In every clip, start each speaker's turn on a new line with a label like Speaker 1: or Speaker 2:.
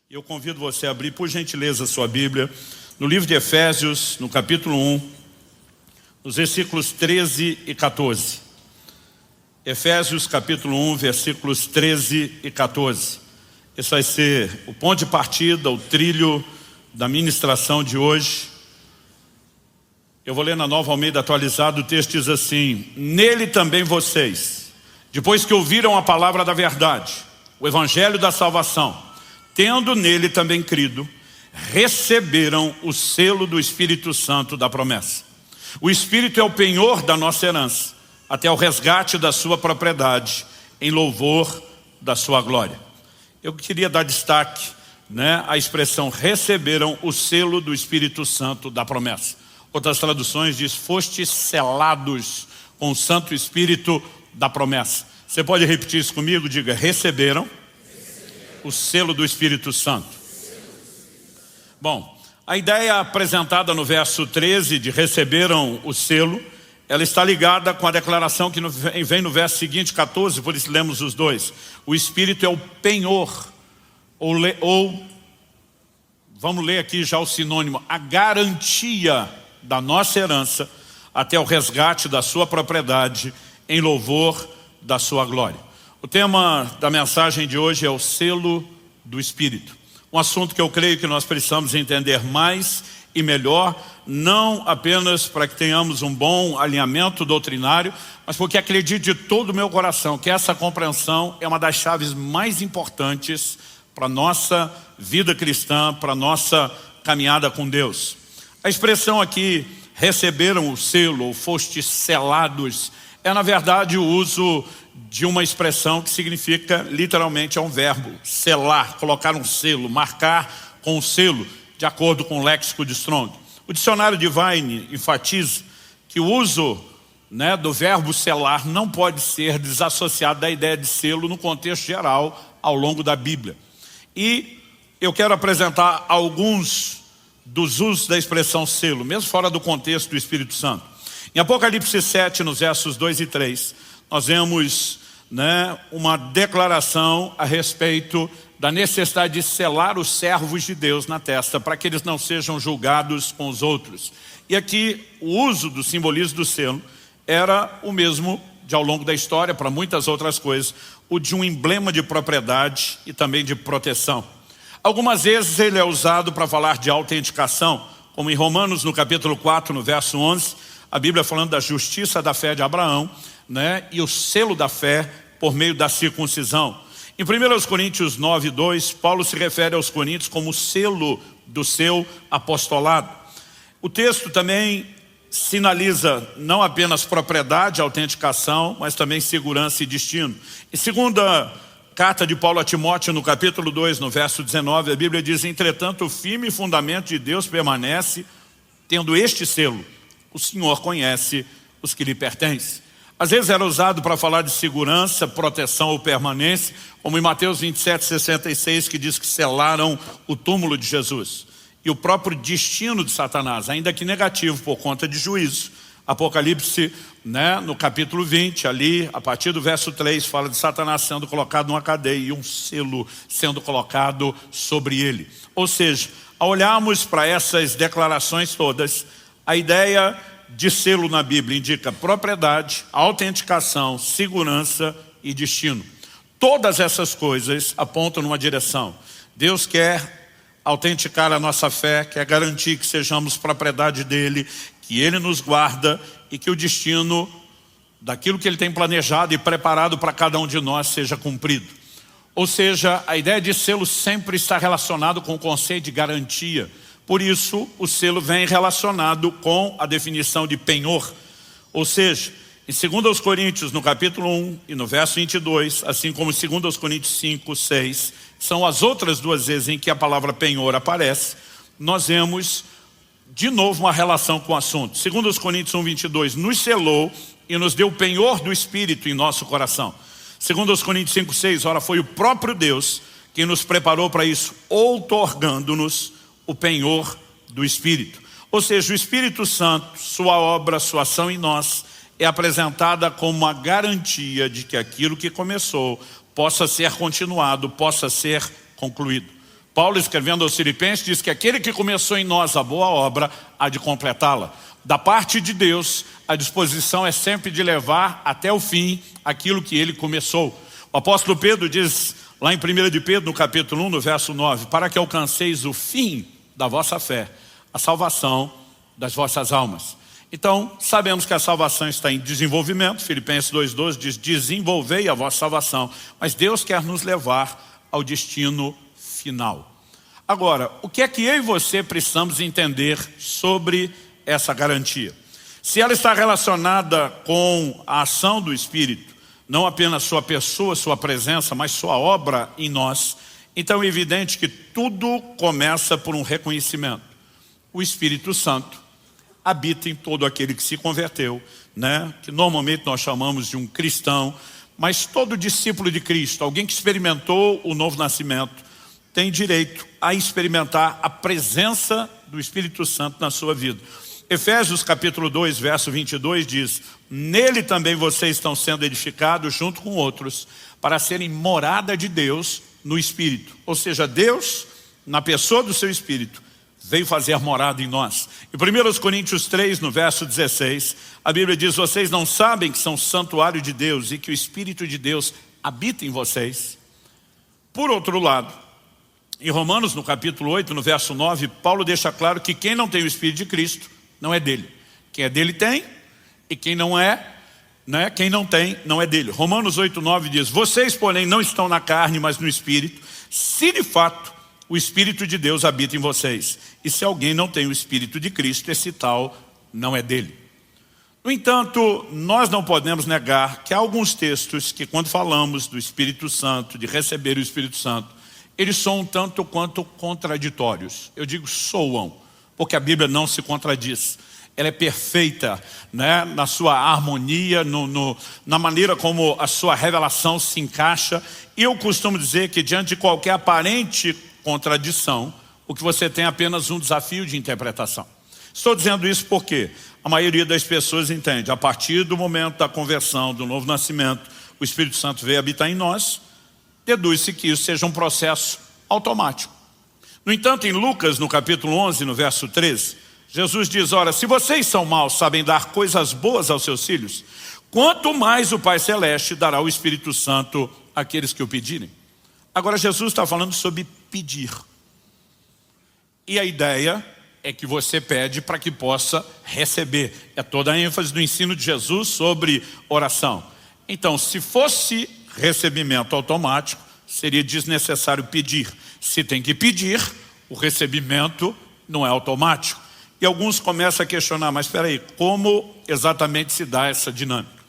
Speaker 1: Eu convido você a abrir, por gentileza, a sua Bíblia, no livro de Efésios, no capítulo 1, nos versículos 13 e 14. Efésios, capítulo 1, versículos 13 e 14. Esse vai ser o ponto de partida, o trilho da ministração de hoje. Eu vou ler na Nova Almeida Atualizada, o texto diz assim: nele também vocês, depois que ouviram a palavra da verdade, o evangelho da salvação, tendo nele também crido, receberam o selo do Espírito Santo da promessa. O Espírito é o penhor da nossa herança, até o resgate da sua propriedade, em louvor da sua glória. Eu queria dar destaque, à expressão receberam o selo do Espírito Santo da promessa. Outras traduções diz, fostes selados com o Santo Espírito da promessa. Você pode repetir isso comigo? Diga, receberam o selo do Espírito Santo. Bom, a ideia apresentada no verso 13 de receberam o selo, ela está ligada com a declaração que vem no verso seguinte, 14, por isso lemos os dois. O Espírito é o penhor, ou vamos ler aqui já o sinônimo, a garantia da nossa herança até o resgate da sua propriedade em louvor da sua glória. O tema da mensagem de hoje é o selo do Espírito. Um assunto que eu creio que nós precisamos entender mais e melhor, não apenas para que tenhamos um bom alinhamento doutrinário, mas porque acredito de todo o meu coração que essa compreensão é uma das chaves mais importantes para a nossa vida cristã, para a nossa caminhada com Deus. A expressão aqui, receberam o selo ou fostes selados, é na verdade o uso de uma expressão que significa, literalmente, é um verbo, selar, colocar um selo, marcar com um selo, de acordo com o léxico de Strong. O dicionário Divine enfatiza que o uso do verbo selar não pode ser desassociado da ideia de selo no contexto geral ao longo da Bíblia. E eu quero apresentar alguns dos usos da expressão selo, mesmo fora do contexto do Espírito Santo. Em Apocalipse 7, nos versos 2 e 3, nós vemos uma declaração a respeito da necessidade de selar os servos de Deus na testa, para que eles não sejam julgados com os outros. E aqui o uso do simbolismo do selo era o mesmo de ao longo da história, para muitas outras coisas, o de um emblema de propriedade e também de proteção. Algumas vezes ele é usado para falar de autenticação, como em Romanos no capítulo 4, no verso 11, a Bíblia falando da justiça da fé de Abraão, e o selo da fé por meio da circuncisão. Em 1 Coríntios 9, 2, Paulo se refere aos coríntios como selo do seu apostolado. O texto também sinaliza não apenas propriedade, autenticação, mas também segurança e destino. Em segunda carta de Paulo a Timóteo, no capítulo 2, no verso 19, a Bíblia diz, entretanto, o firme fundamento de Deus permanece, tendo este selo, o Senhor conhece os que lhe pertencem. Às vezes era usado para falar de segurança, proteção ou permanência, como em Mateus 27, 66, que diz que selaram o túmulo de Jesus. E o próprio destino de Satanás, ainda que negativo por conta de juízo. Apocalipse, no capítulo 20, ali, a partir do verso 3, fala de Satanás sendo colocado numa cadeia e um selo sendo colocado sobre ele. Ou seja, ao olharmos para essas declarações todas, a ideia de selo na Bíblia indica propriedade, autenticação, segurança e destino. Todas essas coisas apontam numa direção. Deus quer autenticar a nossa fé, quer garantir que sejamos propriedade dele, que ele nos guarda e que o destino daquilo que ele tem planejado e preparado para cada um de nós seja cumprido. Ou seja, a ideia de selo sempre está relacionado com o conceito de garantia. Por isso, o selo vem relacionado com a definição de penhor. Ou seja, em 2 Coríntios, no capítulo 1 e no verso 22, assim como em 2 Coríntios 5, 6, são as outras duas vezes em que a palavra penhor aparece, nós vemos de novo uma relação com o assunto. 2 Coríntios 1, 22, nos selou e nos deu o penhor do Espírito em nosso coração. 2 Coríntios 5, 6, ora, foi o próprio Deus quem nos preparou para isso, outorgando-nos o penhor do Espírito. Ou seja, o Espírito Santo, sua obra, sua ação em nós, é apresentada como uma garantia de que aquilo que começou possa ser continuado, possa ser concluído. Paulo, escrevendo aos Filipenses, diz que aquele que começou em nós a boa obra há de completá-la. Da parte de Deus, a disposição é sempre de levar até o fim aquilo que ele começou. O apóstolo Pedro diz lá em 1 de Pedro, no capítulo 1, no verso 9, para que alcanceis o fim da vossa fé, a salvação das vossas almas. Então, sabemos que a salvação está em desenvolvimento. Filipenses 2,12 diz, desenvolvei a vossa salvação. Mas Deus quer nos levar ao destino final. Agora, o que é que eu e você precisamos entender sobre essa garantia? Se ela está relacionada com a ação do Espírito, não apenas sua pessoa, sua presença, mas sua obra em nós, então é evidente que tudo começa por um reconhecimento. O Espírito Santo habita em todo aquele que se converteu, né? Que normalmente nós chamamos de um cristão, mas todo discípulo de Cristo, alguém que experimentou o novo nascimento, tem direito a experimentar a presença do Espírito Santo na sua vida. Efésios capítulo 2, verso 22 diz, nele também vocês estão sendo edificados junto com outros, para serem morada de Deus no Espírito. Ou seja, Deus, na pessoa do seu Espírito, veio fazer morada em nós. Em 1 Coríntios 3, no verso 16, a Bíblia diz, vocês não sabem que são santuário de Deus e que o Espírito de Deus habita em vocês? Por outro lado, em Romanos, no capítulo 8, no verso 9, Paulo deixa claro que quem não tem o Espírito de Cristo não é dele. Quem é dele tem, e quem não é, né? Quem não tem, não é dele. Romanos 8, 9 diz, vocês, porém, não estão na carne, mas no Espírito, se de fato o Espírito de Deus habita em vocês. E se alguém não tem o Espírito de Cristo, esse tal não é dele. No entanto, nós não podemos negar que há alguns textos que, quando falamos do Espírito Santo, de receber o Espírito Santo, eles são um tanto quanto contraditórios. Eu digo soam, porque a Bíblia não se contradiz. Ela é perfeita, né, na sua harmonia, na maneira como a sua revelação se encaixa. E eu costumo dizer que diante de qualquer aparente contradição, o que você tem é apenas um desafio de interpretação. Estou dizendo isso porque a maioria das pessoas entende, a partir do momento da conversão, do novo nascimento, o Espírito Santo veio habitar em nós, deduz-se que isso seja um processo automático. No entanto, em Lucas, no capítulo 11, no verso 13, Jesus diz, ora, se vocês são maus, sabem dar coisas boas aos seus filhos, quanto mais o Pai Celeste dará o Espírito Santo àqueles que o pedirem. Agora, Jesus está falando sobre pedir. E a ideia é que você pede para que possa receber. É toda a ênfase do ensino de Jesus sobre oração. Então, se fosse recebimento automático, seria desnecessário pedir. Se tem que pedir, o recebimento não é automático. E alguns começam a questionar, mas espera aí, como exatamente se dá essa dinâmica?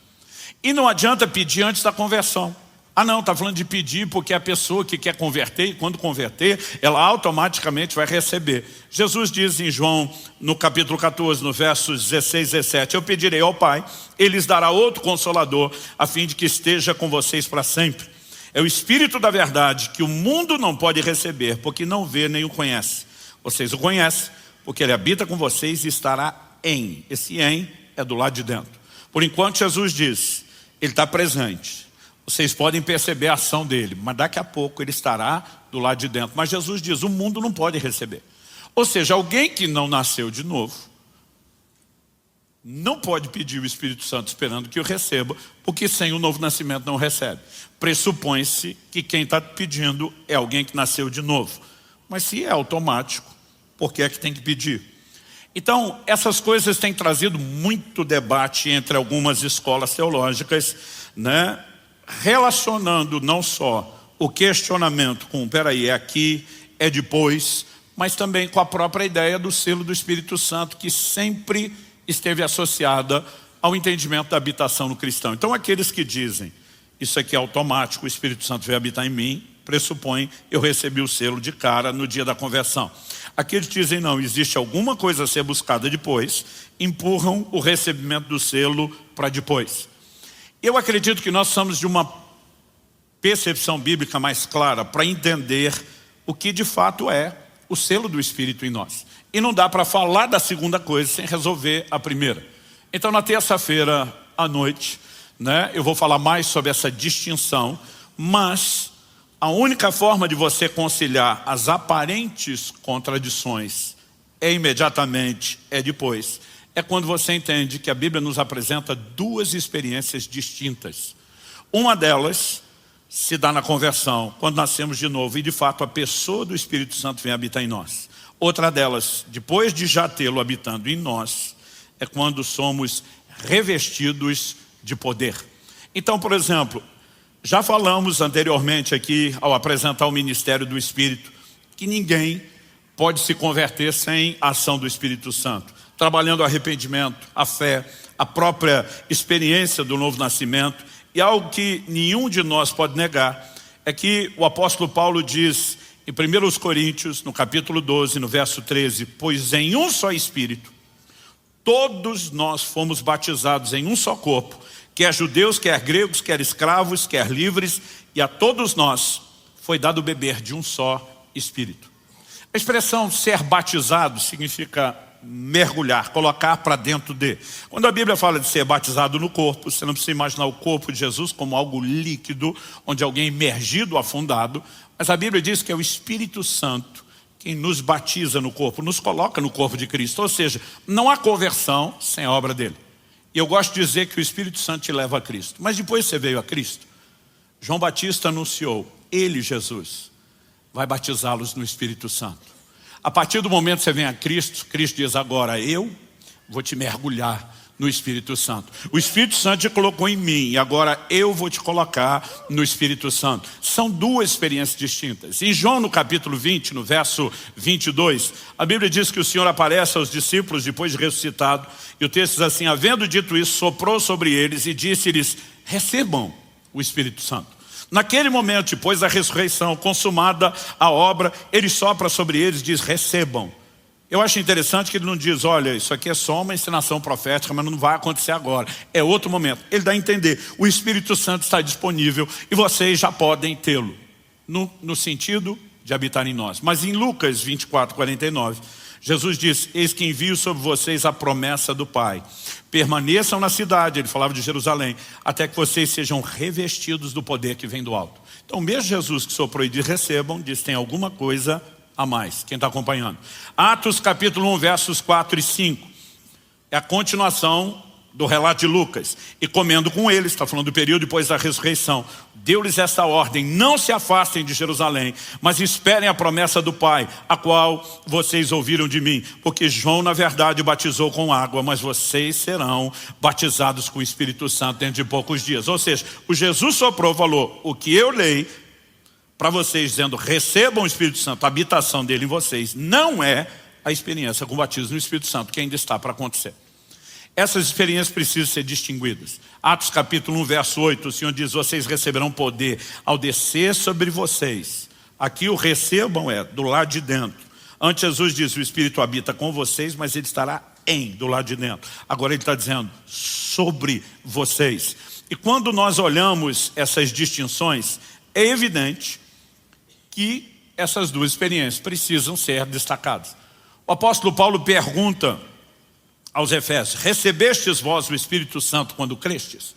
Speaker 1: E não adianta pedir antes da conversão. Ah não, está falando de pedir porque a pessoa que quer converter, e quando converter, ela automaticamente vai receber. Jesus diz em João, no capítulo 14, no versos 16 e 17, eu pedirei ao Pai, Ele lhes dará outro Consolador, a fim de que esteja com vocês para sempre. É o Espírito da verdade que o mundo não pode receber, porque não vê nem o conhece. Vocês o conhecem, porque Ele habita com vocês e estará em. Esse em é do lado de dentro. Por enquanto Jesus diz, Ele está presente. Vocês podem perceber a ação dele, mas daqui a pouco ele estará do lado de dentro. Mas Jesus diz, o mundo não pode receber. Ou seja, alguém que não nasceu de novo, não pode pedir o Espírito Santo esperando que o receba, porque sem o novo nascimento não recebe. Pressupõe-se que quem está pedindo é alguém que nasceu de novo. Mas se é automático, por que é que tem que pedir? Então, essas coisas têm trazido muito debate entre algumas escolas teológicas, né? Relacionando não só o questionamento com, peraí, é aqui, é depois, mas também com a própria ideia do selo do Espírito Santo, que sempre esteve associada ao entendimento da habitação no cristão. Então aqueles que dizem, isso aqui é automático, o Espírito Santo veio habitar em mim, pressupõe, eu recebi o selo de cara no dia da conversão. Aqueles que dizem, não, existe alguma coisa a ser buscada depois, empurram o recebimento do selo para depois. Eu acredito que nós somos de uma percepção bíblica mais clara para entender o que de fato é o selo do Espírito em nós. E não dá para falar da segunda coisa sem resolver a primeira. Então na terça-feira à noite, né, eu vou falar mais sobre essa distinção, mas A única forma de você conciliar as aparentes contradições é depois. É quando você entende que a Bíblia nos apresenta duas experiências distintas. Uma delas se dá na conversão, quando nascemos de novo, e de fato a pessoa do Espírito Santo vem habitar em nós. Outra delas, depois de já tê-lo habitando em nós, é quando somos revestidos de poder. Então, por exemplo, já falamos anteriormente aqui, ao apresentar o ministério do Espírito, que ninguém pode se converter sem a ação do Espírito Santo. Trabalhando o arrependimento, a fé, a própria experiência do novo nascimento. E algo que nenhum de nós pode negar é que o apóstolo Paulo diz em 1 Coríntios, no capítulo 12, no verso 13, pois em um só Espírito, todos nós fomos batizados em um só corpo, quer judeus, quer gregos, quer escravos, quer livres, e a todos nós foi dado beber de um só Espírito. A expressão ser batizado significa mergulhar, colocar para dentro de. Quando a Bíblia fala de ser batizado no corpo, você não precisa imaginar o corpo de Jesus como algo líquido, onde alguém é imergido, afundado, mas a Bíblia diz que é o Espírito Santo quem nos batiza no corpo, nos coloca no corpo de Cristo. Ou seja, não há conversão sem a obra dele. E eu gosto de dizer que o Espírito Santo te leva a Cristo. Mas depois você veio a Cristo, João Batista anunciou, ele, Jesus, vai batizá-los no Espírito Santo. A partir do momento que você vem a Cristo, Cristo diz agora, eu vou te mergulhar no Espírito Santo. O Espírito Santo te colocou em mim e agora eu vou te colocar no Espírito Santo. São duas experiências distintas. Em João, no capítulo 20, no verso 22, a Bíblia diz que o Senhor aparece aos discípulos depois de ressuscitado. E o texto diz assim, havendo dito isso, soprou sobre eles e disse-lhes, recebam o Espírito Santo. Naquele momento, depois da ressurreição, consumada a obra, ele sopra sobre eles e diz, recebam. Eu acho interessante que ele não diz, olha, isso aqui é só uma ensinação profética, mas não vai acontecer agora. É outro momento. Ele dá a entender, o Espírito Santo está disponível e vocês já podem tê-lo. No sentido de habitar em nós. Mas em Lucas 24, 49, Jesus diz, eis que envio sobre vocês a promessa do Pai. Permaneçam na cidade, ele falava de Jerusalém, até que vocês sejam revestidos do poder que vem do alto. Então, mesmo Jesus que soprou e diz, recebam, diz, tem alguma coisa a mais, quem está acompanhando. Atos capítulo 1, versos 4 e 5. É a continuação do relato de Lucas. E comendo com eles, está falando do período depois da ressurreição, deu-lhes essa ordem, não se afastem de Jerusalém, mas esperem a promessa do Pai, a qual vocês ouviram de mim. Porque João, na verdade, batizou com água, mas vocês serão batizados com o Espírito Santo dentro de poucos dias. Ou seja, o Jesus soprou, falou, o que eu leio, para vocês dizendo, recebam o Espírito Santo, a habitação dele em vocês, não é a experiência com o batismo no Espírito Santo, que ainda está para acontecer. Essas experiências precisam ser distinguidas. Atos capítulo 1, verso 8, o Senhor diz, vocês receberão poder ao descer sobre vocês. Aqui o recebam é do lado de dentro. Antes Jesus diz, o Espírito habita com vocês, mas ele estará do lado de dentro. Agora ele está dizendo, sobre vocês. E quando nós olhamos essas distinções, é evidente que essas duas experiências precisam ser destacadas. O apóstolo Paulo pergunta aos Efésios, recebestes vós o Espírito Santo quando crestes?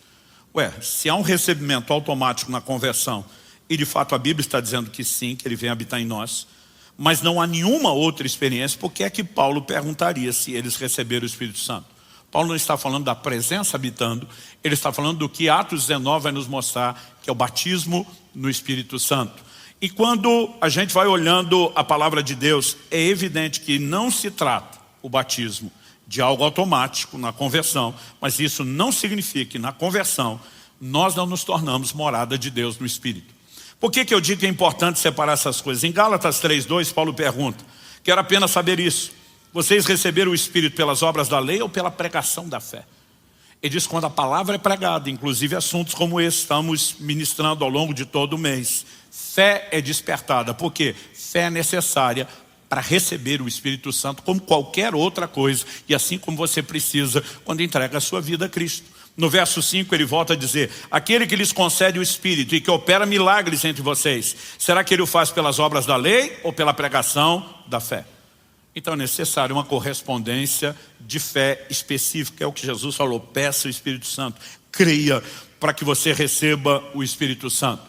Speaker 1: Se há um recebimento automático na conversão, e de fato a Bíblia está dizendo que sim, que ele vem habitar em nós, mas não há nenhuma outra experiência, por que é que Paulo perguntaria se eles receberam o Espírito Santo? Paulo não está falando da presença habitando, ele está falando do que Atos 19 vai nos mostrar, que é o batismo no Espírito Santo. E quando a gente vai olhando a palavra de Deus, é evidente que não se trata o batismo de algo automático na conversão, mas isso não significa que na conversão nós não nos tornamos morada de Deus no Espírito. Por que eu digo que é importante separar essas coisas? Em Gálatas 3:2, Paulo pergunta, quero apenas saber isso, vocês receberam o Espírito pelas obras da lei ou pela pregação da fé? Ele diz, quando a palavra é pregada, inclusive assuntos como esse estamos ministrando ao longo de todo o mês, fé é despertada. Por quê? Fé é necessária para receber o Espírito Santo como qualquer outra coisa, e assim como você precisa quando entrega a sua vida a Cristo. No verso 5 ele volta a dizer, aquele que lhes concede o Espírito e que opera milagres entre vocês, será que ele o faz pelas obras da lei ou pela pregação da fé? Então é necessário uma correspondência de fé específica, é o que Jesus falou, peça o Espírito Santo, creia para que você receba o Espírito Santo.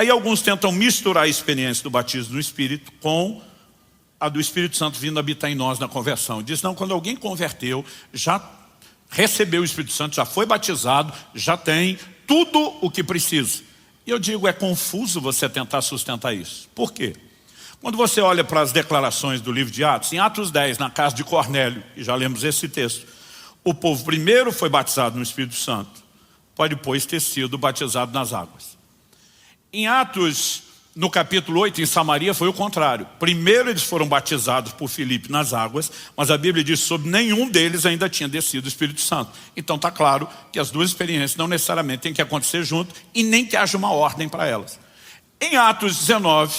Speaker 1: Aí alguns tentam misturar a experiência do batismo no Espírito com a do Espírito Santo vindo habitar em nós na conversão. Diz, não, quando alguém converteu, já recebeu o Espírito Santo, já foi batizado, já tem tudo o que precisa. E eu digo, é confuso você tentar sustentar isso. Por quê? Quando você olha para as declarações do livro de Atos, em Atos 10, na casa de Cornélio, e já lemos esse texto, o povo primeiro foi batizado no Espírito Santo, pode depois ter sido batizado nas águas. Em Atos, no capítulo 8, em Samaria, foi o contrário. Primeiro eles foram batizados por Filipe nas águas, mas a Bíblia diz que sobre nenhum deles ainda tinha descido o Espírito Santo. Então está claro que as duas experiências não necessariamente têm que acontecer junto e nem que haja uma ordem para elas. Em Atos 19,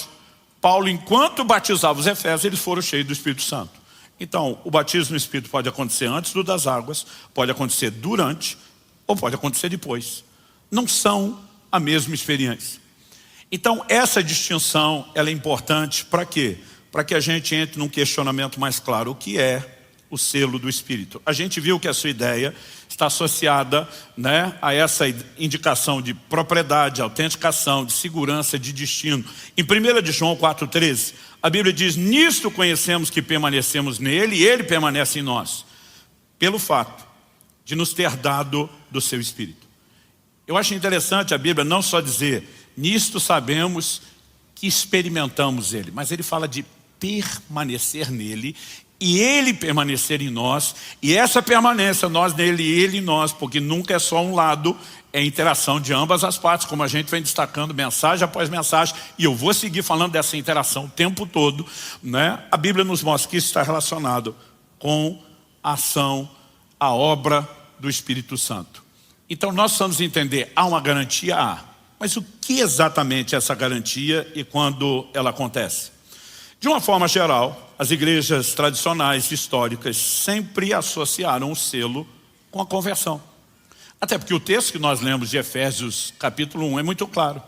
Speaker 1: Paulo, enquanto batizava os efésios, eles foram cheios do Espírito Santo. Então, o batismo no Espírito pode acontecer antes do das águas, pode acontecer durante ou pode acontecer depois. Não são a mesma experiência. Então, essa distinção, ela é importante para quê? Para que a gente entre num questionamento mais claro. O que é o selo do Espírito? A gente viu que a sua ideia está associada, né, a essa indicação de propriedade, autenticação, de segurança, de destino. Em 1 de João 4,13, a Bíblia diz, nisto conhecemos que permanecemos nele e ele permanece em nós, pelo fato de nos ter dado do seu Espírito. Eu acho interessante a Bíblia não só dizer, nisto sabemos que experimentamos ele, mas ele fala de permanecer nele e ele permanecer em nós, e essa permanência, nós nele e ele em nós, porque nunca é só um lado, é interação de ambas as partes, como a gente vem destacando mensagem após mensagem, e eu vou seguir falando dessa interação o tempo todo, né? A Bíblia nos mostra que isso está relacionado com a ação, a obra do Espírito Santo. Então nós precisamos entender, há uma garantia? Há. Mas o que exatamente é essa garantia e quando ela acontece? De uma forma geral, as igrejas tradicionais, históricas, sempre associaram o selo com a conversão. Até porque o texto que nós lemos de Efésios capítulo 1 é muito claro.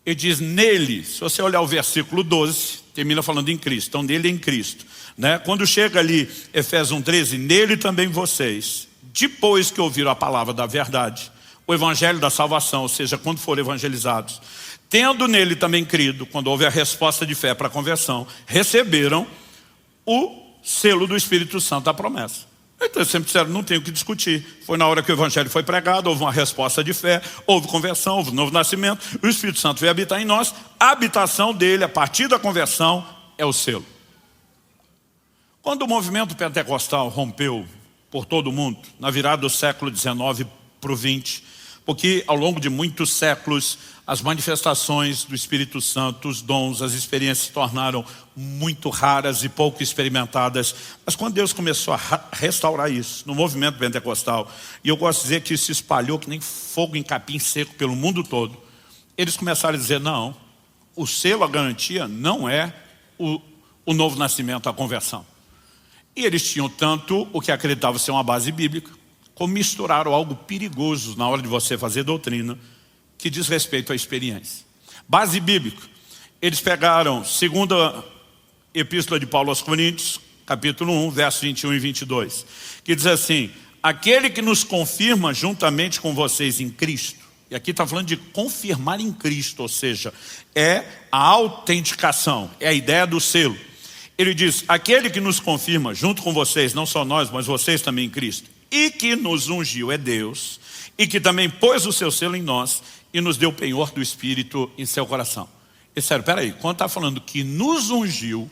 Speaker 1: Ele diz, nele, se você olhar o versículo 12, termina falando em Cristo. Então, nele em Cristo, né? Quando chega ali, Efésios 1,13, nele também vocês, depois que ouviram a palavra da verdade, o evangelho da salvação, ou seja, quando forem evangelizados, tendo nele também crido, quando houve a resposta de fé para a conversão, receberam o selo do Espírito Santo da promessa. Então eles sempre disseram, não tem o que discutir. Foi na hora que o evangelho foi pregado, houve uma resposta de fé, houve conversão, houve novo nascimento, o Espírito Santo veio habitar em nós, a habitação dele, a partir da conversão, é o selo. Quando o movimento pentecostal rompeu por todo o mundo, na virada do século XIX para o XX, porque ao longo de muitos séculos, as manifestações do Espírito Santo, os dons, as experiências se tornaram muito raras e pouco experimentadas. Mas quando Deus começou a restaurar isso, no movimento pentecostal, e eu gosto de dizer que isso se espalhou que nem fogo em capim seco pelo mundo todo, eles começaram a dizer, não, o selo, a garantia, não é o novo nascimento, a conversão. E eles tinham tanto o que acreditavam ser uma base bíblica, como misturaram algo perigoso na hora de você fazer doutrina, que diz respeito à experiência. Base bíblica, eles pegaram segunda epístola de Paulo aos Coríntios, capítulo 1, versos 21 e 22, que diz assim, aquele que nos confirma juntamente com vocês em Cristo, e aqui está falando de confirmar em Cristo, ou seja, é a autenticação, é a ideia do selo. Ele diz, aquele que nos confirma junto com vocês, não só nós, mas vocês também em Cristo, e que nos ungiu é Deus, e que também pôs o seu selo em nós, e nos deu o penhor do Espírito em seu coração. E sério, peraí, quando está falando que nos ungiu,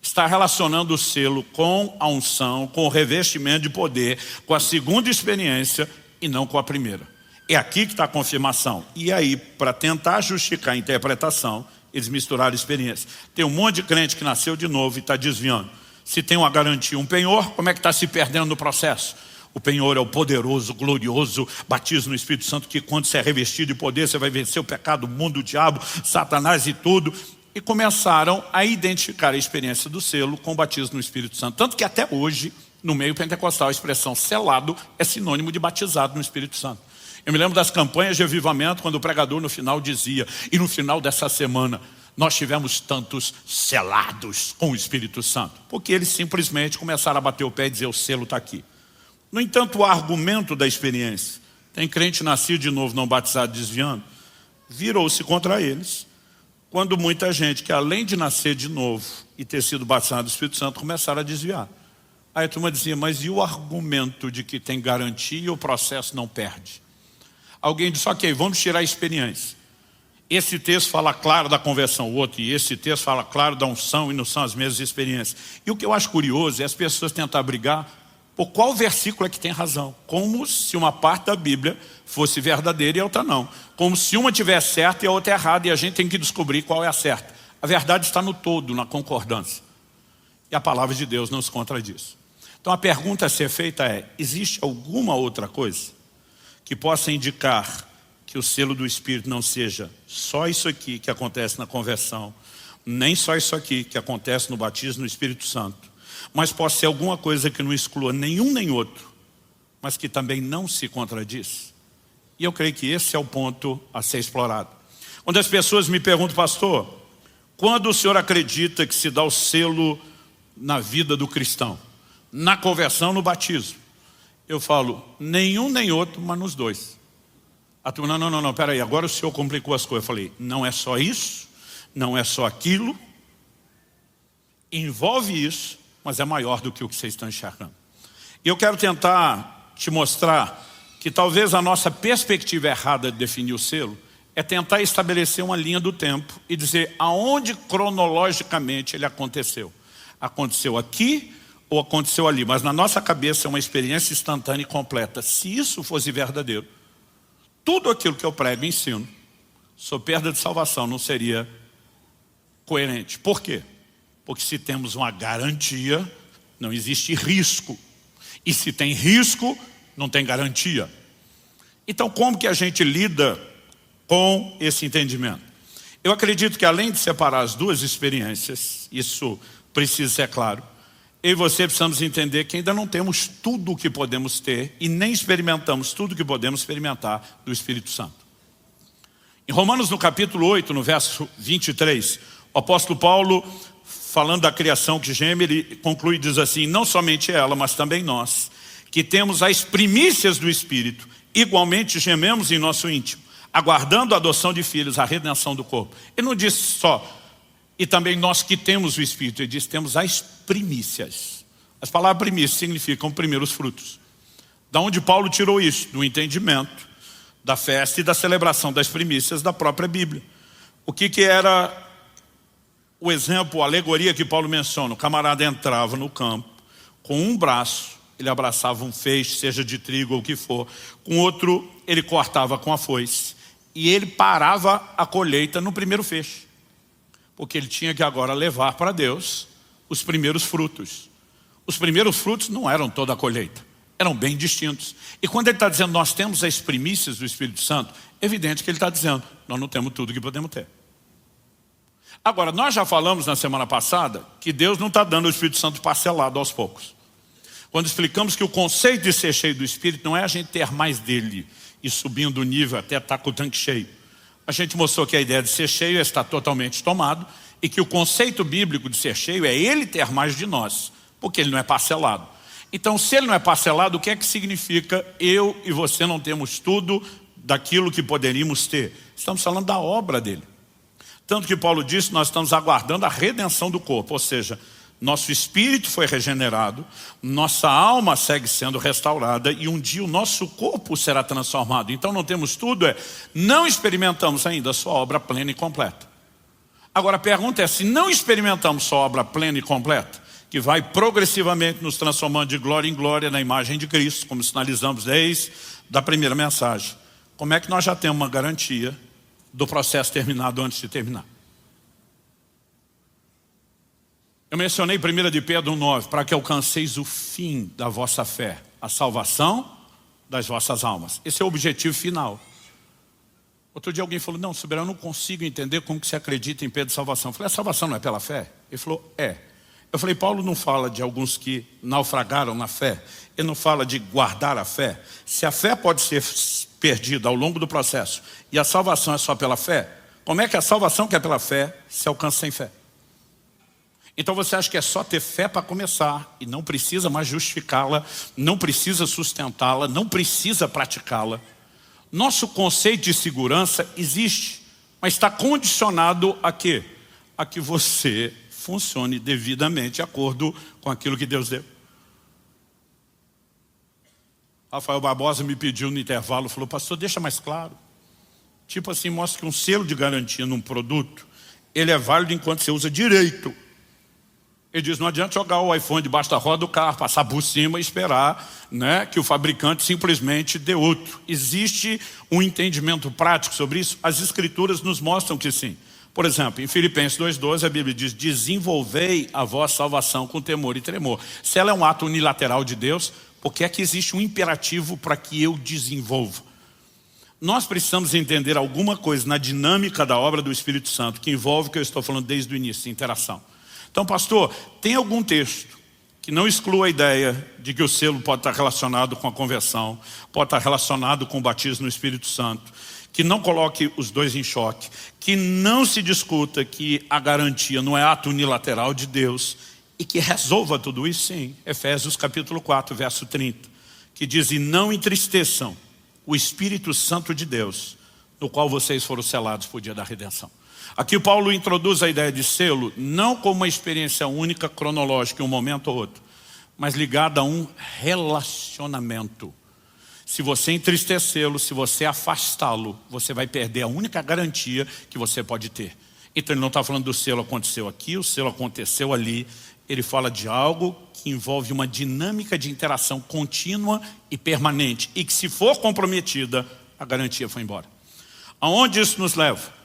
Speaker 1: está relacionando o selo com a unção, com o revestimento de poder, com a segunda experiência e não com a primeira. É aqui que está a confirmação. E aí, para tentar justificar a interpretação, eles misturaram a experiência. Tem um monte de crente que nasceu de novo e está desviando. Se tem uma garantia, um penhor, como é que está se perdendo no processo? O penhor é o poderoso, glorioso batismo no Espírito Santo, que quando você é revestido de poder, você vai vencer o pecado, o mundo, o diabo, Satanás e tudo. E começaram a identificar a experiência do selo com o batismo no Espírito Santo. Tanto que até hoje, no meio pentecostal, a expressão selado é sinônimo de batizado no Espírito Santo. Eu me lembro das campanhas de avivamento, quando o pregador no final dizia, e no final dessa semana, nós tivemos tantos selados com o Espírito Santo. Porque eles simplesmente começaram a bater o pé e dizer, o selo está aqui. No entanto, o argumento da experiência, tem crente nascido de novo, não batizado, desviando, virou-se contra eles, quando muita gente que além de nascer de novo e ter sido batizado do Espírito Santo, começaram a desviar. Aí a turma dizia, mas e o argumento de que tem garantia e o processo não perde? Alguém disse, ok, vamos tirar a experiência. Esse texto fala claro da conversão, o outro, e esse texto fala claro da unção, e não são as mesmas experiências. E o que eu acho curioso é as pessoas tentar brigar por qual versículo é que tem razão. Como se uma parte da Bíblia fosse verdadeira e a outra não. Como se uma tivesse certa e a outra errada, e a gente tem que descobrir qual é a certa. A verdade está no todo, na concordância. E a palavra de Deus não se contradiz. Então a pergunta a ser feita é, existe alguma outra coisa que possa indicar que o selo do Espírito não seja só isso aqui que acontece na conversão, nem só isso aqui que acontece no batismo no Espírito Santo, mas pode ser alguma coisa que não exclua nenhum nem outro, mas que também não se contradiz? E eu creio que esse é o ponto a ser explorado. Quando as pessoas me perguntam, pastor, quando o senhor acredita que se dá o selo na vida do cristão? Na conversão, no batismo? Eu falo, nenhum nem outro, mas nos dois. A turma, não, peraí, agora o senhor complicou as coisas. Eu falei, não é só isso, não é só aquilo, envolve isso, mas é maior do que o que vocês estão enxergando. E eu quero tentar te mostrar que talvez a nossa perspectiva errada de definir o selo é tentar estabelecer uma linha do tempo e dizer aonde cronologicamente ele aconteceu. Aconteceu aqui ou aconteceu ali, mas na nossa cabeça é uma experiência instantânea e completa. Se isso fosse verdadeiro, tudo aquilo que eu prego e ensino sobre perda de salvação não seria coerente. Por quê? Porque se temos uma garantia, não existe risco. E se tem risco, não tem garantia. Então como que a gente lida com esse entendimento? Eu acredito que além de separar as duas experiências, isso precisa ser claro, eu e você precisamos entender que ainda não temos tudo o que podemos ter e nem experimentamos tudo o que podemos experimentar do Espírito Santo. Em Romanos no capítulo 8, no verso 23, o apóstolo Paulo, falando da criação que geme, ele conclui e diz assim, não somente ela, mas também nós, que temos as primícias do Espírito, igualmente gememos em nosso íntimo, aguardando a adoção de filhos, a redenção do corpo. Ele não disse só, e também nós que temos o Espírito, ele diz, temos as primícias. As palavras primícias significam primeiros frutos. Da onde Paulo tirou isso? Do entendimento da festa e da celebração das primícias da própria Bíblia. O que era o exemplo, a alegoria que Paulo menciona? O camarada entrava no campo, com um braço, ele abraçava um feixe, seja de trigo ou o que for, com outro ele cortava com a foice, e ele parava a colheita no primeiro feixe, porque ele tinha que agora levar para Deus os primeiros frutos. Os primeiros frutos não eram toda a colheita, eram bem distintos. E quando ele está dizendo, nós temos as primícias do Espírito Santo, é evidente que ele está dizendo, nós não temos tudo que podemos ter. Agora, nós já falamos na semana passada que Deus não está dando o Espírito Santo parcelado aos poucos. Quando explicamos que o conceito de ser cheio do Espírito não é a gente ter mais dele e subindo o nível até estar com o tanque cheio. A gente mostrou que a ideia de ser cheio é estar totalmente tomado e que o conceito bíblico de ser cheio é ele ter mais de nós, porque ele não é parcelado. Então, se ele não é parcelado, o que é que significa eu e você não temos tudo daquilo que poderíamos ter? Estamos falando da obra dele. Tanto que Paulo disse, nós estamos aguardando a redenção do corpo, ou seja, nosso espírito foi regenerado, nossa alma segue sendo restaurada e um dia o nosso corpo será transformado. Então não temos tudo, não experimentamos ainda a sua obra plena e completa. Agora a pergunta é, se não experimentamos sua obra plena e completa, que vai progressivamente nos transformando de glória em glória na imagem de Cristo, como sinalizamos desde a primeira mensagem, como é que nós já temos uma garantia do processo terminado antes de terminar? Eu mencionei 1 de Pedro 9, para que alcanceis o fim da vossa fé, a salvação das vossas almas. Esse é o objetivo final. Outro dia alguém falou, não, Soberano, eu não consigo entender como que você acredita em Pedro de salvação. Eu falei, a salvação não é pela fé? Ele falou, é. Eu falei, Paulo não fala de alguns que naufragaram na fé. Ele não fala de guardar a fé. Se a fé pode ser perdida ao longo do processo e a salvação é só pela fé, como é que a salvação que é pela fé se alcança sem fé? Então você acha que é só ter fé para começar e não precisa mais justificá-la, não precisa sustentá-la, não precisa praticá-la. Nosso conceito de segurança existe, Mas está condicionado a quê? A que você funcione devidamente de acordo com aquilo que Deus deu. Rafael Barbosa me pediu no intervalo, falou, pastor, deixa mais claro. Tipo assim, mostra que um selo de garantia num produto, ele é válido enquanto você usa direito. Ele diz, não adianta jogar o iPhone debaixo da roda do carro, passar por cima e esperar, né, que o fabricante simplesmente dê outro. Existe um entendimento prático sobre isso? As escrituras nos mostram que sim. Por exemplo, em Filipenses 2,12 a Bíblia diz, desenvolvei a vossa salvação com temor e tremor. Se ela é um ato unilateral de Deus, por que é que existe um imperativo para que eu desenvolva? Nós precisamos entender alguma coisa na dinâmica da obra do Espírito Santo, que envolve o que eu estou falando desde o início, interação. Então, pastor, tem algum texto que não exclua a ideia de que o selo pode estar relacionado com a conversão, pode estar relacionado com o batismo no Espírito Santo, que não coloque os dois em choque, que não se discuta que a garantia não é ato unilateral de Deus e que resolva tudo isso? Sim, Efésios capítulo 4, verso 30, que diz, e não entristeçam o Espírito Santo de Deus, no qual vocês foram selados por dia da redenção. Aqui o Paulo introduz a ideia de selo, não como uma experiência única, cronológica, em um momento ou outro, mas ligada a um relacionamento. Se você entristecê-lo, se você afastá-lo, você vai perder a única garantia que você pode ter. Então ele não está falando do selo aconteceu aqui, o selo aconteceu ali. Ele fala de algo que envolve uma dinâmica de interação contínua e permanente. E que se for comprometida, a garantia foi embora. Aonde isso nos leva?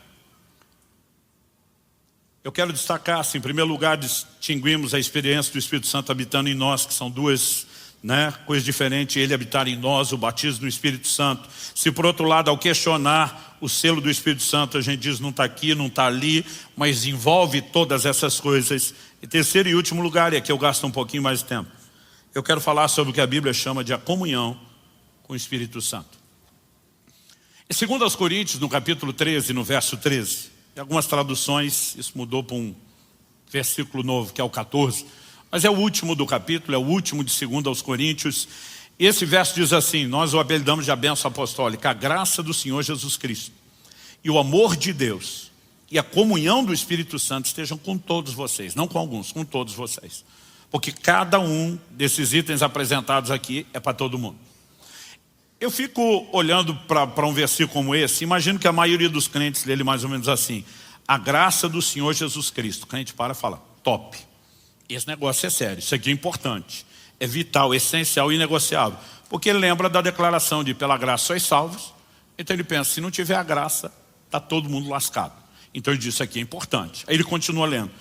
Speaker 1: Eu quero destacar, assim, em primeiro lugar, distinguimos a experiência do Espírito Santo habitando em nós, que são duas, né, coisas diferentes, ele habitar em nós, o batismo do Espírito Santo. Se por outro lado, ao questionar o selo do Espírito Santo, a gente diz não está aqui, não está ali, mas envolve todas essas coisas. Em terceiro e último lugar, e aqui eu gasto um pouquinho mais de tempo, eu quero falar sobre o que a Bíblia chama de a comunhão com o Espírito Santo. Em 2 Coríntios, no capítulo 13, no verso 13, em algumas traduções, isso mudou para um versículo novo, que é o 14, mas é o último do capítulo, é o último de 2 aos Coríntios. E esse verso diz assim, nós o apelidamos de a bênção apostólica, a graça do Senhor Jesus Cristo e o amor de Deus e a comunhão do Espírito Santo estejam com todos vocês, não com alguns, com todos vocês. Porque cada um desses itens apresentados aqui é para todo mundo. Eu fico olhando para um versículo como esse, imagino que a maioria dos crentes lê ele mais ou menos assim, a graça do Senhor Jesus Cristo. O crente para e fala, top. Esse negócio é sério, isso aqui é importante, é vital, essencial e inegociável. Porque ele lembra da declaração de pela graça sois salvos, então ele pensa, se não tiver a graça, está todo mundo lascado. Então ele diz, isso aqui é importante. Aí ele continua lendo.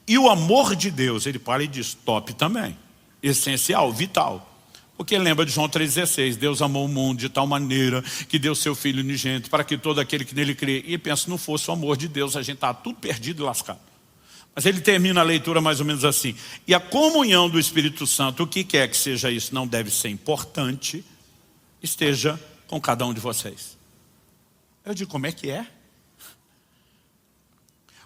Speaker 1: E o amor de Deus, ele para e diz, top também, essencial, vital. Porque ele lembra de João 3,16, Deus amou o mundo de tal maneira que deu seu Filho unigênito para que todo aquele que nele crê. E ele pensa, se não fosse o amor de Deus, a gente estava tudo perdido e lascado. Mas ele termina a leitura mais ou menos assim. E a comunhão do Espírito Santo, o que quer que seja isso, não deve ser importante, esteja com cada um de vocês. Eu digo, como é que é?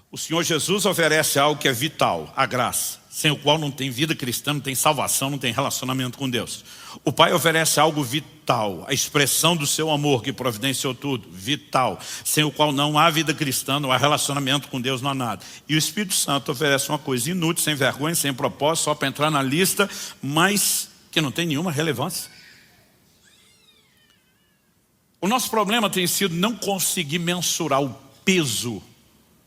Speaker 1: O Senhor Jesus oferece algo que é vital, a graça, sem o qual não tem vida cristã, não tem salvação, não tem relacionamento com Deus. O Pai oferece algo vital, a expressão do seu amor que providenciou tudo, vital, sem o qual não há vida cristã, não há relacionamento com Deus, não há nada. E o Espírito Santo oferece uma coisa inútil, sem vergonha, sem propósito, só para entrar na lista, mas que não tem nenhuma relevância. O nosso problema tem sido não conseguir mensurar o peso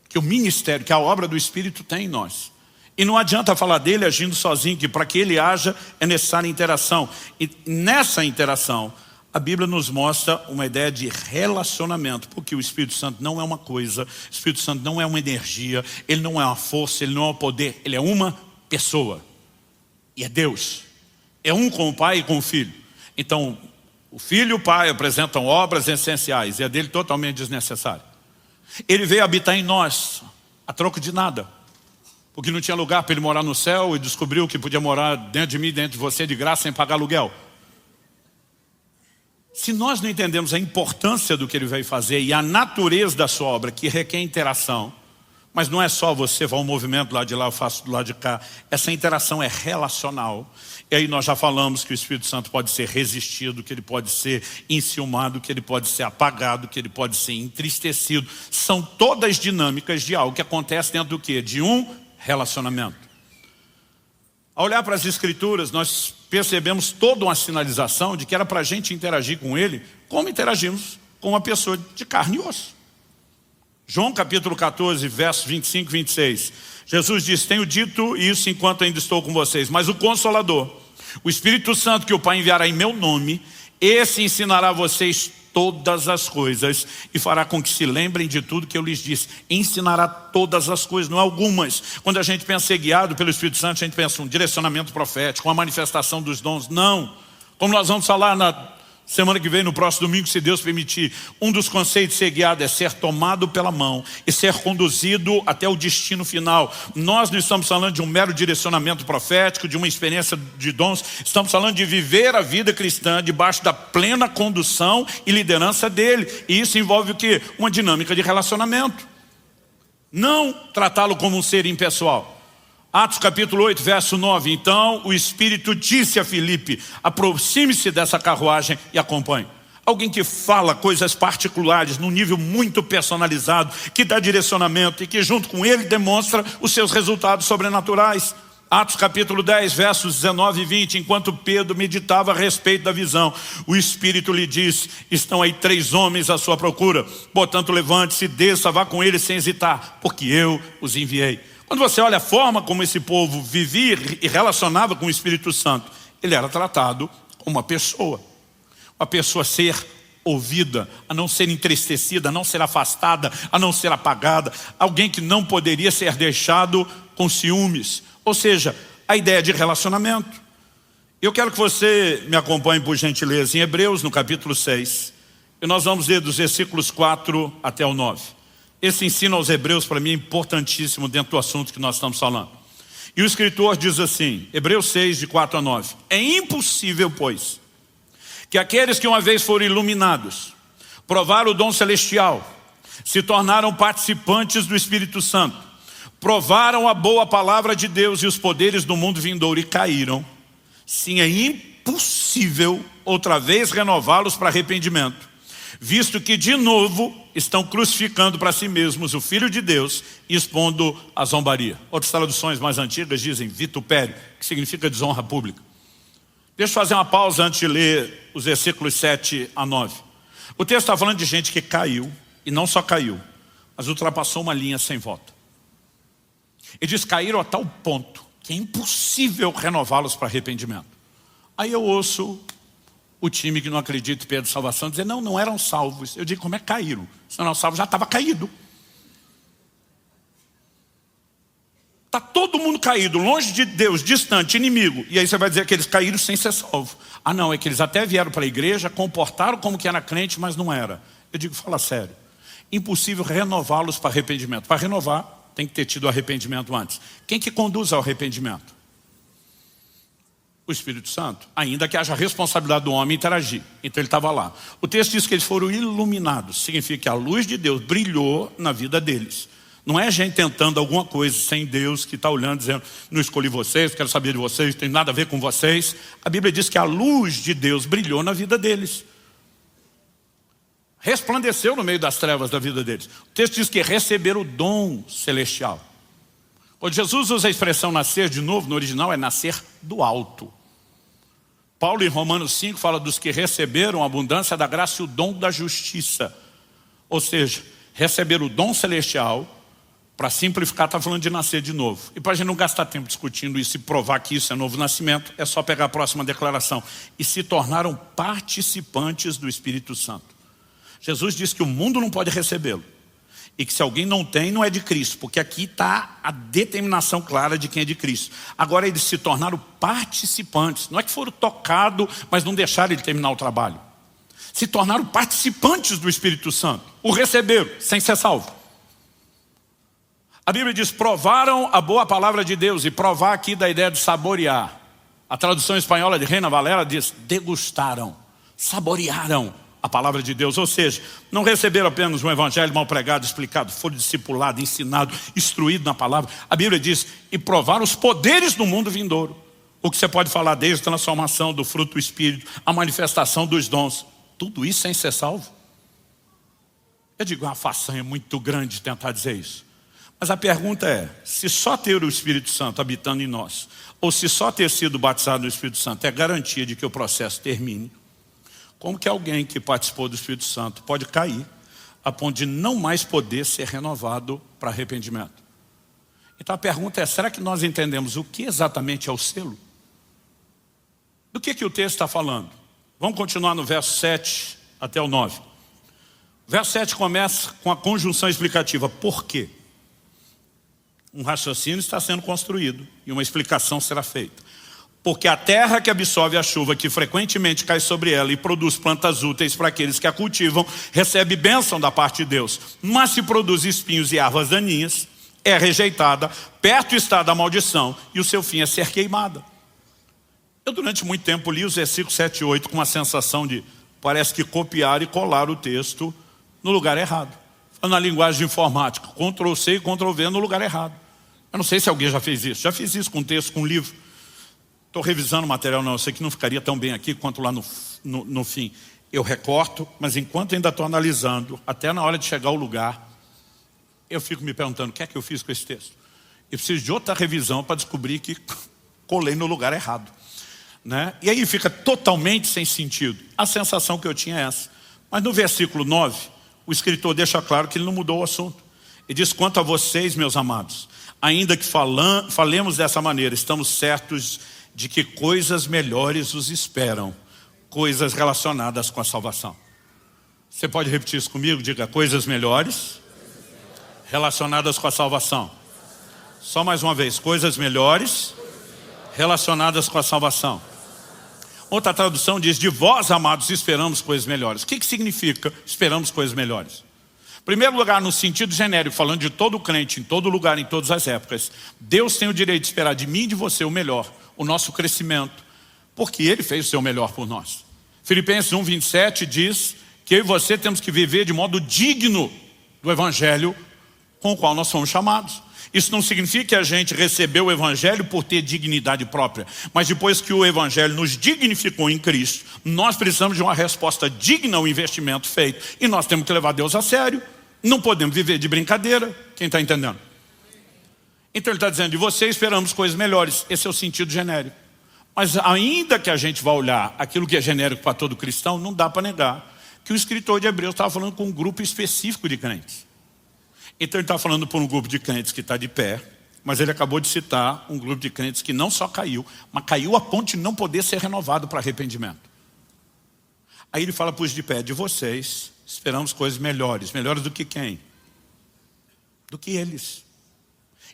Speaker 1: que o ministério, que a obra do Espírito tem em nós. E não adianta falar dele agindo sozinho, que para que ele haja é necessária interação. E nessa interação, a Bíblia nos mostra uma ideia de relacionamento, porque o Espírito Santo não é uma coisa, o Espírito Santo não é uma energia, ele não é uma força, ele não é um poder, ele é uma pessoa. E é Deus. É um com o Pai e com o Filho. Então, o Filho e o Pai apresentam obras essenciais, e a dele totalmente desnecessária. Ele veio habitar em nós, a troco de nada. Porque não tinha lugar para ele morar no céu e descobriu que podia morar dentro de mim e dentro de você de graça sem pagar aluguel. Se nós não entendemos a importância do que ele veio fazer e a natureza da sua obra, que requer interação, Mas não é só você vai um movimento do lado de lá, eu faço do lado de cá. Essa interação é relacional. E aí nós já falamos que o Espírito Santo pode ser resistido, que ele pode ser enciumado, que ele pode ser apagado, que ele pode ser entristecido. São todas dinâmicas de algo que acontece dentro do quê? De um relacionamento. Ao olhar para as Escrituras, nós percebemos toda uma sinalização de que era para a gente interagir com ele como interagimos com uma pessoa de carne e osso. João capítulo 14, versos 25 e 26. Jesus diz: tenho dito isso enquanto ainda estou com vocês, mas o Consolador, o Espírito Santo que o Pai enviará em meu nome, esse ensinará a vocês todas as coisas e fará com que se lembrem de tudo que eu lhes disse. Ensinará todas as coisas, não algumas. Quando a gente pensa ser guiado pelo Espírito Santo, a gente pensa um direcionamento profético, uma manifestação dos dons. Não. Como nós vamos falar na semana que vem, no próximo domingo, se Deus permitir, um dos conceitos de ser guiado é ser tomado pela mão e ser conduzido até o destino final. Nós não estamos falando de um mero direcionamento profético, de uma experiência de dons. Estamos falando de viver a vida cristã debaixo da plena condução e liderança dele. E isso envolve o quê? Uma dinâmica de relacionamento. Não tratá-lo como um ser impessoal. Atos capítulo 8, verso 9. Então o Espírito disse a Filipe: aproxime-se dessa carruagem e acompanhe. Alguém que fala coisas particulares, num nível muito personalizado, que dá direcionamento e que junto com ele demonstra os seus resultados sobrenaturais. Atos capítulo 10, versos 19 e 20. Enquanto Pedro meditava a respeito da visão, o Espírito lhe disse: estão aí 3 homens à sua procura. Portanto, levante-se, desça, vá com eles sem hesitar, porque eu os enviei. Quando você olha a forma como esse povo vivia e relacionava com o Espírito Santo, ele era tratado como uma pessoa a ser ouvida, a não ser entristecida, a não ser afastada, a não ser apagada, alguém que não poderia ser deixado com ciúmes. Ou seja, a ideia de relacionamento. Eu quero que você me acompanhe, por gentileza, em Hebreus, no capítulo 6, e nós vamos ler dos versículos 4 até o 9. Esse ensino aos Hebreus, para mim, é importantíssimo dentro do assunto que nós estamos falando. E o escritor diz assim, Hebreus 6, de 4 a 9. É impossível, pois, que aqueles que uma vez foram iluminados, provaram o dom celestial, se tornaram participantes do Espírito Santo, provaram a boa palavra de Deus e os poderes do mundo vindouro e caíram. Sim, é impossível outra vez renová-los para arrependimento, visto que de novo estão crucificando para si mesmos o Filho de Deus e expondo a zombaria. Outras traduções mais antigas dizem vitupério, que significa desonra pública. Deixa eu fazer uma pausa antes de ler os versículos 7 a 9. O texto está falando de gente que caiu, e não só caiu, mas ultrapassou uma linha sem volta. Ele diz: caíram a tal ponto que é impossível renová-los para arrependimento. Aí eu ouço o time que não acredita em perda de salvação dizer: não eram salvos. Eu digo: como é que caíram? Se não eram salvos, já estava caído. Está todo mundo caído, longe de Deus, distante, inimigo. E aí você vai dizer que eles caíram sem ser salvos. Ah não, é que eles até vieram para a igreja, comportaram como que era crente, mas não era. Eu digo: fala sério. Impossível renová-los para arrependimento. Para renovar, tem que ter tido arrependimento antes. Quem que conduz ao arrependimento? O Espírito Santo, ainda que haja responsabilidade do homem interagir. Então ele estava lá. O texto diz que eles foram iluminados. Significa que a luz de Deus brilhou na vida deles. Não é a gente tentando alguma coisa sem Deus, que está olhando dizendo: não escolhi vocês, quero saber de vocês, não tem nada a ver com vocês. A Bíblia diz que a luz de Deus brilhou na vida deles. Resplandeceu no meio das trevas da vida deles. O texto diz que receberam o dom celestial. Quando Jesus usa a expressão nascer de novo, no original é nascer do alto. Paulo em Romanos 5 fala dos que receberam a abundância da graça e o dom da justiça. Ou seja, receberam o dom celestial. Para simplificar, está falando de nascer de novo. E para a gente não gastar tempo discutindo isso e provar que isso é novo nascimento, é só pegar a próxima declaração. E se tornaram participantes do Espírito Santo. Jesus disse que o mundo não pode recebê-lo. E que se alguém não tem, não é de Cristo. Porque aqui está a determinação clara de quem é de Cristo. Agora eles se tornaram participantes. Não é que foram tocados, mas não deixaram ele terminar o trabalho. Se tornaram participantes do Espírito Santo. O receberam, sem ser salvo. A Bíblia diz: provaram a boa palavra de Deus. E provar aqui da ideia de saborear. A tradução espanhola de Reina Valera diz: degustaram, saborearam a palavra de Deus. Ou seja, não receberam apenas um evangelho mal pregado, explicado, foram discipulados, ensinados, instruídos na palavra. A Bíblia diz, e provaram os poderes do mundo vindouro. O que você pode falar desde a transformação do fruto do Espírito, a manifestação dos dons. Tudo isso sem ser salvo. Eu digo, é uma façanha muito grande tentar dizer isso. Mas a pergunta é, se só ter o Espírito Santo habitando em nós, ou se só ter sido batizado no Espírito Santo é garantia de que o processo termine, como que alguém que participou do Espírito Santo pode cair a ponto de não mais poder ser renovado para arrependimento? Então a pergunta é, será que nós entendemos o que exatamente é o selo? Do que o texto está falando? Vamos continuar no verso 7 até o 9. O verso 7 começa com a conjunção explicativa. Por quê? Um raciocínio está sendo construído e uma explicação será feita. Porque a terra que absorve a chuva que frequentemente cai sobre ela e produz plantas úteis para aqueles que a cultivam, recebe bênção da parte de Deus. Mas se produz espinhos e ervas daninhas, é rejeitada, perto está da maldição e o seu fim é ser queimada. Eu durante muito tempo li os versículos 7 e 8 com uma sensação de, parece que copiar e colar o texto no lugar errado. Na linguagem de informática, Ctrl+C e Ctrl+V no lugar errado. Eu não sei se alguém já fez isso. Já fiz isso com texto, com livro. Estou revisando o material, não. Eu sei que não ficaria tão bem aqui quanto lá no fim. Eu recorto, mas enquanto ainda estou analisando, até na hora de chegar ao lugar, eu fico me perguntando, o que é que eu fiz com esse texto? Eu preciso de outra revisão para descobrir que colei no lugar errado. Né? E aí fica totalmente sem sentido. A sensação que eu tinha é essa. Mas no versículo 9, o escritor deixa claro que ele não mudou o assunto. Ele diz, quanto a vocês, meus amados, ainda que falemos dessa maneira, estamos certos de que coisas melhores os esperam, coisas relacionadas com a salvação. Você pode repetir isso comigo? Diga, coisas melhores relacionadas com a salvação. Só mais uma vez, coisas melhores relacionadas com a salvação. Outra tradução diz, de vós, amados, esperamos coisas melhores. O que significa esperamos coisas melhores? Em primeiro lugar, no sentido genérico, falando de todo crente, em todo lugar, em todas as épocas, Deus tem o direito de esperar de mim e de você o melhor, o nosso crescimento, porque Ele fez o seu melhor por nós. Filipenses 1:27 diz que eu e você temos que viver de modo digno do Evangelho com o qual nós fomos chamados. Isso não significa que a gente recebeu o Evangelho por ter dignidade própria, mas depois que o Evangelho nos dignificou em Cristo, nós precisamos de uma resposta digna ao investimento feito. E nós temos que levar Deus a sério. Não podemos viver de brincadeira. Quem está entendendo? Então ele está dizendo, de você esperamos coisas melhores. Esse é o sentido genérico. Mas ainda que a gente vá olhar aquilo que é genérico para todo cristão, não dá para negar que o escritor de Hebreus estava falando com um grupo específico de crentes. Então ele está falando por um grupo de crentes que está de pé, mas ele acabou de citar um grupo de crentes que não só caiu, mas caiu a ponto de não poder ser renovado para arrependimento. Aí ele fala para os de pé, de vocês, esperamos coisas melhores. Melhores do que quem? Do que eles.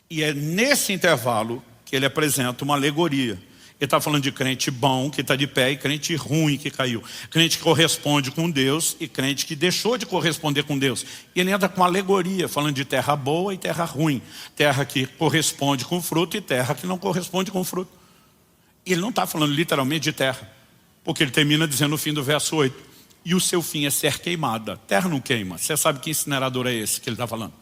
Speaker 1: E é nesse intervalo que ele apresenta uma alegoria. Ele está falando de crente bom que está de pé e crente ruim que caiu. Crente que corresponde com Deus e crente que deixou de corresponder com Deus. E ele entra com uma alegoria, falando de terra boa e terra ruim. Terra que corresponde com fruto e terra que não corresponde com fruto. E ele não está falando literalmente de terra. Porque ele termina dizendo no fim do verso 8. E o seu fim é ser queimada. Terra não queima. Você sabe que incinerador é esse que ele está falando?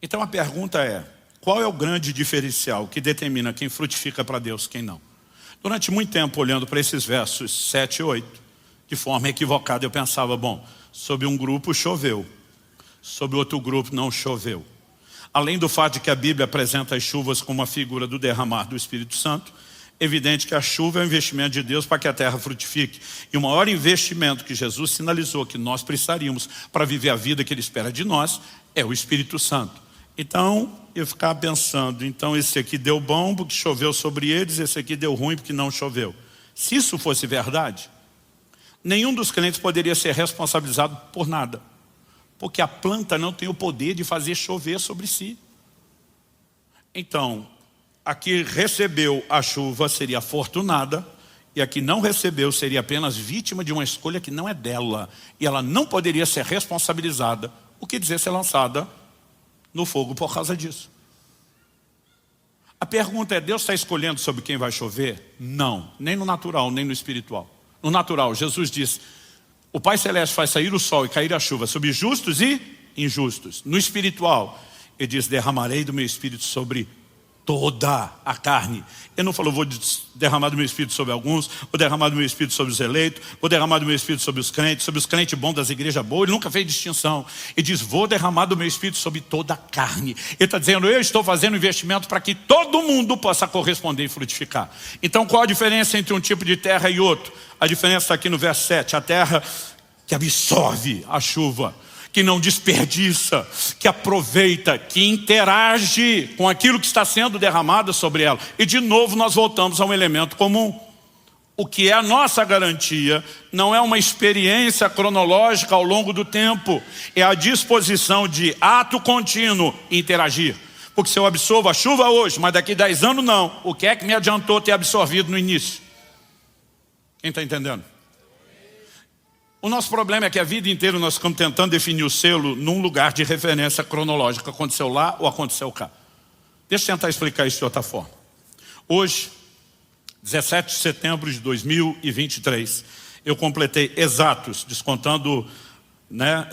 Speaker 1: Então a pergunta é, qual é o grande diferencial que determina quem frutifica para Deus e quem não? Durante muito tempo, olhando para esses versos 7 e 8, de forma equivocada, eu pensava, bom, sobre um grupo choveu, sobre outro grupo não choveu. Além do fato de que a Bíblia apresenta as chuvas como uma figura do derramar do Espírito Santo, é evidente que a chuva é um investimento de Deus para que a terra frutifique. E o maior investimento que Jesus sinalizou que nós precisaríamos para viver a vida que Ele espera de nós é o Espírito Santo. Então, eu ficava pensando, então esse aqui deu bom porque choveu sobre eles, esse aqui deu ruim porque não choveu. Se isso fosse verdade, nenhum dos crentes poderia ser responsabilizado por nada. Porque a planta não tem o poder de fazer chover sobre si. Então, a que recebeu a chuva seria afortunada, e a que não recebeu seria apenas vítima de uma escolha que não é dela. E ela não poderia ser responsabilizada, o que dizer ser lançada no fogo por causa disso. A pergunta é, Deus está escolhendo sobre quem vai chover? Não, nem no natural, nem no espiritual. No natural, Jesus diz, O Pai Celeste faz sair o sol e cair a chuva sobre justos e injustos. No espiritual, ele diz, derramarei do meu espírito sobre toda a carne. Ele não falou, vou derramar do meu espírito sobre alguns, vou derramar do meu espírito sobre os eleitos, vou derramar do meu espírito sobre os crentes bons das igrejas boas. Ele nunca fez distinção. Ele diz, vou derramar do meu espírito sobre toda a carne. Ele está dizendo, eu estou fazendo investimento para que todo mundo possa corresponder e frutificar. Então qual a diferença entre um tipo de terra e outro? A diferença está aqui no verso 7, a terra que absorve a chuva, que não desperdiça, que aproveita, que interage com aquilo que está sendo derramado sobre ela. E de novo nós voltamos a um elemento comum. O que é a nossa garantia não é uma experiência cronológica ao longo do tempo, é a disposição de ato contínuo interagir. Porque se eu absorvo a chuva hoje, mas daqui 10 anos não, o que é que me adiantou ter absorvido no início? Quem está entendendo? O nosso problema é que a vida inteira nós ficamos tentando definir o selo num lugar de referência cronológica. Aconteceu lá ou aconteceu cá. Deixa eu tentar explicar isso de outra forma. Hoje, 17 de setembro de 2023, eu completei exatos, descontando,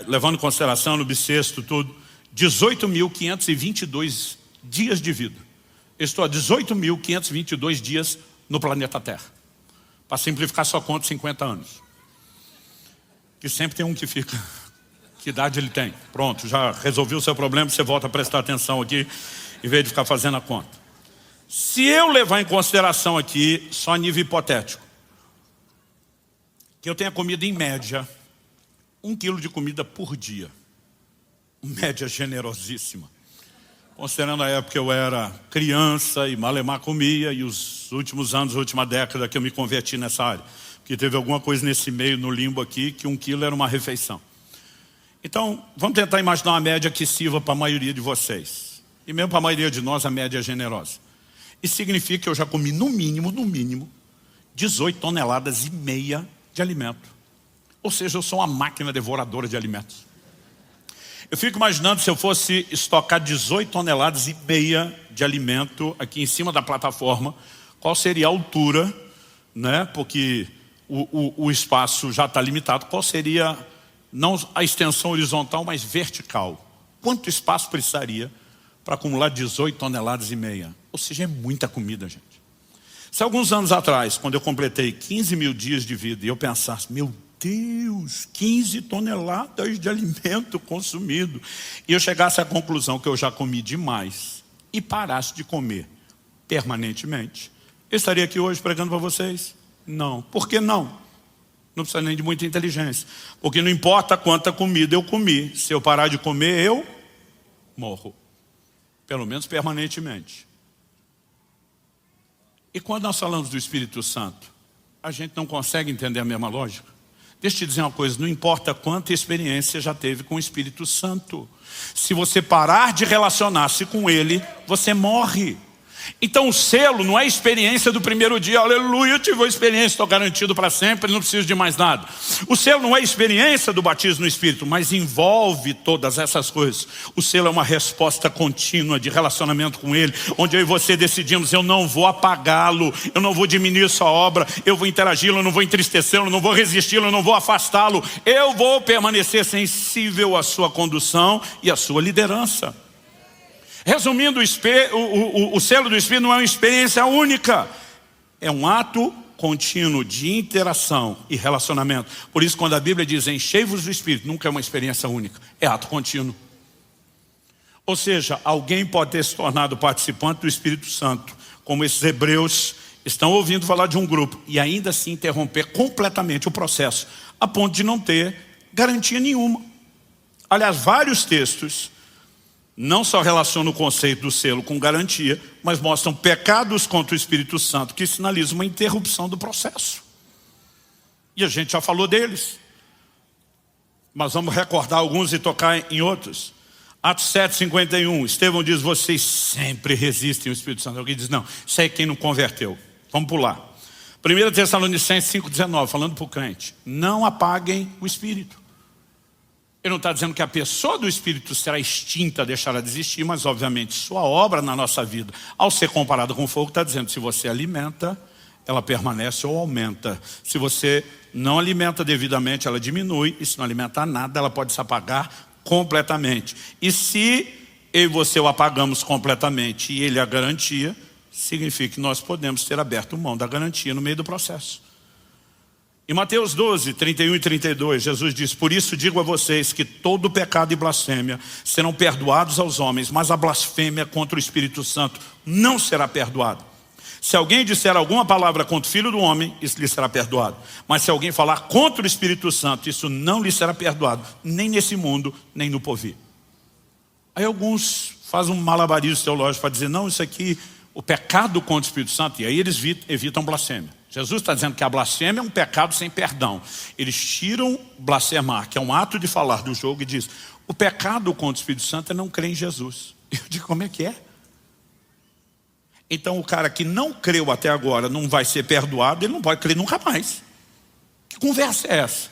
Speaker 1: levando em consideração no bissexto tudo, 18.522 dias de vida. Eu estou há 18.522 dias no planeta Terra. Para simplificar, só conto 50 anos. Que sempre tem um que fica. Que idade ele tem? Pronto, já resolveu o seu problema, você volta a prestar atenção aqui, em vez de ficar fazendo a conta. Se eu levar em consideração aqui, só a nível hipotético, que eu tenha comido em média 1 quilo de comida por dia. Média generosíssima. Considerando a época que eu era criança e malemar comia, e os últimos anos, a última década que eu me converti nessa área. Que teve alguma coisa nesse meio, no limbo aqui, que 1 quilo era uma refeição. Então, vamos tentar imaginar uma média que sirva para a maioria de vocês. E mesmo para a maioria de nós, a média é generosa. Isso significa que eu já comi, no mínimo, 18 toneladas e meia de alimento. Ou seja, eu sou uma máquina devoradora de alimentos. Eu fico imaginando se eu fosse estocar 18 toneladas e meia de alimento aqui em cima da plataforma, qual seria a altura, porque o espaço já está limitado, qual seria, não a extensão horizontal, mas vertical? Quanto espaço precisaria para acumular 18 toneladas e meia? Ou seja, é muita comida, gente. Se alguns anos atrás, quando eu completei 15 mil dias de vida, e eu pensasse, meu Deus, 15 toneladas de alimento consumido, e eu chegasse à conclusão que eu já comi demais, e parasse de comer permanentemente, eu estaria aqui hoje pregando para vocês? Não. Por que não? Não precisa nem de muita inteligência. Porque não importa quanta comida eu comi, se eu parar de comer, eu morro. Pelo menos permanentemente. E quando nós falamos do Espírito Santo, a gente não consegue entender a mesma lógica? Deixa eu te dizer uma coisa, não importa quanta experiência já teve com o Espírito Santo. Se você parar de relacionar-se com Ele, você morre. Então o selo não é a experiência do primeiro dia, aleluia, eu tive uma experiência, estou garantido para sempre, não preciso de mais nada. O selo não é a experiência do batismo no Espírito, mas envolve todas essas coisas. O selo é uma resposta contínua de relacionamento com Ele, onde eu e você decidimos, eu não vou apagá-lo, eu não vou diminuir sua obra, eu vou interagi-lo, eu não vou entristecê-lo, eu não vou resisti-lo, eu não vou afastá-lo, eu vou permanecer sensível à sua condução e à sua liderança. Resumindo, o selo do Espírito não é uma experiência única. É um ato contínuo de interação e relacionamento. Por isso, quando a Bíblia diz enchei-vos do Espírito, nunca é uma experiência única. É ato contínuo. Ou seja, alguém pode ter se tornado participante do Espírito Santo, como esses hebreus estão ouvindo falar de um grupo, e ainda assim interromper completamente o processo, a ponto de não ter garantia nenhuma. Aliás, vários textos não só relacionam o conceito do selo com garantia, mas mostram pecados contra o Espírito Santo que sinalizam uma interrupção do processo. E a gente já falou deles. Mas vamos recordar alguns e tocar em outros. Atos 7:51, Estevão diz, vocês sempre resistem ao Espírito Santo. Alguém diz, não, isso aí é quem não converteu. Vamos pular. 1 Tessalonicenses 5:19, falando para o crente, não apaguem o Espírito. Ele não está dizendo que a pessoa do Espírito será extinta, deixará de existir, mas obviamente sua obra na nossa vida, ao ser comparada com o fogo, está dizendo, se você alimenta, ela permanece ou aumenta. Se você não alimenta devidamente, ela diminui, e se não alimentar nada, ela pode se apagar completamente. E se eu e você o apagamos completamente e ele é a garantia, significa que nós podemos ter aberto mão da garantia no meio do processo. Em Mateus 12, 31 e 32, Jesus diz: por isso digo a vocês que todo pecado e blasfêmia serão perdoados aos homens, mas a blasfêmia contra o Espírito Santo não será perdoada. Se alguém disser alguma palavra contra o Filho do Homem, isso lhe será perdoado. Mas se alguém falar contra o Espírito Santo, isso não lhe será perdoado, nem nesse mundo, nem no porvir. Aí alguns fazem um malabarismo teológico para dizer: não, isso aqui, o pecado contra o Espírito Santo, e aí eles evitam blasfêmia. Jesus está dizendo que a blasfêmia é um pecado sem perdão. Eles tiram blasfemar, que é um ato de falar do jogo, e diz: o pecado contra o Espírito Santo é não crer em Jesus. Eu digo: como é que é? Então o cara que não creu até agora não vai ser perdoado, ele não pode crer nunca mais. Que conversa é essa?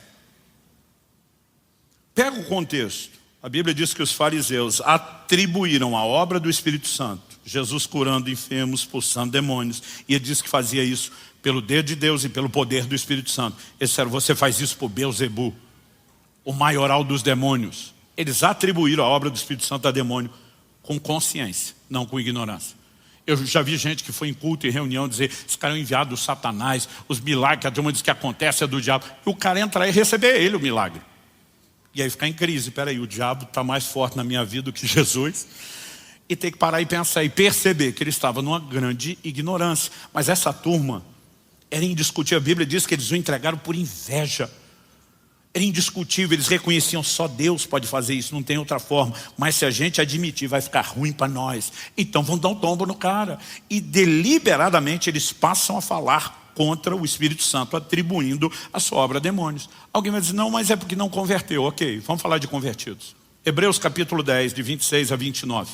Speaker 1: Pega o contexto. A Bíblia diz que os fariseus atribuíram a obra do Espírito Santo, Jesus curando enfermos, expulsando demônios, e ele disse que fazia isso pelo dedo de Deus e pelo poder do Espírito Santo. Eles disseram: você faz isso por Beelzebu, o maioral dos demônios. Eles atribuíram a obra do Espírito Santo a demônio com consciência, não com ignorância. Eu já vi gente que foi em culto e reunião dizer: esse cara é um enviado do Satanás, os milagres que a turma diz que acontece é do diabo. E o cara entra aí e receber ele o milagre. E aí ficar em crise: peraí, o diabo está mais forte na minha vida do que Jesus. E tem que parar e pensar e perceber que ele estava numa grande ignorância. Mas essa turma era indiscutível. A Bíblia diz que eles o entregaram por inveja. Era indiscutível, eles reconheciam: só Deus pode fazer isso, não tem outra forma. Mas se a gente admitir, vai ficar ruim para nós. Então vão dar um tombo no cara. E deliberadamente eles passam a falar contra o Espírito Santo, atribuindo a sua obra a demônios. Alguém vai dizer: não, mas é porque não converteu. Ok, vamos falar de convertidos. Hebreus capítulo 10, de 26 a 29.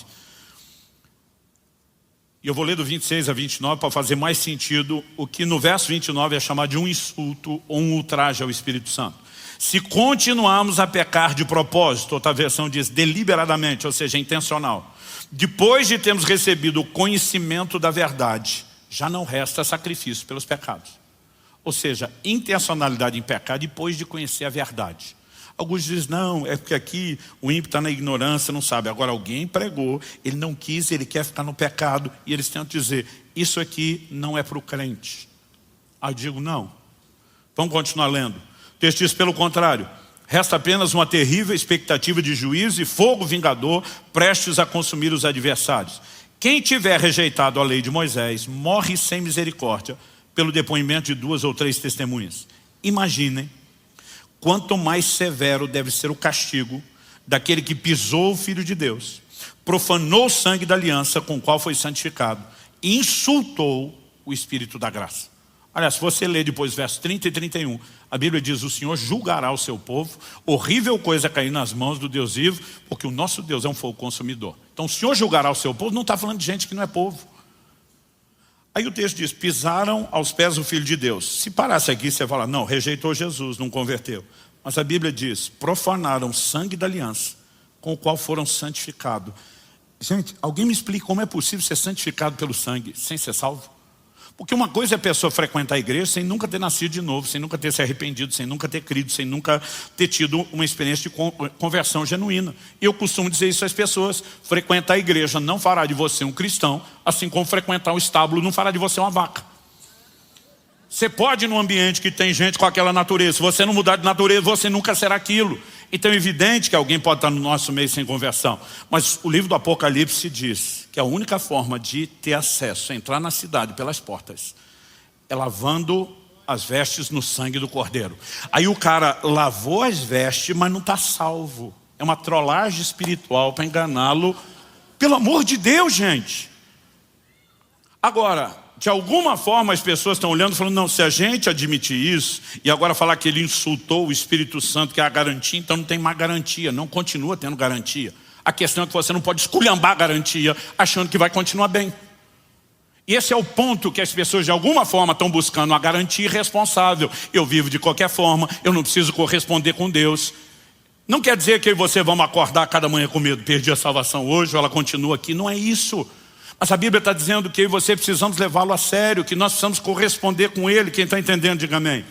Speaker 1: E eu vou ler do 26 a 29 para fazer mais sentido o que no verso 29 é chamado de um insulto ou um ultraje ao Espírito Santo. Se continuarmos a pecar de propósito, outra versão diz deliberadamente, ou seja, intencional, depois de termos recebido o conhecimento da verdade, já não resta sacrifício pelos pecados. Ou seja, intencionalidade em pecar depois de conhecer a verdade. Alguns dizem: não, é porque aqui o ímpio está na ignorância, não sabe. Agora alguém pregou, ele não quis, ele quer ficar no pecado. E eles tentam dizer: isso aqui não é para o crente. Aí eu digo: não. Vamos continuar lendo. O texto diz: pelo contrário, resta apenas uma terrível expectativa de juízo e fogo vingador, prestes a consumir os adversários. Quem tiver rejeitado a lei de Moisés, morre sem misericórdia, pelo depoimento de 2 ou 3 testemunhas. Imaginem quanto mais severo deve ser o castigo daquele que pisou o Filho de Deus, profanou o sangue da aliança com o qual foi santificado e insultou o Espírito da graça. Aliás, se você ler depois versos 30 e 31, a Bíblia diz: o Senhor julgará o seu povo. Horrível coisa é cair nas mãos do Deus vivo, porque o nosso Deus é um fogo consumidor. Então o Senhor julgará o seu povo, não está falando de gente que não é povo. Aí o texto diz: pisaram aos pés do Filho de Deus. Se parasse aqui, você fala: não, rejeitou Jesus, não converteu. Mas a Bíblia diz: profanaram o sangue da aliança, com o qual foram santificados. Gente, alguém me explica como é possível ser santificado pelo sangue sem ser salvo? Porque uma coisa é a pessoa frequentar a igreja sem nunca ter nascido de novo, sem nunca ter se arrependido, sem nunca ter crido, sem nunca ter tido uma experiência de conversão genuína. E eu costumo dizer isso às pessoas: frequentar a igreja não fará de você um cristão, assim como frequentar o estábulo não fará de você uma vaca. Você pode ir num ambiente que tem gente com aquela natureza. Se você não mudar de natureza, você nunca será aquilo. Então é evidente que alguém pode estar no nosso meio sem conversão. Mas o livro do Apocalipse diz que a única forma de ter acesso, entrar na cidade pelas portas, é lavando as vestes no sangue do Cordeiro. Aí o cara lavou as vestes, mas não está salvo. É uma trollagem espiritual para enganá-lo. Pelo amor de Deus, gente. Agora, de alguma forma as pessoas estão olhando e falando: não, se a gente admitir isso e agora falar que ele insultou o Espírito Santo, que é a garantia, então não tem mais garantia. Não continua tendo garantia. A questão é que você não pode esculhambar a garantia achando que vai continuar bem. E esse é o ponto que as pessoas de alguma forma estão buscando, uma garantia irresponsável. Eu vivo de qualquer forma, eu não preciso corresponder com Deus. Não quer dizer que eu e você vamos acordar cada manhã com medo: perdi a salvação hoje, ou ela continua aqui. Não é isso. Mas a Bíblia está dizendo que eu e você precisamos levá-lo a sério, que nós precisamos corresponder com ele. Quem está entendendo, diga amém.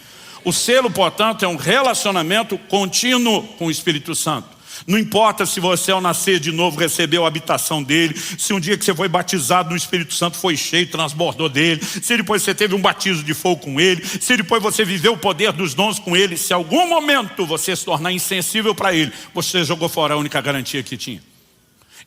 Speaker 1: O selo, portanto, é um relacionamento contínuo com o Espírito Santo. Não importa se você ao nascer de novo recebeu a habitação dele, se um dia que você foi batizado no Espírito Santo foi cheio, transbordou dele, se depois você teve um batismo de fogo com ele, se depois você viveu o poder dos dons com ele, se em algum momento você se tornar insensível para ele, você jogou fora a única garantia que tinha.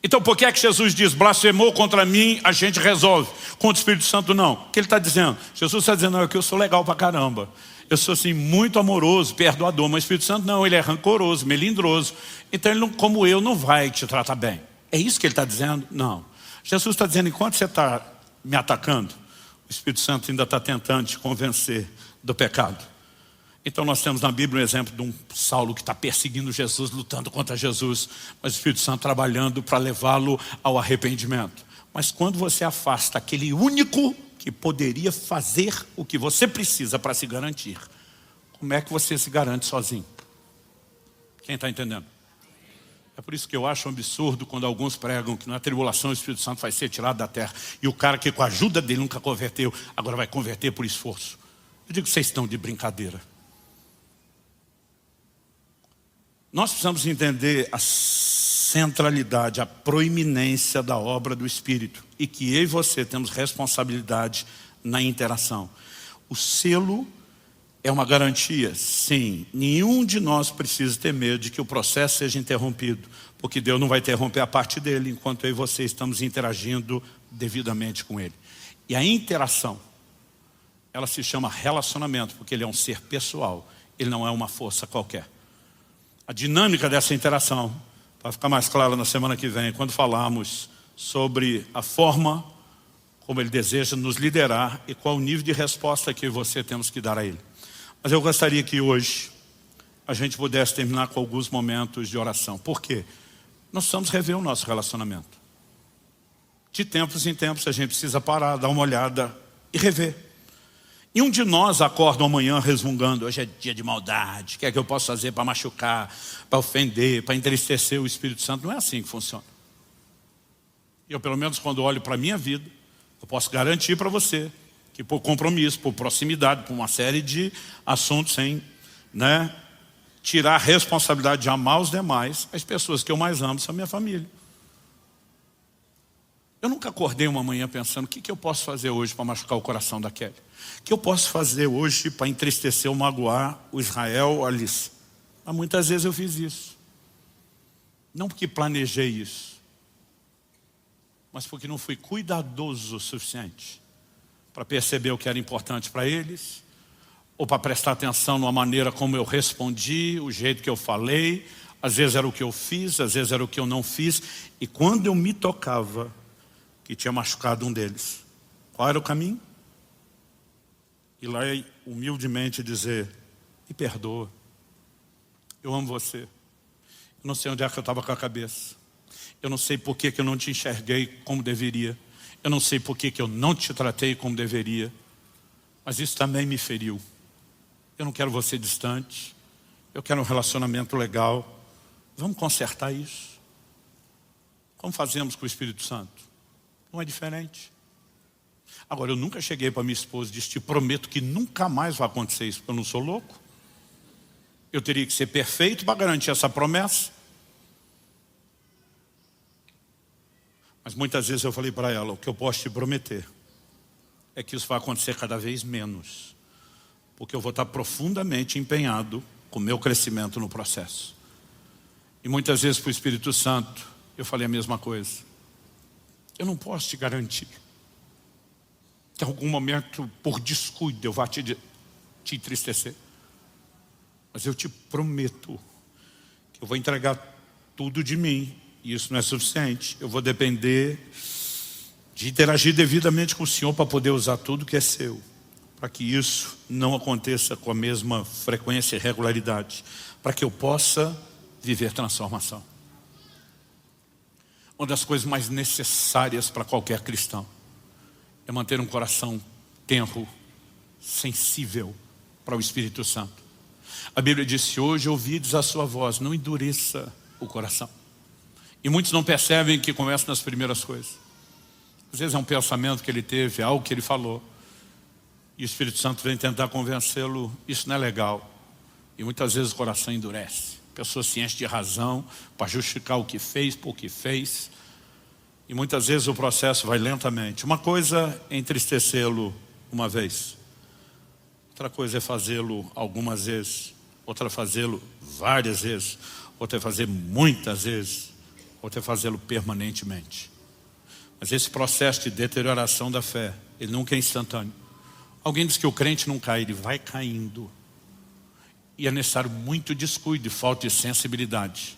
Speaker 1: Então por que é que Jesus diz, blasfemou contra mim, a gente resolve, contra o Espírito Santo não? O que ele está dizendo? Jesus está dizendo, não, é que eu sou legal pra caramba. Eu sou assim muito amoroso, perdoador, mas o Espírito Santo não, ele é rancoroso, melindroso. Então ele não, como eu, não vai te tratar bem. É isso que ele está dizendo? Não. Jesus está dizendo, enquanto você está me atacando, o Espírito Santo ainda está tentando te convencer do pecado. Então nós temos na Bíblia um exemplo de um Saulo que está perseguindo Jesus, lutando contra Jesus, mas o Espírito Santo trabalhando para levá-lo ao arrependimento. Mas quando você afasta aquele único que poderia fazer o que você precisa para se garantir, como é que você se garante sozinho? Quem está entendendo? É por isso que eu acho um absurdo quando alguns pregam que na tribulação o Espírito Santo vai ser tirado da terra e o cara que com a ajuda dele nunca converteu, agora vai converter por esforço. Eu digo, vocês estão de brincadeira. Nós precisamos entender a centralidade, a proeminência da obra do Espírito e que eu e você temos responsabilidade na interação. O selo é uma garantia, sim. Nenhum de nós precisa ter medo de que o processo seja interrompido, porque Deus não vai interromper a parte dele enquanto eu e você estamos interagindo devidamente com ele. E a interação, ela se chama relacionamento, porque ele é um ser pessoal, ele não é uma força qualquer. A dinâmica dessa interação vai ficar mais clara na semana que vem, quando falarmos sobre a forma como ele deseja nos liderar e qual o nível de resposta que eu e você temos que dar a ele. Mas eu gostaria que hoje a gente pudesse terminar com alguns momentos de oração. Por quê? Nós precisamos rever o nosso relacionamento. De tempos em tempos a gente precisa parar, dar uma olhada e rever. E um de nós acorda amanhã resmungando, hoje é dia de maldade, o que é que eu posso fazer para machucar, para ofender, para entristecer o Espírito Santo? Não é assim que funciona. Eu, pelo menos, quando olho para a minha vida, eu posso garantir para você que por compromisso, por proximidade, por uma série de assuntos sem tirar a responsabilidade de amar os demais, as pessoas que eu mais amo são a minha família. Eu nunca acordei uma manhã pensando, o que eu posso fazer hoje para machucar o coração da Kelly? O que eu posso fazer hoje para entristecer ou magoar o Israel, a Alice? Mas muitas vezes eu fiz isso. Não porque planejei isso, mas porque não fui cuidadoso o suficiente para perceber o que era importante para eles, ou para prestar atenção na maneira como eu respondi, o jeito que eu falei. Às vezes era o que eu fiz, às vezes era o que eu não fiz. E quando eu me tocava que tinha machucado um deles, qual era o caminho? Ir lá e humildemente dizer, me perdoa, eu amo você. Eu não sei onde é que eu estava com a cabeça. Eu não sei por que eu não te enxerguei como deveria. Eu não sei por que eu não te tratei como deveria. Mas isso também me feriu. Eu não quero você distante. Eu quero um relacionamento legal. Vamos consertar isso. Como fazemos com o Espírito Santo? Não é diferente. Agora, eu nunca cheguei para minha esposa e disse, te prometo que nunca mais vai acontecer isso, porque eu não sou louco. Eu teria que ser perfeito para garantir essa promessa. Mas muitas vezes eu falei para ela, o que eu posso te prometer é que isso vai acontecer cada vez menos, porque eu vou estar profundamente empenhado com o meu crescimento no processo. E muitas vezes para o Espírito Santo eu falei a mesma coisa. Eu não posso te garantir que em algum momento, por descuido, eu vá te entristecer. Mas eu te prometo que eu vou entregar tudo de mim. E isso não é suficiente. Eu vou depender de interagir devidamente com o Senhor para poder usar tudo que é seu. Para que isso não aconteça com a mesma frequência e regularidade. Para que eu possa viver transformação. Uma das coisas mais necessárias para qualquer cristão é manter um coração tenro, sensível para o Espírito Santo. A Bíblia diz, se hoje ouvides a sua voz, não endureça o coração. E muitos não percebem que começam nas primeiras coisas. Às vezes é um pensamento que ele teve, algo que ele falou. E o Espírito Santo vem tentar convencê-lo, isso não é legal. E muitas vezes o coração endurece. A pessoa se enche de razão para justificar o que fez, por que fez. E muitas vezes o processo vai lentamente. Uma coisa é entristecê-lo uma vez. Outra coisa é fazê-lo algumas vezes. Outra é fazê-lo várias vezes. Outra é fazer muitas vezes. Outra é fazê-lo permanentemente. Mas esse processo de deterioração da fé, ele nunca é instantâneo. Alguém diz que o crente não cai, ele vai caindo. E é necessário muito descuido e falta de sensibilidade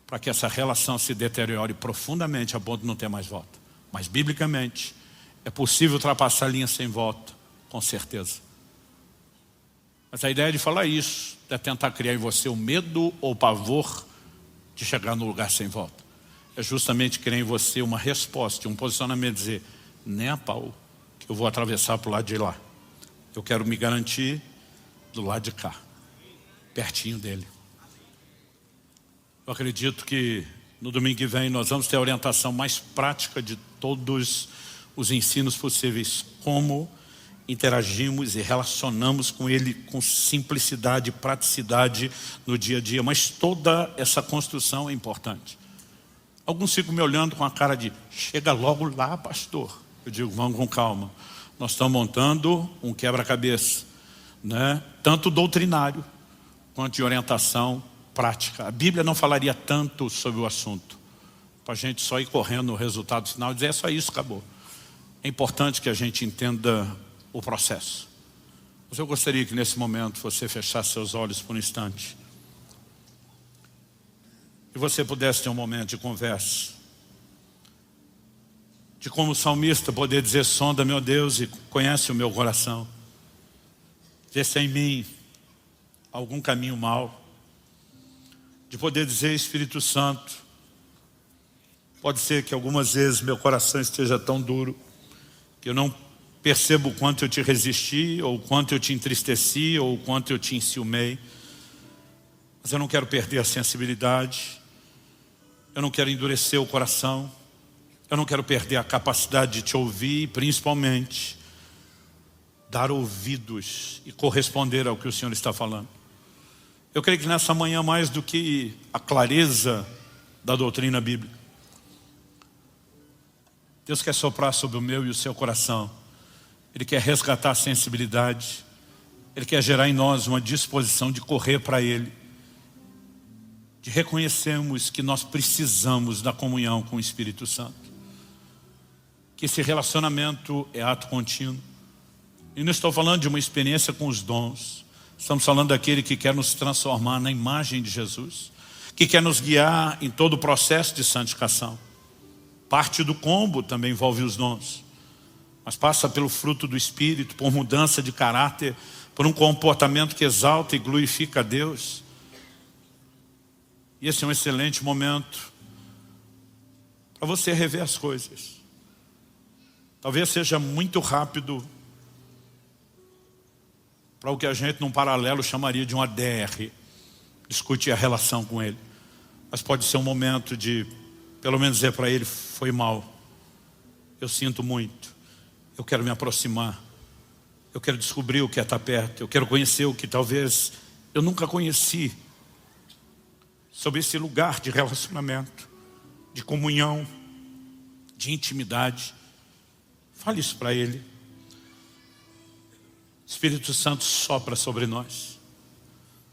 Speaker 1: para que essa relação se deteriore profundamente a ponto de não ter mais volta. Mas biblicamente é possível ultrapassar a linha sem volta, com certeza. Mas a ideia de falar isso é tentar criar em você o medo ou o pavor de chegar no lugar sem volta. É justamente criar em você uma resposta, um posicionamento, dizer, nem a pau que eu vou atravessar para o lado de lá. Eu quero me garantir do lado de cá, pertinho dele. Eu acredito que no domingo que vem nós vamos ter a orientação mais prática de todos os ensinos possíveis, como interagimos e relacionamos com ele com simplicidade e praticidade no dia a dia, mas toda essa construção é importante. Alguns ficam me olhando com a cara de, chega logo lá, pastor. Eu digo, vamos com calma. Nós estamos montando um quebra-cabeça, né? Tanto doutrinário, quanto de orientação prática. A Bíblia não falaria tanto sobre o assunto, para a gente só ir correndo no resultado final e dizer, é só isso, acabou. É importante que a gente entenda o processo. Mas eu gostaria que nesse momento você fechasse seus olhos por um instante e você pudesse ter um momento de conversa, de como o salmista poder dizer, sonda meu Deus e conhece o meu coração, vê se é em mim algum caminho mau, de poder dizer, Espírito Santo, pode ser que algumas vezes meu coração esteja tão duro que eu não percebo o quanto eu te resisti, ou o quanto eu te entristeci, ou o quanto eu te enciumei. Mas eu não quero perder a sensibilidade, eu não quero endurecer o coração, eu não quero perder a capacidade de te ouvir e principalmente dar ouvidos e corresponder ao que o Senhor está falando. Eu creio que nessa manhã, mais do que a clareza da doutrina bíblica, Deus quer soprar sobre o meu e o seu coração. Ele quer resgatar a sensibilidade. Ele quer gerar em nós uma disposição de correr para Ele, de reconhecermos que nós precisamos da comunhão com o Espírito Santo, que esse relacionamento é ato contínuo. E não estou falando de uma experiência com os dons, estamos falando daquele que quer nos transformar na imagem de Jesus, que quer nos guiar em todo o processo de santificação. Parte do combo também envolve os dons, mas passa pelo fruto do Espírito, por mudança de caráter, por um comportamento que exalta e glorifica a Deus. E esse é um excelente momento para você rever as coisas. Talvez seja muito rápido para o que a gente num paralelo chamaria de um ADR, discutir a relação com Ele. Mas pode ser um momento de, pelo menos dizer para Ele, foi mal, eu sinto muito, eu quero me aproximar, eu quero descobrir o que é estar perto, eu quero conhecer o que talvez eu nunca conheci, sobre esse lugar de relacionamento, de comunhão, de intimidade. Fale isso para Ele. Espírito Santo sopra sobre nós.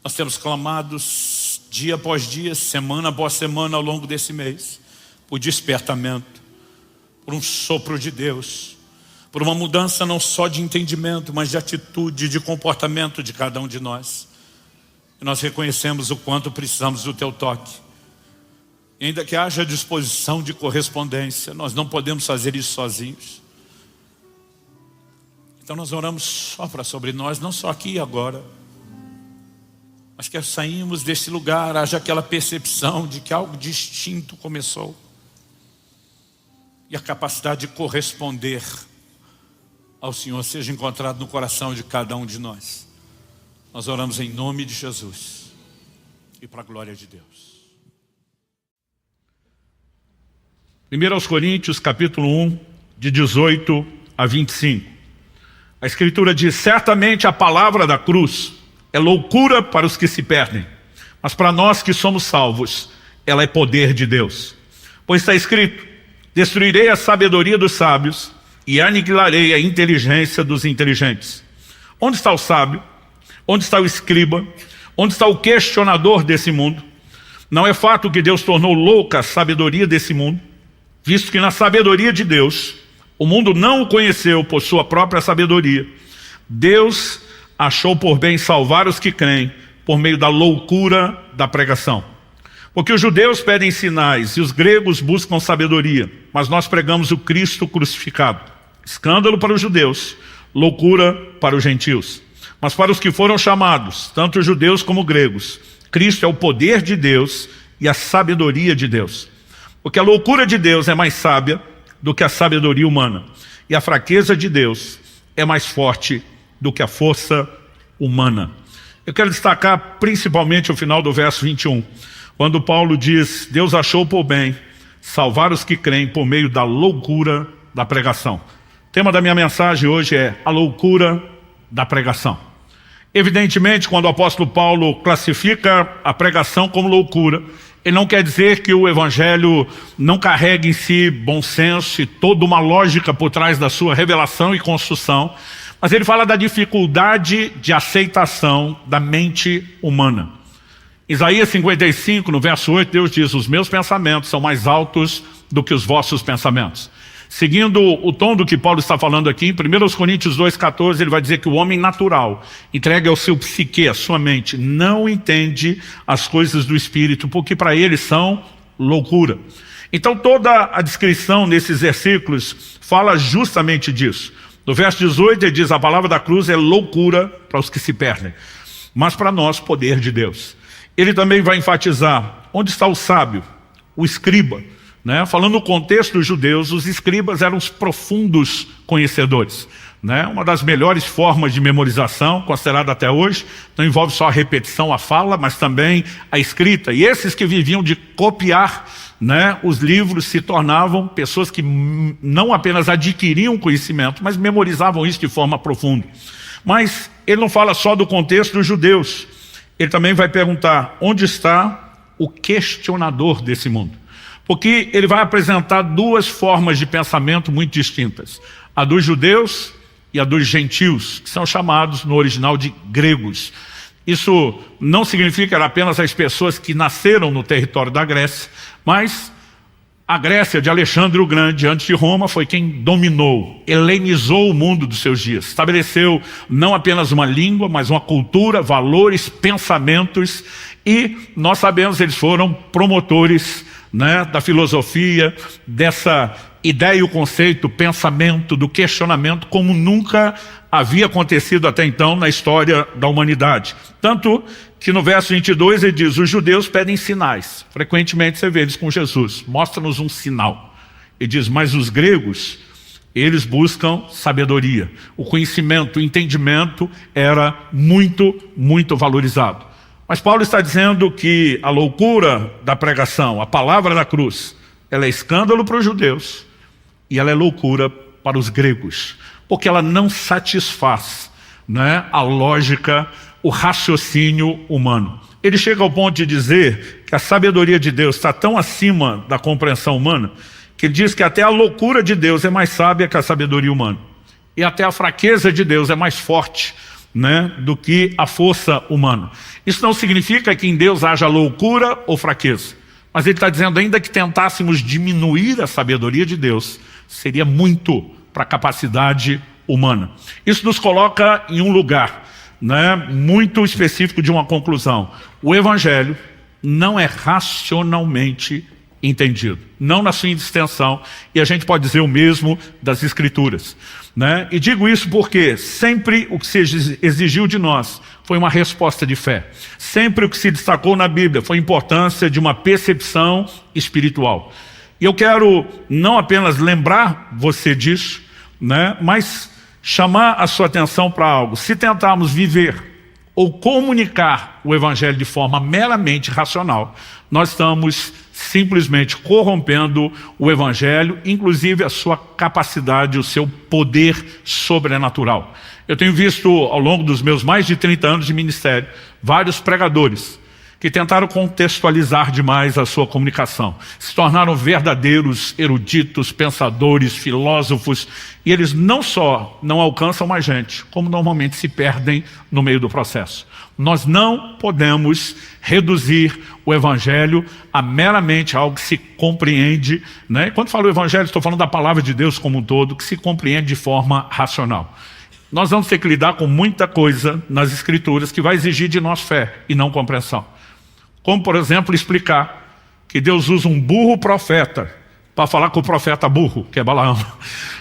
Speaker 1: Nós temos clamado dia após dia, semana após semana ao longo desse mês, por despertamento, por um sopro de Deus, por uma mudança não só de entendimento, mas de atitude, de comportamento de cada um de nós. E nós reconhecemos o quanto precisamos do Teu toque. E ainda que haja disposição de correspondência, nós não podemos fazer isso sozinhos. Então nós oramos, sopra sobre nós, não só aqui e agora, mas que saímos desse lugar, haja aquela percepção de que algo distinto começou. E a capacidade de corresponder ao Senhor seja encontrado no coração de cada um de nós. Nós oramos em nome de Jesus e para a glória de Deus. 1 Coríntios capítulo 1, de 18 a 25. A Escritura diz: certamente a palavra da cruz é loucura para os que se perdem, mas para nós que somos salvos, ela é poder de Deus. Pois está escrito: destruirei a sabedoria dos sábios e aniquilarei a inteligência dos inteligentes. Onde está o sábio? Onde está o escriba? Onde está o questionador desse mundo? Não é fato que Deus tornou louca a sabedoria desse mundo, visto que na sabedoria de Deus, o mundo não o conheceu por sua própria sabedoria. Deus achou por bem salvar os que creem por meio da loucura da pregação. Porque os judeus pedem sinais e os gregos buscam sabedoria, mas nós pregamos o Cristo crucificado. Escândalo para os judeus, loucura para os gentios. Mas para os que foram chamados, tanto judeus como gregos, Cristo é o poder de Deus e a sabedoria de Deus. Porque a loucura de Deus é mais sábia do que a sabedoria humana, e a fraqueza de Deus é mais forte do que a força humana. Eu quero destacar principalmente o final do verso 21, quando Paulo diz: Deus achou por bem salvar os que creem por meio da loucura da pregação. O tema da minha mensagem hoje é a loucura da pregação. Evidentemente, quando o apóstolo Paulo classifica a pregação como loucura, ele não quer dizer que o evangelho não carrega em si bom senso e toda uma lógica por trás da sua revelação e construção, mas ele fala da dificuldade de aceitação da mente humana. Isaías 55, no verso 8, Deus diz: os meus pensamentos são mais altos do que os vossos pensamentos. Seguindo o tom do que Paulo está falando aqui, em 1 Coríntios 2,14, ele vai dizer que o homem natural, entregue ao seu psique, à sua mente, não entende as coisas do Espírito, porque para ele são loucura. Então toda a descrição nesses versículos fala justamente disso. No verso 18 ele diz: a palavra da cruz é loucura para os que se perdem, mas para nós, poder de Deus. Ele também vai enfatizar onde está o sábio, o escriba. Falando no contexto dos judeus, os escribas eram os profundos conhecedores. Uma das melhores formas de memorização, considerada até hoje, não envolve só a repetição, a fala, mas também a escrita. E esses que viviam de copiar os livros se tornavam pessoas que não apenas adquiriam conhecimento, mas memorizavam isso de forma profunda. Mas ele não fala só do contexto dos judeus. Ele também vai perguntar: onde está o questionador desse mundo? Porque ele vai apresentar duas formas de pensamento muito distintas: a dos judeus e a dos gentios, que são chamados no original de gregos. Isso não significa que eram apenas as pessoas que nasceram no território da Grécia, mas a Grécia de Alexandre o Grande, antes de Roma, foi quem dominou, helenizou o mundo dos seus dias. Estabeleceu não apenas uma língua, mas uma cultura, valores, pensamentos, e nós sabemos que eles foram promotores da filosofia, dessa ideia e o conceito, pensamento, do questionamento, como nunca havia acontecido até então na história da humanidade. Tanto que no verso 22 ele diz: os judeus pedem sinais. Frequentemente você vê eles com Jesus: mostra-nos um sinal. Ele diz: mas os gregos, eles buscam sabedoria. O conhecimento, o entendimento era muito, muito valorizado. Mas Paulo está dizendo que a loucura da pregação, a palavra da cruz, ela é escândalo para os judeus e ela é loucura para os gregos, porque ela não satisfaz a lógica, o raciocínio humano. Ele chega ao ponto de dizer que a sabedoria de Deus está tão acima da compreensão humana, que ele diz que até a loucura de Deus é mais sábia que a sabedoria humana, e até a fraqueza de Deus é mais forte do que a força humana. Isso não significa que em Deus haja loucura ou fraqueza, mas ele está dizendo: ainda que tentássemos diminuir a sabedoria de Deus, seria muito para a capacidade humana. Isso nos coloca em um lugar muito específico de uma conclusão: o evangelho não é racionalmente entendido, não na sua extensão, e a gente pode dizer o mesmo das Escrituras. E digo isso porque sempre o que se exigiu de nós foi uma resposta de fé. Sempre o que se destacou na Bíblia foi a importância de uma percepção espiritual. E eu quero não apenas lembrar você disso, mas chamar a sua atenção para algo. Se tentarmos viver ou comunicar o evangelho de forma meramente racional, nós estamos simplesmente corrompendo o Evangelho, inclusive a sua capacidade, o seu poder sobrenatural. Eu tenho visto, ao longo dos meus mais de 30 anos de ministério, vários pregadores que tentaram contextualizar demais a sua comunicação. Se tornaram verdadeiros eruditos, pensadores, filósofos, e eles não só não alcançam mais gente, como normalmente se perdem no meio do processo. Nós não podemos reduzir o Evangelho a meramente algo que se compreende, né? Quando falo Evangelho, estou falando da palavra de Deus como um todo, que se compreende de forma racional. Nós vamos ter que lidar com muita coisa nas Escrituras que vai exigir de nós fé e não compreensão. Como, por exemplo, explicar que Deus usa um burro profeta para falar com o profeta burro, que é Balaão,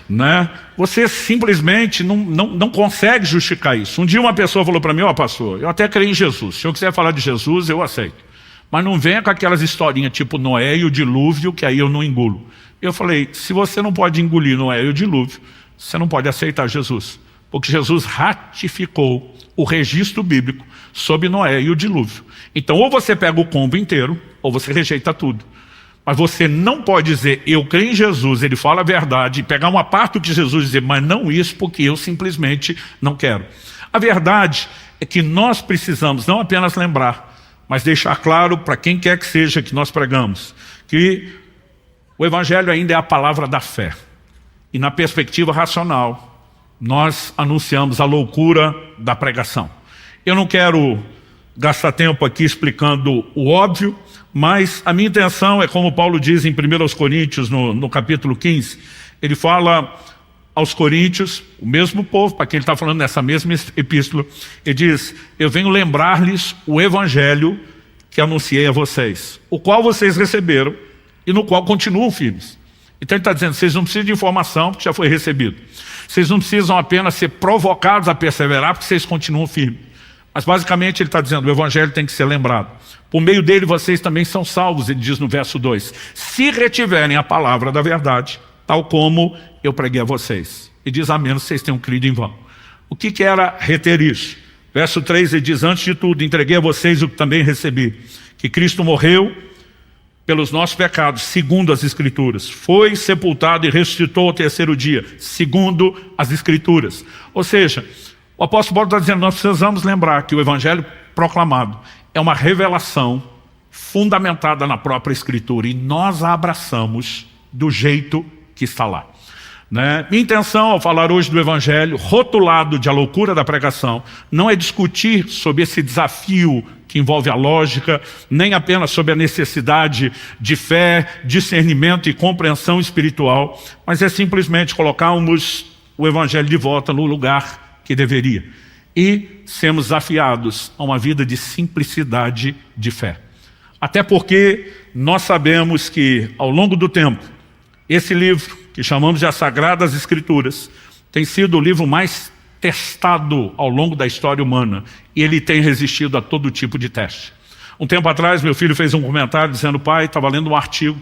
Speaker 1: né? Você simplesmente não consegue justificar isso. Um dia uma pessoa falou para mim: ó, pastor, eu até creio em Jesus, se eu quiser falar de Jesus, eu aceito. Mas não venha com aquelas historinhas tipo Noé e o dilúvio, que aí eu não engulo. Eu falei: se você não pode engolir Noé e o dilúvio, você não pode aceitar Jesus. Porque Jesus ratificou o registro bíblico sobre Noé e o dilúvio. Então, ou você pega o combo inteiro, ou você rejeita tudo. Mas você não pode dizer: eu creio em Jesus, ele fala a verdade, e pegar uma parte do que Jesus dizer, mas não isso, porque eu simplesmente não quero. A verdade é que nós precisamos não apenas lembrar, mas deixar claro para quem quer que seja que nós pregamos, que o Evangelho ainda é a palavra da fé. E na perspectiva racional, nós anunciamos a loucura da pregação. Eu não quero gastar tempo aqui explicando o óbvio, mas a minha intenção é, como Paulo diz em 1 Coríntios, no capítulo 15, ele fala aos coríntios, o mesmo povo, para quem ele está falando nessa mesma epístola, ele diz: eu venho lembrar-lhes o Evangelho que anunciei a vocês, o qual vocês receberam e no qual continuam firmes. Então ele está dizendo: vocês não precisam de informação, porque já foi recebido. Vocês não precisam apenas ser provocados a perseverar, porque vocês continuam firmes. Mas basicamente ele está dizendo: o Evangelho tem que ser lembrado. Por meio dele vocês também são salvos, ele diz no verso 2. Se retiverem a palavra da verdade, tal como eu preguei a vocês. E diz: a menos vocês tenham crido em vão. O que era reter isso? Verso 3 ele diz: antes de tudo, entreguei a vocês o que também recebi. Que Cristo morreu pelos nossos pecados, segundo as Escrituras. Foi sepultado e ressuscitou ao terceiro dia, segundo as Escrituras. Ou seja, o apóstolo Paulo está dizendo: nós precisamos lembrar que o Evangelho proclamado é uma revelação fundamentada na própria Escritura, e nós a abraçamos do jeito que está lá, né? Minha intenção ao falar hoje do Evangelho, rotulado de a loucura da pregação, não é discutir sobre esse desafio que envolve a lógica, nem apenas sobre a necessidade de fé, discernimento e compreensão espiritual, mas é simplesmente colocarmos o Evangelho de volta no lugar que deveria, e sermos desafiados a uma vida de simplicidade de fé. Até porque nós sabemos que, ao longo do tempo, esse livro, que chamamos de As Sagradas Escrituras, tem sido o livro mais testado ao longo da história humana, e ele tem resistido a todo tipo de teste. Um tempo atrás, meu filho fez um comentário dizendo: pai, estava lendo um artigo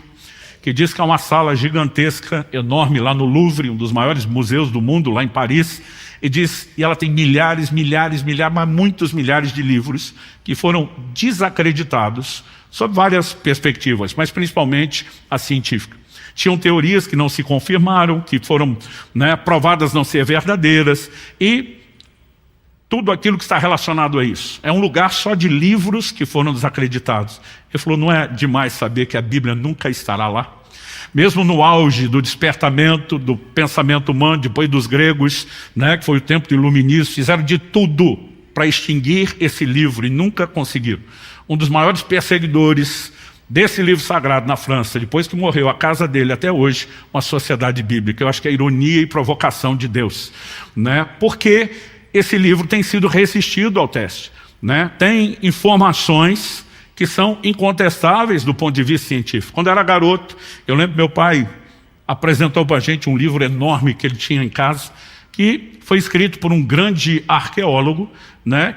Speaker 1: que diz que há uma sala gigantesca, enorme, lá no Louvre, um dos maiores museus do mundo, lá em Paris, e ela tem milhares, mas muitos milhares de livros que foram desacreditados sob várias perspectivas, mas principalmente a científica. Tinham teorias que não se confirmaram, que foram, provadas não ser verdadeiras, e tudo aquilo que está relacionado a isso. É um lugar só de livros que foram desacreditados. Ele falou: não é demais saber que a Bíblia nunca estará lá? Mesmo no auge do despertamento do pensamento humano, depois dos gregos, que foi o tempo do iluminismo, fizeram de tudo para extinguir esse livro e nunca conseguiram. Um dos maiores perseguidores desse livro sagrado na França, depois que morreu, a casa dele até hoje, uma sociedade bíblica. Eu acho que é ironia e provocação de Deus, porque esse livro tem sido resistido ao teste, Tem informações que são incontestáveis do ponto de vista científico. Quando eu era garoto, eu lembro que meu pai apresentou para a gente um livro enorme que ele tinha em casa, que foi escrito por um grande arqueólogo,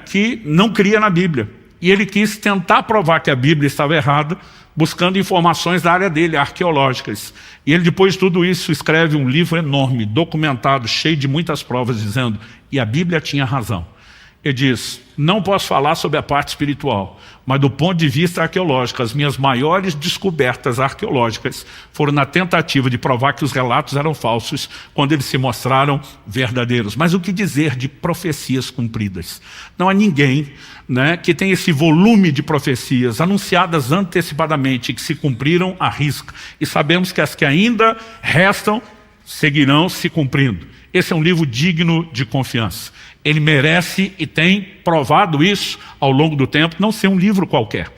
Speaker 1: que não cria na Bíblia. E ele quis tentar provar que a Bíblia estava errada, buscando informações da área dele, arqueológicas. E ele, depois de tudo isso, escreve um livro enorme, documentado, cheio de muitas provas, dizendo: e a Bíblia tinha razão. Ele diz, não posso falar sobre a parte espiritual, mas do ponto de vista arqueológico, as minhas maiores descobertas arqueológicas foram na tentativa de provar que os relatos eram falsos, quando eles se mostraram verdadeiros. Mas o que dizer de profecias cumpridas? Não há ninguém, né, que tem esse volume de profecias anunciadas antecipadamente, que se cumpriram à risca. E sabemos que as que ainda restam seguirão se cumprindo. Esse é um livro digno de confiança. Ele merece e tem provado isso ao longo do tempo, não ser um livro qualquer.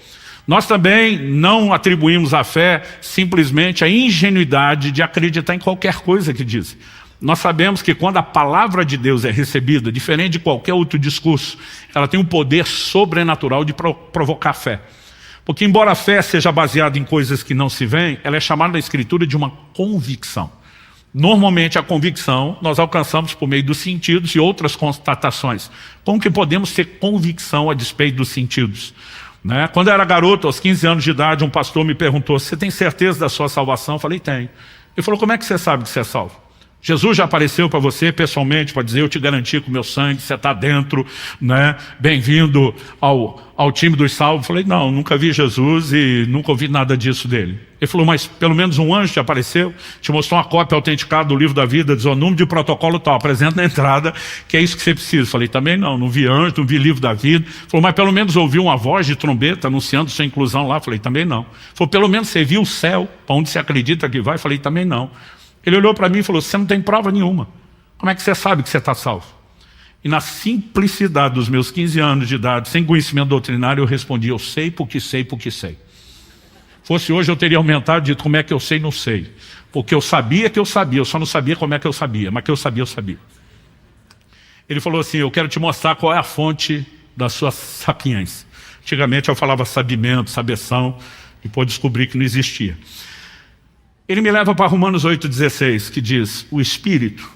Speaker 1: Nós também não atribuímos à fé simplesmente a ingenuidade de acreditar em qualquer coisa que diz. Nós sabemos que quando a palavra de Deus é recebida, diferente de qualquer outro discurso, ela tem um poder sobrenatural de provocar fé. Porque embora a fé seja baseada em coisas que não se veem, ela é chamada na Escritura de uma convicção. Normalmente a convicção nós alcançamos por meio dos sentidos e outras constatações. Como que podemos ter convicção a despeito dos sentidos? Né? Quando eu era garoto, aos 15 anos de idade, um pastor me perguntou, você tem certeza da sua salvação? Eu falei, tenho. Ele falou, como é que você sabe que você é salvo? Jesus já apareceu para você pessoalmente para dizer, eu te garanti com o meu sangue, você está dentro, né? Bem-vindo ao time dos salvos. Eu falei, não, nunca vi Jesus e nunca ouvi nada disso dele. Ele falou, mas pelo menos um anjo te apareceu, te mostrou uma cópia autenticada do livro da vida, diz o número de protocolo tal, apresenta na entrada, que é isso que você precisa. Eu falei, também não vi anjo, não vi livro da vida. Ele falou, mas pelo menos ouviu uma voz de trombeta anunciando sua inclusão lá. Eu falei, também não. Ele falou, pelo menos você viu o céu, para onde você acredita que vai? Eu falei, também não. Ele olhou para mim e falou, você não tem prova nenhuma. Como é que você sabe que você está salvo? E na simplicidade dos meus 15 anos de idade, sem conhecimento doutrinário, eu respondi, eu sei porque sei porque sei. Fosse hoje eu teria aumentado e dito, como é que eu sei, não sei. Porque eu sabia que eu sabia, eu só não sabia como é que eu sabia, mas que eu sabia, eu sabia. Ele falou assim, eu quero te mostrar qual é a fonte da sua sapiência. Antigamente eu falava sabimento, sabeção, e depois descobri que não existia. Ele me leva para Romanos 8,16, que diz, o Espírito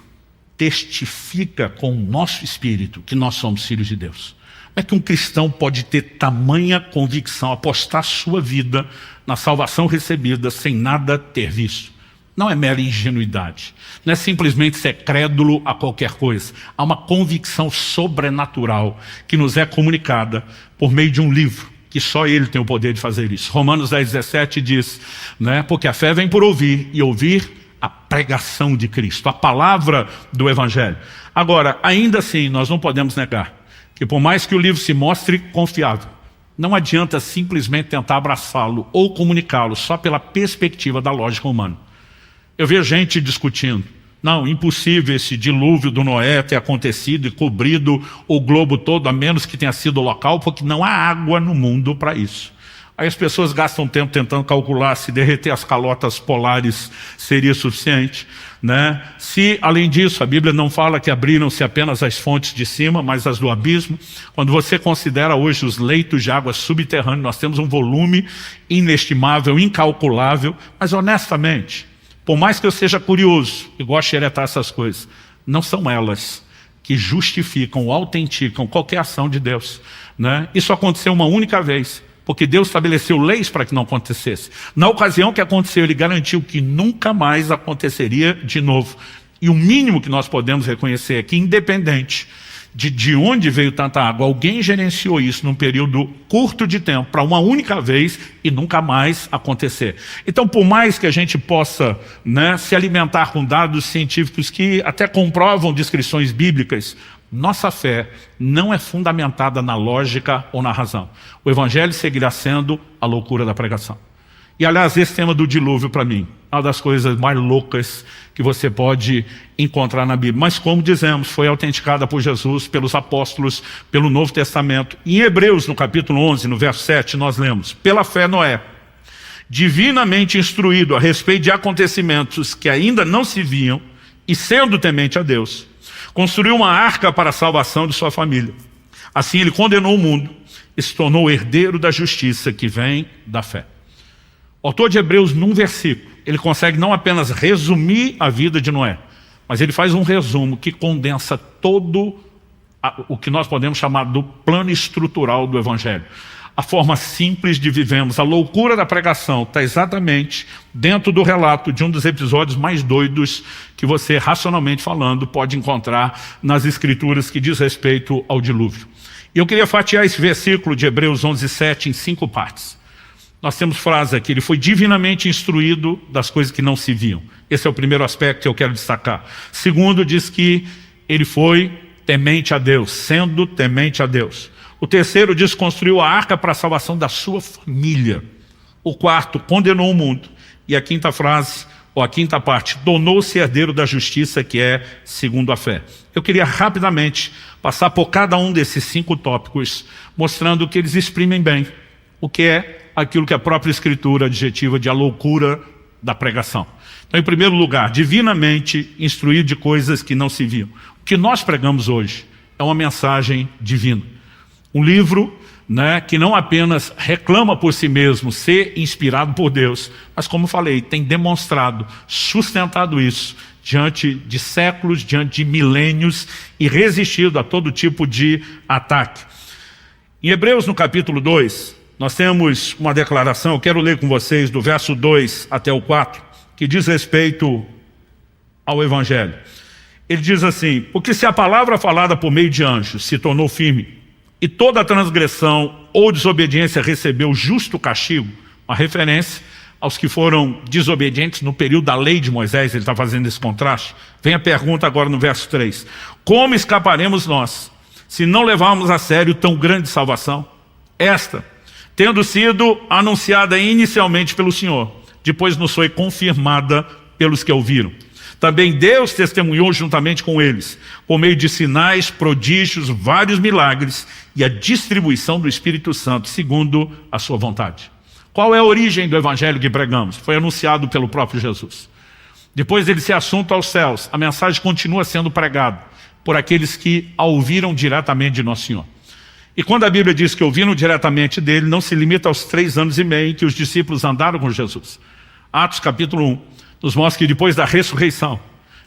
Speaker 1: testifica com o nosso Espírito que nós somos filhos de Deus. Como é que um cristão pode ter tamanha convicção, apostar sua vida na salvação recebida sem nada ter visto? Não é mera ingenuidade, não é simplesmente ser crédulo a qualquer coisa. Há uma convicção sobrenatural que nos é comunicada por meio de um livro, que só ele tem o poder de fazer isso. Romanos 10,17 diz, né, porque a fé vem por ouvir, e ouvir a pregação de Cristo, a palavra do Evangelho. Agora, ainda assim, nós não podemos negar que por mais que o livro se mostre confiável, não adianta simplesmente tentar abraçá-lo ou comunicá-lo só pela perspectiva da lógica humana. Eu vejo gente discutindo, não, impossível esse dilúvio do Noé ter acontecido e cobrido o globo todo, a menos que tenha sido local, porque não há água no mundo para isso. Aí as pessoas gastam tempo tentando calcular se derreter as calotas polares seria suficiente, né? Se, além disso, a Bíblia não fala que abriram-se apenas as fontes de cima, mas as do abismo. Quando você considera hoje os leitos de água subterrânea, nós temos um volume inestimável, incalculável, mas honestamente, por mais que eu seja curioso e goste de xeretar essas coisas, não são elas que justificam ou autenticam qualquer ação de Deus, né? Isso aconteceu uma única vez, porque Deus estabeleceu leis para que não acontecesse. Na ocasião que aconteceu, Ele garantiu que nunca mais aconteceria de novo. E o mínimo que nós podemos reconhecer é que, independente de onde veio tanta água, alguém gerenciou isso num período curto de tempo, para uma única vez e nunca mais acontecer. Então, por mais que a gente possa, né, se alimentar com dados científicos que até comprovam descrições bíblicas, nossa fé não é fundamentada na lógica ou na razão. O Evangelho seguirá sendo a loucura da pregação. E, aliás, esse tema do dilúvio, para mim, é uma das coisas mais loucas que você pode encontrar na Bíblia. Mas, como dizemos, foi autenticada por Jesus, pelos apóstolos, pelo Novo Testamento. Em Hebreus, no capítulo 11, no verso 7, nós lemos, pela fé Noé, divinamente instruído a respeito de acontecimentos que ainda não se viam, e sendo temente a Deus, construiu uma arca para a salvação de sua família. Assim ele condenou o mundo e se tornou herdeiro da justiça que vem da fé. O autor de Hebreus, num versículo, ele consegue não apenas resumir a vida de Noé, mas ele faz um resumo que condensa todo o que nós podemos chamar do plano estrutural do Evangelho. a forma simples de vivemos. A loucura da pregação está exatamente dentro do relato de um dos episódios mais doidos que você, racionalmente falando, pode encontrar nas Escrituras que diz respeito ao dilúvio. E eu queria fatiar esse versículo de Hebreus 11:7 em 5 partes. Nós temos frase aqui: ele foi divinamente instruído das coisas que não se viam. Esse é o primeiro aspecto que eu quero destacar. Segundo, diz que ele foi temente a Deus, sendo temente a Deus. O terceiro diz que construiu a arca para a salvação da sua família. O quarto, condenou o mundo. E a quinta frase, ou a quinta parte, tornou-se herdeiro da justiça, que é segundo a fé. Eu queria rapidamente passar por cada um desses 5 tópicos, mostrando que eles exprimem bem o que é aquilo que a própria Escritura adjetiva de a loucura da pregação. Então, em primeiro lugar, divinamente instruído de coisas que não se viam. O que nós pregamos hoje é uma mensagem divina. Um livro, né, que não apenas reclama por si mesmo ser inspirado por Deus, mas, como falei, tem demonstrado, sustentado isso diante de séculos, diante de milênios e resistido a todo tipo de ataque. Em Hebreus, no capítulo 2, nós temos uma declaração, eu quero ler com vocês do verso 2 até o 4, que diz respeito ao Evangelho. Ele diz assim: porque se a palavra falada por meio de anjos se tornou firme, e toda transgressão ou desobediência recebeu justo castigo, uma referência aos que foram desobedientes no período da lei de Moisés, ele está fazendo esse contraste. Vem a pergunta agora no verso 3. Como escaparemos nós, se não levarmos a sério tão grande salvação? Esta, tendo sido anunciada inicialmente pelo Senhor, depois nos foi confirmada pelos que ouviram. Também Deus testemunhou juntamente com eles, por meio de sinais, prodígios, vários milagres e a distribuição do Espírito Santo, segundo a sua vontade. Qual é a origem do Evangelho que pregamos? Foi anunciado pelo próprio Jesus. Depois dele ser assunto aos céus, a mensagem continua sendo pregada por aqueles que a ouviram diretamente de Nosso Senhor. E quando a Bíblia diz que ouviram diretamente dele, não se limita aos 3 anos e meio em que os discípulos andaram com Jesus. Atos capítulo 1 nos mostra que depois da ressurreição,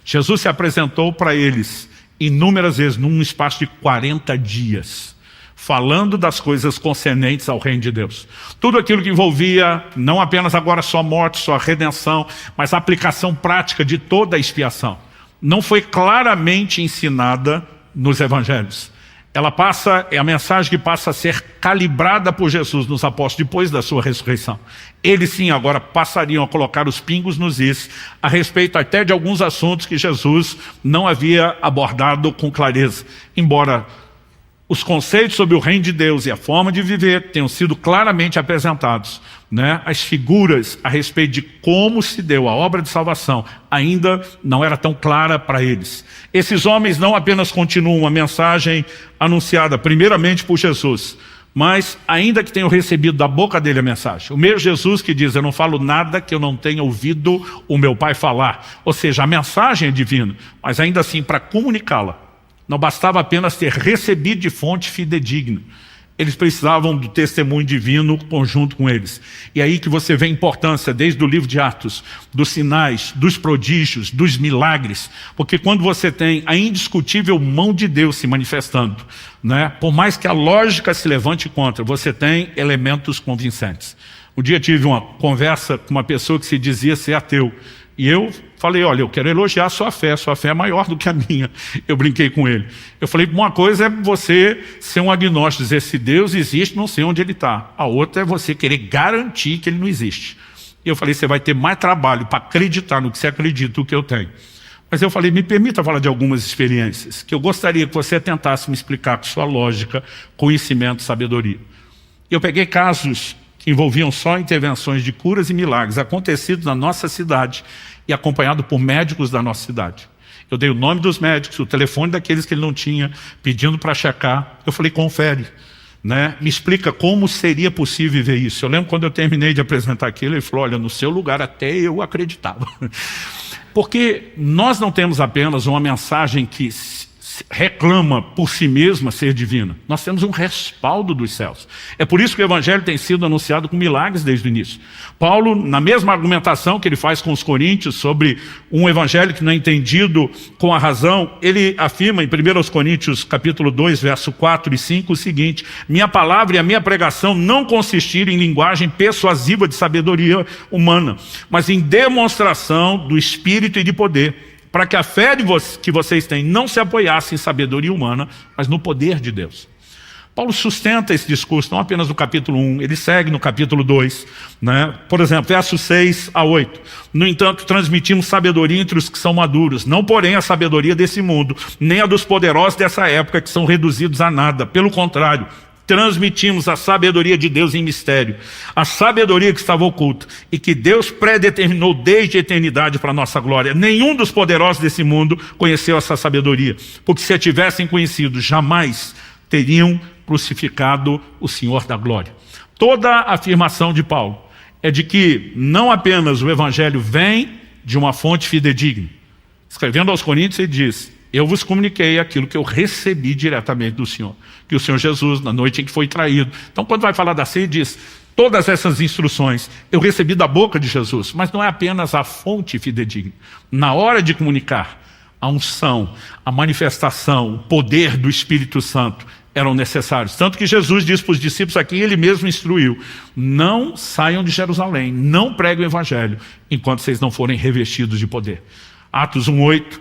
Speaker 1: Jesus se apresentou para eles inúmeras vezes, num espaço de 40 dias, falando das coisas concernentes ao reino de Deus. Tudo aquilo que envolvia, não apenas agora só morte, só redenção, mas a aplicação prática de toda a expiação. Não foi claramente ensinada nos evangelhos. Ela passa, é a mensagem que passa a ser calibrada por Jesus nos apóstolos depois da sua ressurreição. Eles sim agora passariam a colocar os pingos nos is a respeito até de alguns assuntos que Jesus não havia abordado com clareza. Embora os conceitos sobre o reino de Deus e a forma de viver tenham sido claramente apresentados, né? As figuras a respeito de como se deu a obra de salvação ainda não era tão clara para eles. Esses homens não apenas continuam a mensagem anunciada primeiramente por Jesus, mas ainda que tenham recebido da boca dele a mensagem. O mesmo Jesus que diz: eu não falo nada que eu não tenha ouvido o meu Pai falar. Ou seja, a mensagem é divina, mas ainda assim, para comunicá-la, não bastava apenas ter recebido de fonte fidedigna. Eles precisavam do testemunho divino conjunto com eles. E aí que você vê a importância, desde o livro de Atos, dos sinais, dos prodígios, dos milagres. Porque quando você tem a indiscutível mão de Deus se manifestando, né, por mais que a lógica se levante contra, você tem elementos convincentes. Um dia tive uma conversa com uma pessoa que se dizia ser ateu. E eu falei: olha, eu quero elogiar a sua fé é maior do que a minha. Eu brinquei com ele. Eu falei: uma coisa é você ser um agnóstico, dizer se Deus existe, não sei onde ele está. A outra é você querer garantir que ele não existe. E eu falei: você vai ter mais trabalho para acreditar no que você acredita do que eu tenho. Mas eu falei: me permita falar de algumas experiências que eu gostaria que você tentasse me explicar com sua lógica, conhecimento, sabedoria. Eu peguei casos que envolviam só intervenções de curas e milagres acontecidos na nossa cidade e acompanhado por médicos da nossa cidade. Eu dei o nome dos médicos, o telefone daqueles que ele não tinha, pedindo para checar. Eu falei: confere, né? Me explica como seria possível ver isso. Eu lembro quando eu terminei de apresentar aquilo, ele falou: olha, no seu lugar até eu acreditava. Porque nós não temos apenas uma mensagem que reclama por si mesma ser divina. Nós temos um respaldo dos céus. É por isso que o Evangelho tem sido anunciado com milagres desde o início. Paulo, na mesma argumentação que ele faz com os coríntios sobre um Evangelho que não é entendido com a razão, ele afirma em 1 Coríntios capítulo 2, verso 4 e 5 o seguinte: minha palavra e a minha pregação não consistiram em linguagem persuasiva de sabedoria humana, mas em demonstração do Espírito e de poder, para que a fé que vocês têm não se apoiasse em sabedoria humana, mas no poder de Deus. Paulo sustenta esse discurso, não apenas no capítulo 1, ele segue no capítulo 2, né? Por exemplo, versos 6 a 8. No entanto, transmitimos sabedoria entre os que são maduros, não porém a sabedoria desse mundo, nem a dos poderosos dessa época, que são reduzidos a nada. Pelo contrário, transmitimos a sabedoria de Deus em mistério, a sabedoria que estava oculta e que Deus predeterminou desde a eternidade para a nossa glória. Nenhum dos poderosos desse mundo conheceu essa sabedoria, porque se a tivessem conhecido, jamais teriam crucificado o Senhor da glória. Toda a afirmação de Paulo é de que não apenas o Evangelho vem de uma fonte fidedigna. Escrevendo aos Coríntios, ele diz: eu vos comuniquei aquilo que eu recebi diretamente do Senhor, que o Senhor Jesus, na noite em que foi traído. Então, quando vai falar da ceia, ele diz: todas essas instruções eu recebi da boca de Jesus, mas não é apenas a fonte fidedigna. Na hora de comunicar, a unção, a manifestação, o poder do Espírito Santo eram necessários. Tanto que Jesus disse para os discípulos aqui, ele mesmo instruiu: não saiam de Jerusalém, não preguem o Evangelho, enquanto vocês não forem revestidos de poder. Atos 1:8.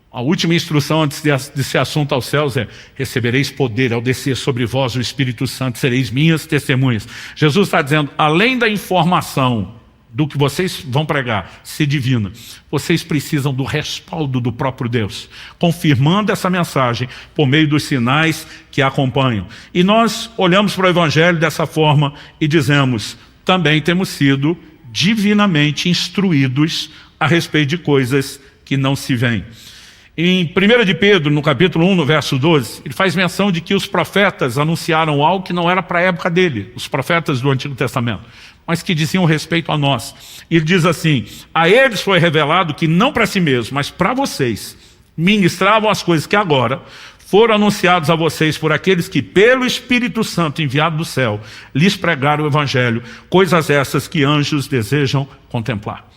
Speaker 1: A última instrução antes desse assunto aos céus é: recebereis poder ao descer sobre vós o Espírito Santo, sereis minhas testemunhas. Jesus está dizendo, além da informação do que vocês vão pregar ser divina, vocês precisam do respaldo do próprio Deus, confirmando essa mensagem por meio dos sinais que a acompanham. E nós olhamos para o Evangelho dessa forma e dizemos: também temos sido divinamente instruídos a respeito de coisas que não se veem. Em 1 de Pedro, no capítulo 1, no verso 12, ele faz menção de que os profetas anunciaram algo que não era para a época dele, os profetas do Antigo Testamento, mas que diziam respeito a nós. E ele diz assim: a eles foi revelado que não para si mesmos, mas para vocês, ministravam as coisas que agora foram anunciados a vocês por aqueles que, pelo Espírito Santo enviado do céu, lhes pregaram o Evangelho, coisas essas que anjos desejam contemplar.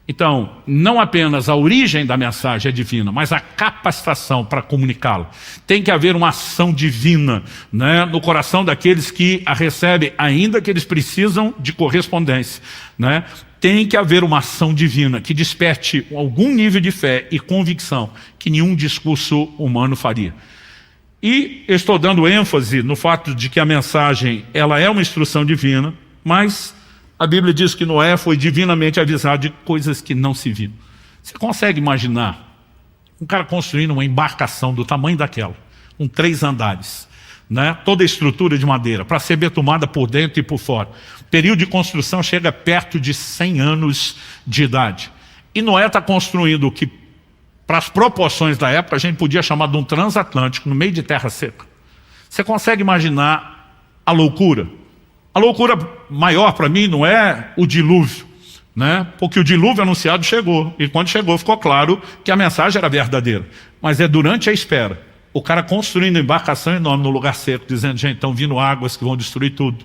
Speaker 1: Então, não apenas a origem da mensagem é divina, mas a capacitação para comunicá-la. Tem que haver uma ação divina, né, no coração daqueles que a recebem, ainda que eles precisam de correspondência, né? Tem que haver uma ação divina que desperte algum nível de fé e convicção que nenhum discurso humano faria. E eu estou dando ênfase no fato de que a mensagem ela é uma instrução divina, mas a Bíblia diz que Noé foi divinamente avisado de coisas que não se viram. Você consegue imaginar um cara construindo uma embarcação do tamanho daquela, com 3 andares, né? Toda a estrutura de madeira, para ser betumada por dentro e por fora. O período de construção chega perto de 100 anos de idade. E Noé está construindo o que, para as proporções da época, a gente podia chamar de um transatlântico, no meio de terra seca. Você consegue imaginar a loucura? A loucura maior para mim não é o dilúvio, né? Porque o dilúvio anunciado chegou, e quando chegou ficou claro que a mensagem era verdadeira. Mas é durante a espera, o cara construindo uma embarcação enorme no lugar seco, dizendo: gente, estão vindo águas que vão destruir tudo.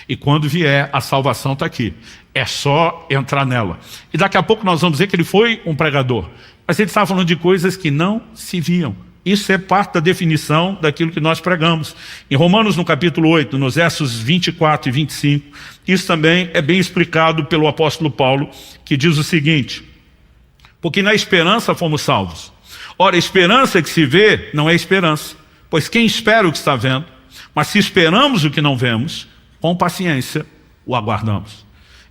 Speaker 1: E quando vier, a salvação está aqui. É só entrar nela. E daqui a pouco nós vamos dizer que ele foi um pregador. Mas ele estava falando de coisas que não se viam. Isso é parte da definição daquilo que nós pregamos. Em Romanos, no capítulo 8, nos versos 24 e 25, isso também é bem explicado pelo apóstolo Paulo, que diz o seguinte: porque na esperança fomos salvos. Ora, a esperança que se vê não é esperança, pois quem espera o que está vendo? Mas se esperamos o que não vemos, com paciência o aguardamos.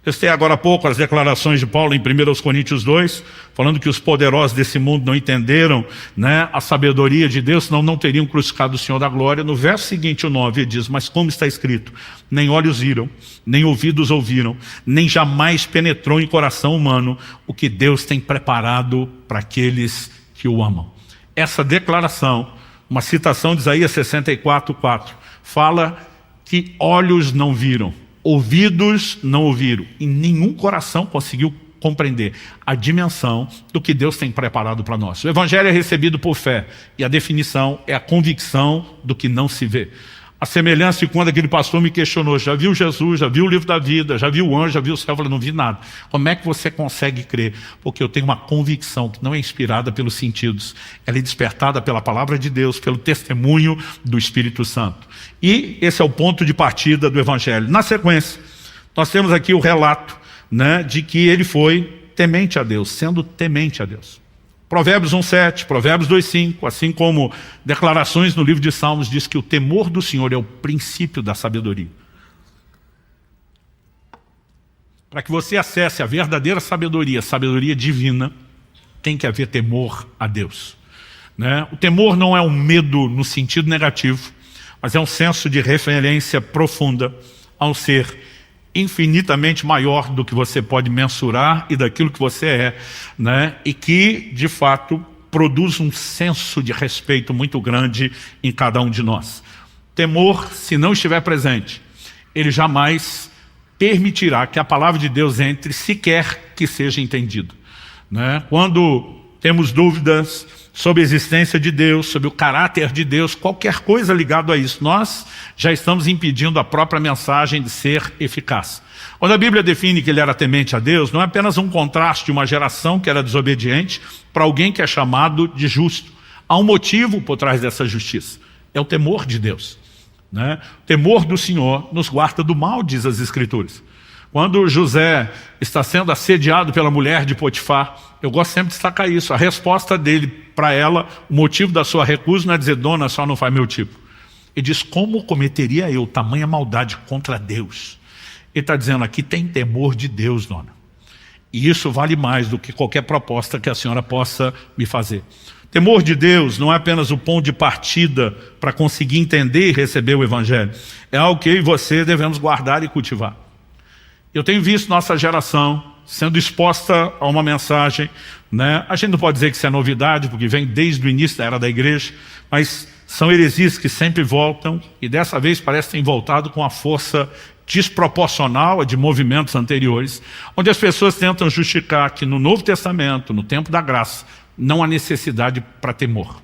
Speaker 1: Eu citei agora há pouco as declarações de Paulo em 1 Coríntios 2, falando que os poderosos desse mundo não entenderam, né, a sabedoria de Deus, senão não teriam crucificado o Senhor da glória. No verso seguinte, o 9, ele diz: mas como está escrito, nem olhos viram, nem ouvidos ouviram, nem jamais penetrou em coração humano o que Deus tem preparado para aqueles que o amam. Essa declaração, uma citação de Isaías 64:4, fala que olhos não viram, ouvidos não ouviram, e nenhum coração conseguiu compreender a dimensão do que Deus tem preparado para nós. O evangelho é recebido por fé, e a definição é a convicção do que não se vê. A semelhança de quando aquele pastor me questionou, já viu Jesus, já viu o livro da vida, já viu o anjo, já viu o céu? Eu falei, não vi nada. Como é que você consegue crer? Porque eu tenho uma convicção que não é inspirada pelos sentidos, ela é despertada pela palavra de Deus, pelo testemunho do Espírito Santo. E esse é o ponto de partida do evangelho. Na sequência, nós temos aqui o relato, né, de que ele foi temente a Deus, sendo temente a Deus. Provérbios 1,7, Provérbios 2,5, assim como declarações no livro de Salmos, diz que o temor do Senhor é o princípio da sabedoria. Para que você acesse a verdadeira sabedoria, sabedoria divina, tem que haver temor a Deus, né? O temor não é um medo no sentido negativo, mas é um senso de referência profunda ao ser infinitamente maior do que você pode mensurar e daquilo que você é, né? E que, de fato, produz um senso de respeito muito grande em cada um de nós. Temor, se não estiver presente, ele jamais permitirá que a palavra de Deus entre, sequer que seja entendido, né? Quando temos dúvidas sobre a existência de Deus, sobre o caráter de Deus, qualquer coisa ligada a isso, nós já estamos impedindo a própria mensagem de ser eficaz. Quando a Bíblia define que ele era temente a Deus, não é apenas um contraste de uma geração que era desobediente para alguém que é chamado de justo. Há um motivo por trás dessa justiça, é o temor de Deus, né? O temor do Senhor nos guarda do mal, diz as Escrituras. Quando José está sendo assediado pela mulher de Potifar, eu gosto sempre de destacar isso, a resposta dele para ela, o motivo da sua recusa não é dizer, dona, só não faz meu tipo. Ele diz, como cometeria eu tamanha maldade contra Deus? Ele está dizendo, aqui tem temor de Deus, dona. E isso vale mais do que qualquer proposta que a senhora possa me fazer. Temor de Deus não é apenas o ponto de partida para conseguir entender e receber o evangelho. É algo que eu e você devemos guardar e cultivar. Eu tenho visto nossa geração sendo exposta a uma mensagem, né? A gente não pode dizer que isso é novidade, porque vem desde o início da era da igreja, mas são heresias que sempre voltam, e dessa vez parece ter voltado com a força desproporcional a de movimentos anteriores, onde as pessoas tentam justificar que no Novo Testamento, no tempo da graça, não há necessidade para temor.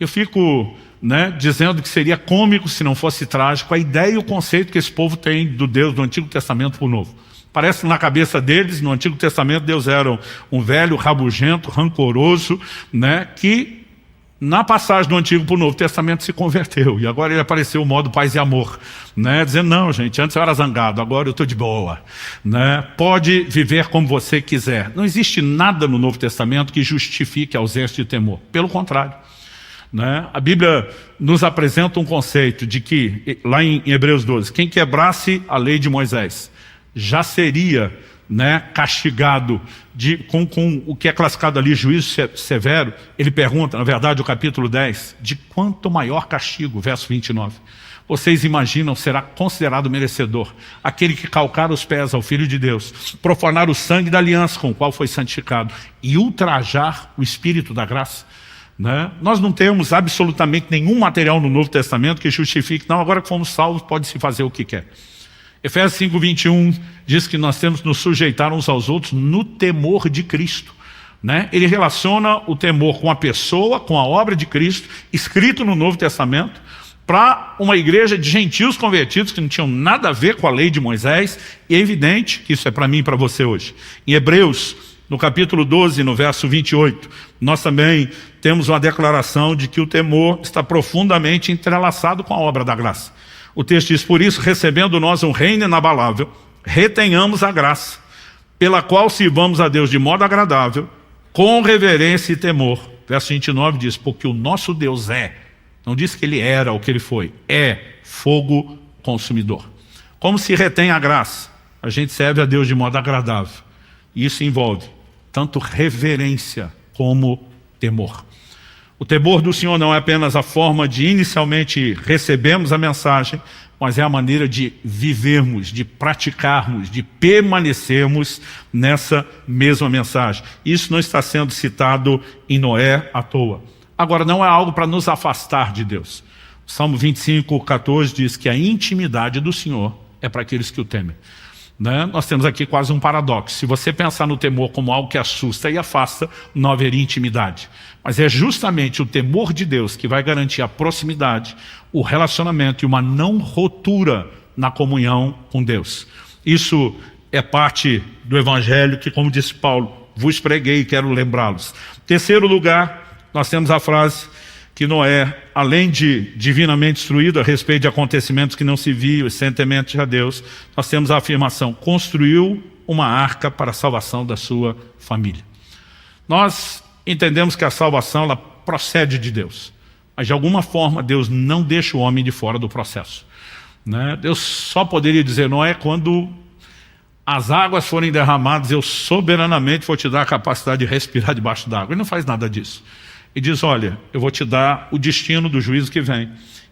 Speaker 1: Eu fico, né, dizendo que seria cômico se não fosse trágico a ideia e o conceito que esse povo tem do Deus do Antigo Testamento para o Novo. Parece que na cabeça deles, no Antigo Testamento, Deus era um velho, rabugento, rancoroso, né, que na passagem do Antigo para o Novo Testamento se converteu. E agora ele apareceu o modo paz e amor, né, dizendo, não gente, antes eu era zangado, agora eu estou de boa, né, pode viver como você quiser. Não existe nada no Novo Testamento que justifique a ausência de temor. Pelo contrário, né? A Bíblia nos apresenta um conceito de que, lá em Hebreus 12, quem quebrasse a lei de Moisés já seria, né, castigado com o que é classificado ali, juízo severo. Ele pergunta, na verdade, o capítulo 10, de quanto maior castigo, verso 29, vocês imaginam será considerado merecedor aquele que calcar os pés ao Filho de Deus, profanar o sangue da aliança com o qual foi santificado e ultrajar o Espírito da graça? Né? Nós não temos absolutamente nenhum material no Novo Testamento que justifique, não, agora que fomos salvos, pode-se fazer o que quer. Efésios 5:21 diz que nós temos que nos sujeitar uns aos outros no temor de Cristo, né? Ele relaciona o temor com a pessoa, com a obra de Cristo, escrito no Novo Testamento, para uma igreja de gentios convertidos que não tinham nada a ver com a lei de Moisés, e é evidente que isso é para mim e para você hoje. Em Hebreus, no capítulo 12, no verso 28, nós também temos uma declaração de que o temor está profundamente entrelaçado com a obra da graça. O texto diz, por isso, recebendo nós um reino inabalável, retenhamos a graça, pela qual sirvamos a Deus de modo agradável, com reverência e temor. Verso 29 diz, porque o nosso Deus não diz que ele era ou que ele foi, é fogo consumidor. Como se retém a graça? A gente serve a Deus de modo agradável. E isso envolve tanto reverência como temor. O temor do Senhor não é apenas a forma de inicialmente recebermos a mensagem, mas é a maneira de vivermos, de praticarmos, de permanecermos nessa mesma mensagem. Isso não está sendo citado em Noé à toa. Agora, não é algo para nos afastar de Deus. O Salmo 25:14 diz que a intimidade do Senhor é para aqueles que o temem. né? Nós temos aqui quase um paradoxo. Se você pensar no temor como algo que assusta e afasta, não haveria intimidade. Mas é justamente o temor de Deus que vai garantir a proximidade, o relacionamento e uma não ruptura na comunhão com Deus. Isso é parte do Evangelho que, como disse Paulo, vos preguei e quero lembrá-los. Terceiro lugar, nós temos a frase que Noé, além de divinamente instruído a respeito de acontecimentos que não se viam e sem temente a Deus, nós temos a afirmação, construiu uma arca para a salvação da sua família. Nós entendemos que a salvação ela procede de Deus, mas de alguma forma Deus não deixa o homem de fora do processo, né? Deus só poderia dizer, Noé, quando as águas forem derramadas, eu soberanamente vou te dar a capacidade de respirar debaixo d'água. Ele não faz nada disso. E diz, olha, eu vou te dar o destino do juízo que vem.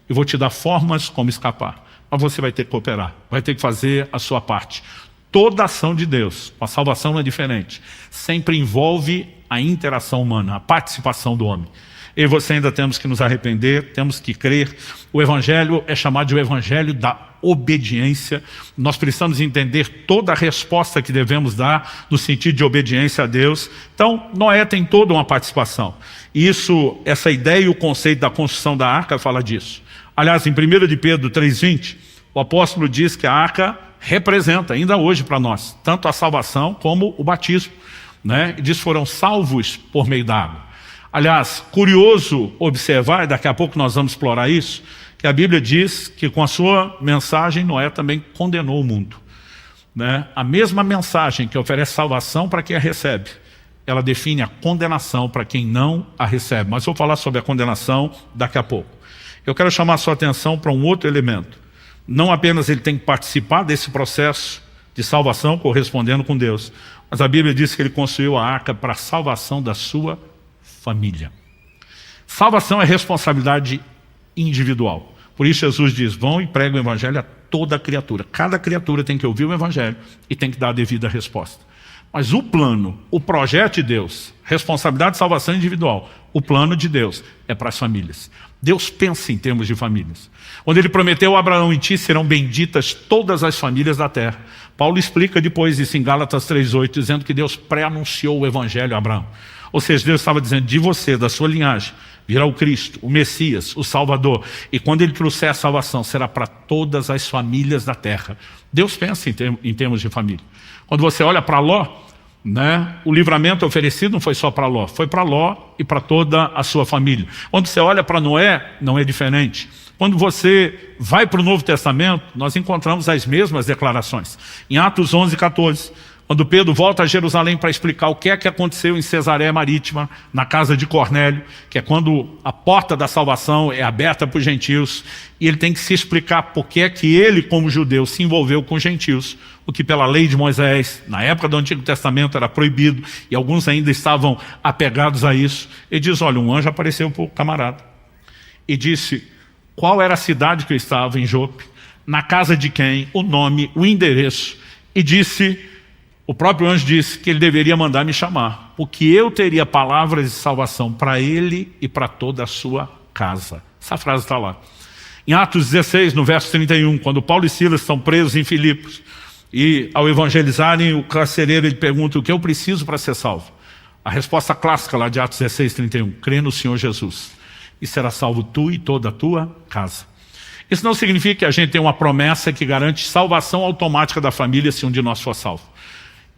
Speaker 1: Eu vou te dar formas como escapar. Mas você vai ter que cooperar. Vai ter que fazer a sua parte. Toda ação de Deus, a salvação não é diferente. Sempre envolve a interação humana, a participação do homem. Eu e você ainda temos que nos arrepender, temos que crer. O Evangelho é chamado de o Evangelho da obediência. Nós precisamos entender toda a resposta que devemos dar no sentido de obediência a Deus. Então, Noé tem toda uma participação. Isso, essa ideia e o conceito da construção da arca fala disso. Aliás, em 1 de Pedro 3,20, o apóstolo diz que a arca representa, ainda hoje para nós, tanto a salvação como o batismo, né? E diz foram salvos por meio da água. Aliás, curioso observar, e daqui a pouco nós vamos explorar isso, que a Bíblia diz que com a sua mensagem Noé também condenou o mundo, né? A mesma mensagem que oferece salvação para quem a recebe, ela define a condenação para quem não a recebe. Mas vou falar sobre a condenação daqui a pouco. Eu quero chamar a sua atenção para um outro elemento. Não apenas ele tem que participar desse processo de salvação correspondendo com Deus, mas a Bíblia diz que ele construiu a arca para a salvação da sua família. Salvação é responsabilidade individual. Por isso Jesus diz, vão e pregam o Evangelho a toda criatura. Cada criatura tem que ouvir o Evangelho e tem que dar a devida resposta. Mas o plano, o projeto de Deus, responsabilidade de salvação individual, o plano de Deus é para as famílias. Deus pensa em termos de famílias. Quando ele prometeu a Abraão, em ti serão benditas todas as famílias da terra. Paulo explica depois isso em Gálatas 3,8, dizendo que Deus pré-anunciou o Evangelho a Abraão. Ou seja, Deus estava dizendo, de você, da sua linhagem, virá o Cristo, o Messias, o Salvador. E quando ele trouxer a salvação, será para todas as famílias da terra. Deus pensa em termos de família. Quando você olha para Ló, né, o livramento oferecido não foi só para Ló, foi para Ló e para toda a sua família. Quando você olha para Noé, não é diferente. Quando você vai para o Novo Testamento, nós encontramos as mesmas declarações. Em Atos 11:14, quando Pedro volta a Jerusalém para explicar o que é que aconteceu em Cesareia Marítima, na casa de Cornélio, que é quando a porta da salvação é aberta para os gentios, e ele tem que se explicar por que é que ele, como judeu, se envolveu com os gentios, o que pela lei de Moisés, na época do Antigo Testamento, era proibido, e alguns ainda estavam apegados a isso. Ele diz, olha, um anjo apareceu para o camarada, e disse, qual era a cidade que eu estava, em Jope, na casa de quem, o nome, o endereço, e disse... O próprio anjo disse que ele deveria mandar me chamar, porque eu teria palavras de salvação para ele e para toda a sua casa. Essa frase está lá. Em Atos 16, no verso 31, quando Paulo e Silas estão presos em Filipos, e ao evangelizarem o carcereiro, ele pergunta o que eu preciso para ser salvo. A resposta clássica lá de Atos 16, 31, crê no Senhor Jesus, e será salvo tu e toda a tua casa. Isso não significa que a gente tem uma promessa que garante salvação automática da família se um de nós for salvo.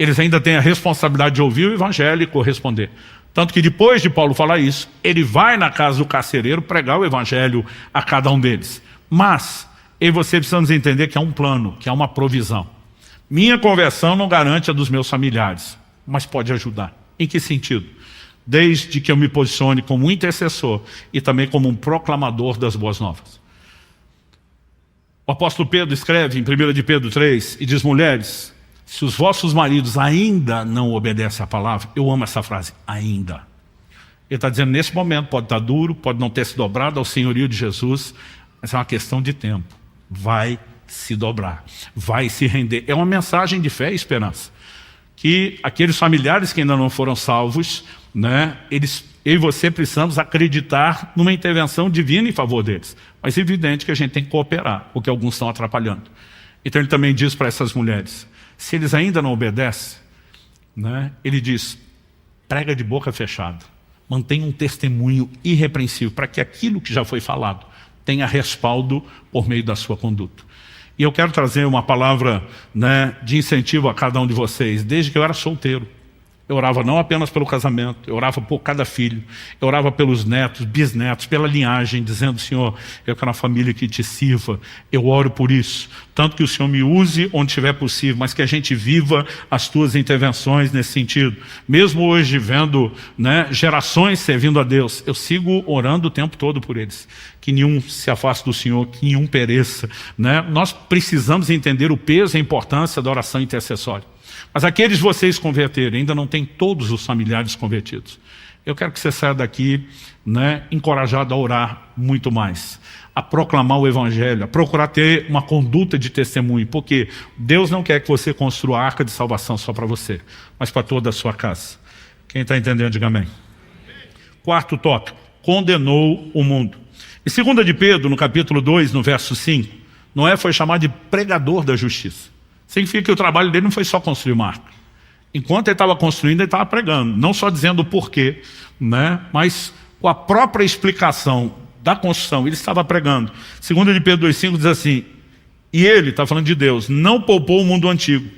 Speaker 1: Eles ainda têm a responsabilidade de ouvir o Evangelho e corresponder. Tanto que depois de Paulo falar isso, ele vai na casa do carcereiro pregar o Evangelho a cada um deles. Mas, eu e você precisamos entender que é um plano, que é uma provisão. Minha conversão não garante a dos meus familiares, mas pode ajudar. Em que sentido? Desde que eu me posicione como um intercessor e também como um proclamador das boas novas. O apóstolo Pedro escreve em 1 de Pedro 3 e diz, mulheres... Se os vossos maridos ainda não obedecem à palavra, eu amo essa frase, ainda. Ele está dizendo, nesse momento pode estar duro, pode não ter se dobrado ao senhorio de Jesus, mas é uma questão de tempo. Vai se dobrar, vai se render. É uma mensagem de fé e esperança. Que aqueles familiares que ainda não foram salvos, né, eu e você precisamos acreditar numa intervenção divina em favor deles. Mas é evidente que a gente tem que cooperar, porque alguns estão atrapalhando. Então ele também diz para essas mulheres, Se eles ainda não obedecem, né, ele diz, prega de boca fechada. Mantenha um testemunho irrepreensível para que aquilo que já foi falado tenha respaldo por meio da sua conduta. E eu quero trazer uma palavra, né, de incentivo a cada um de vocês. Desde que eu era solteiro, eu orava não apenas pelo casamento, eu orava por cada filho, eu orava pelos netos, bisnetos, pela linhagem, dizendo, Senhor, eu quero uma família que te sirva, eu oro por isso. Tanto que o Senhor me use onde estiver possível, mas que a gente viva as tuas intervenções nesse sentido. Mesmo hoje vendo, né, gerações servindo a Deus, eu sigo orando o tempo todo por eles. Que nenhum se afaste do Senhor, que nenhum pereça, né? Nós precisamos entender o peso e a importância da oração intercessória. Mas aqueles de vocês converterem, ainda não tem todos os familiares convertidos. Eu quero que você saia daqui, né, encorajado a orar muito mais, a proclamar o Evangelho, a procurar ter uma conduta de testemunho, porque Deus não quer que você construa a arca de salvação só para você, mas para toda a sua casa. Quem está entendendo, diga amém. Quarto tópico, condenou o mundo. Em 2 de Pedro, no capítulo 2, no verso 5, Noé foi chamado de pregador da justiça. Significa que o trabalho dele não foi só construir uma arca. Enquanto ele estava construindo, ele estava pregando. Não só dizendo o porquê, né? Mas com a própria explicação da construção, ele estava pregando. 2 de Pedro 2,5 diz assim, e ele, está falando de Deus, não poupou o mundo antigo,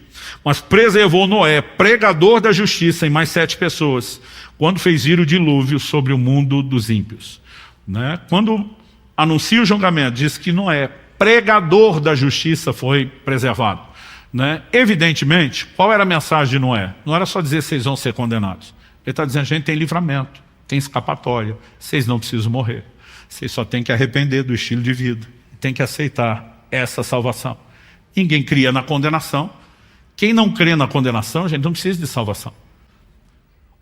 Speaker 1: mas preservou Noé, pregador da justiça, em mais 7 pessoas, quando fez vir o dilúvio sobre o mundo dos ímpios. Né? Quando anuncia o julgamento, diz que Noé, pregador da justiça, foi preservado. Né? Evidentemente, qual era a mensagem de Noé? Não era só dizer vocês vão ser condenados. Ele está dizendo, gente, tem livramento, tem escapatória, vocês não precisam morrer. Vocês só têm que arrepender do estilo de vida, tem que aceitar essa salvação. Ninguém cria na condenação. Quem não crê na condenação, gente, não precisa de salvação.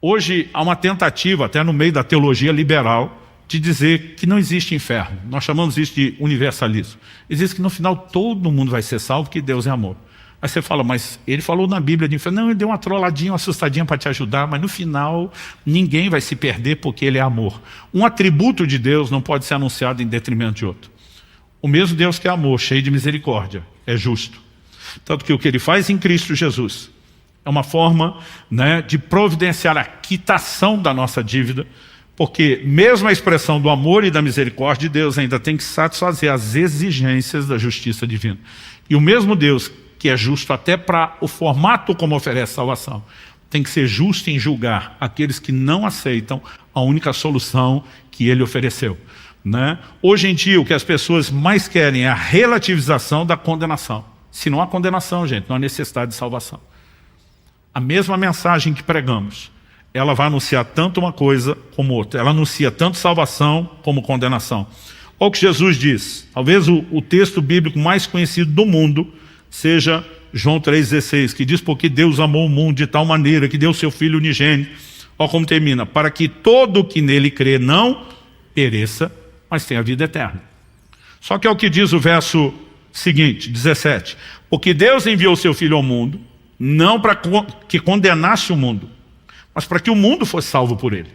Speaker 1: Hoje há uma tentativa, até no meio da teologia liberal, de dizer que não existe inferno. Nós chamamos isso de universalismo. Existe que no final todo mundo vai ser salvo, que Deus é amor. Aí você fala, mas ele falou na Bíblia de inferno. Não, ele deu uma trolladinha, uma assustadinha para te ajudar, mas no final ninguém vai se perder porque ele é amor. Um atributo de Deus não pode ser anunciado em detrimento de outro. O mesmo Deus que é amor, cheio de misericórdia, é justo. Tanto que o que ele faz em Cristo Jesus é uma forma, né, de providenciar a quitação da nossa dívida, porque mesmo a expressão do amor e da misericórdia de Deus ainda tem que satisfazer as exigências da justiça divina. E o mesmo Deus que é justo até para o formato como oferece salvação, tem que ser justo em julgar aqueles que não aceitam a única solução que ele ofereceu. Né? Hoje em dia o que as pessoas mais querem é a relativização da condenação. Se não há condenação, gente, não há necessidade de salvação. A mesma mensagem que pregamos, ela vai anunciar tanto uma coisa como outra. Ela anuncia tanto salvação como condenação. Olha o que Jesus diz. Talvez o texto bíblico mais conhecido do mundo seja João 3,16, que diz, porque Deus amou o mundo de tal maneira que deu seu Filho unigênito. Olha como termina, para que todo que nele crê não pereça, mas tenha vida eterna. Só que é o que diz o verso seguinte, 17, porque Deus enviou seu Filho ao mundo, não para que condenasse o mundo, mas para que o mundo fosse salvo por ele.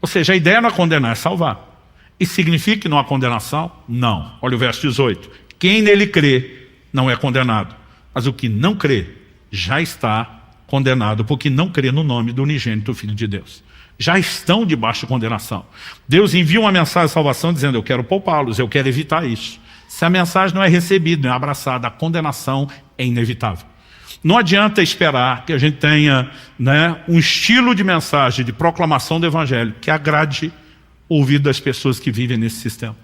Speaker 1: Ou seja, a ideia não é condenar, é salvar. E significa que não há condenação? Não. Olha o verso 18, quem nele crê não é condenado, mas o que não crê já está condenado, porque não crê no nome do unigênito Filho de Deus. Já estão debaixo de condenação. Deus envia uma mensagem de salvação dizendo, eu quero poupá-los, eu quero evitar isso. Se a mensagem não é recebida, não é abraçada, a condenação é inevitável. Não adianta esperar que a gente tenha, né, um estilo de mensagem, de proclamação do Evangelho, que agrade o ouvido das pessoas que vivem nesse sistema.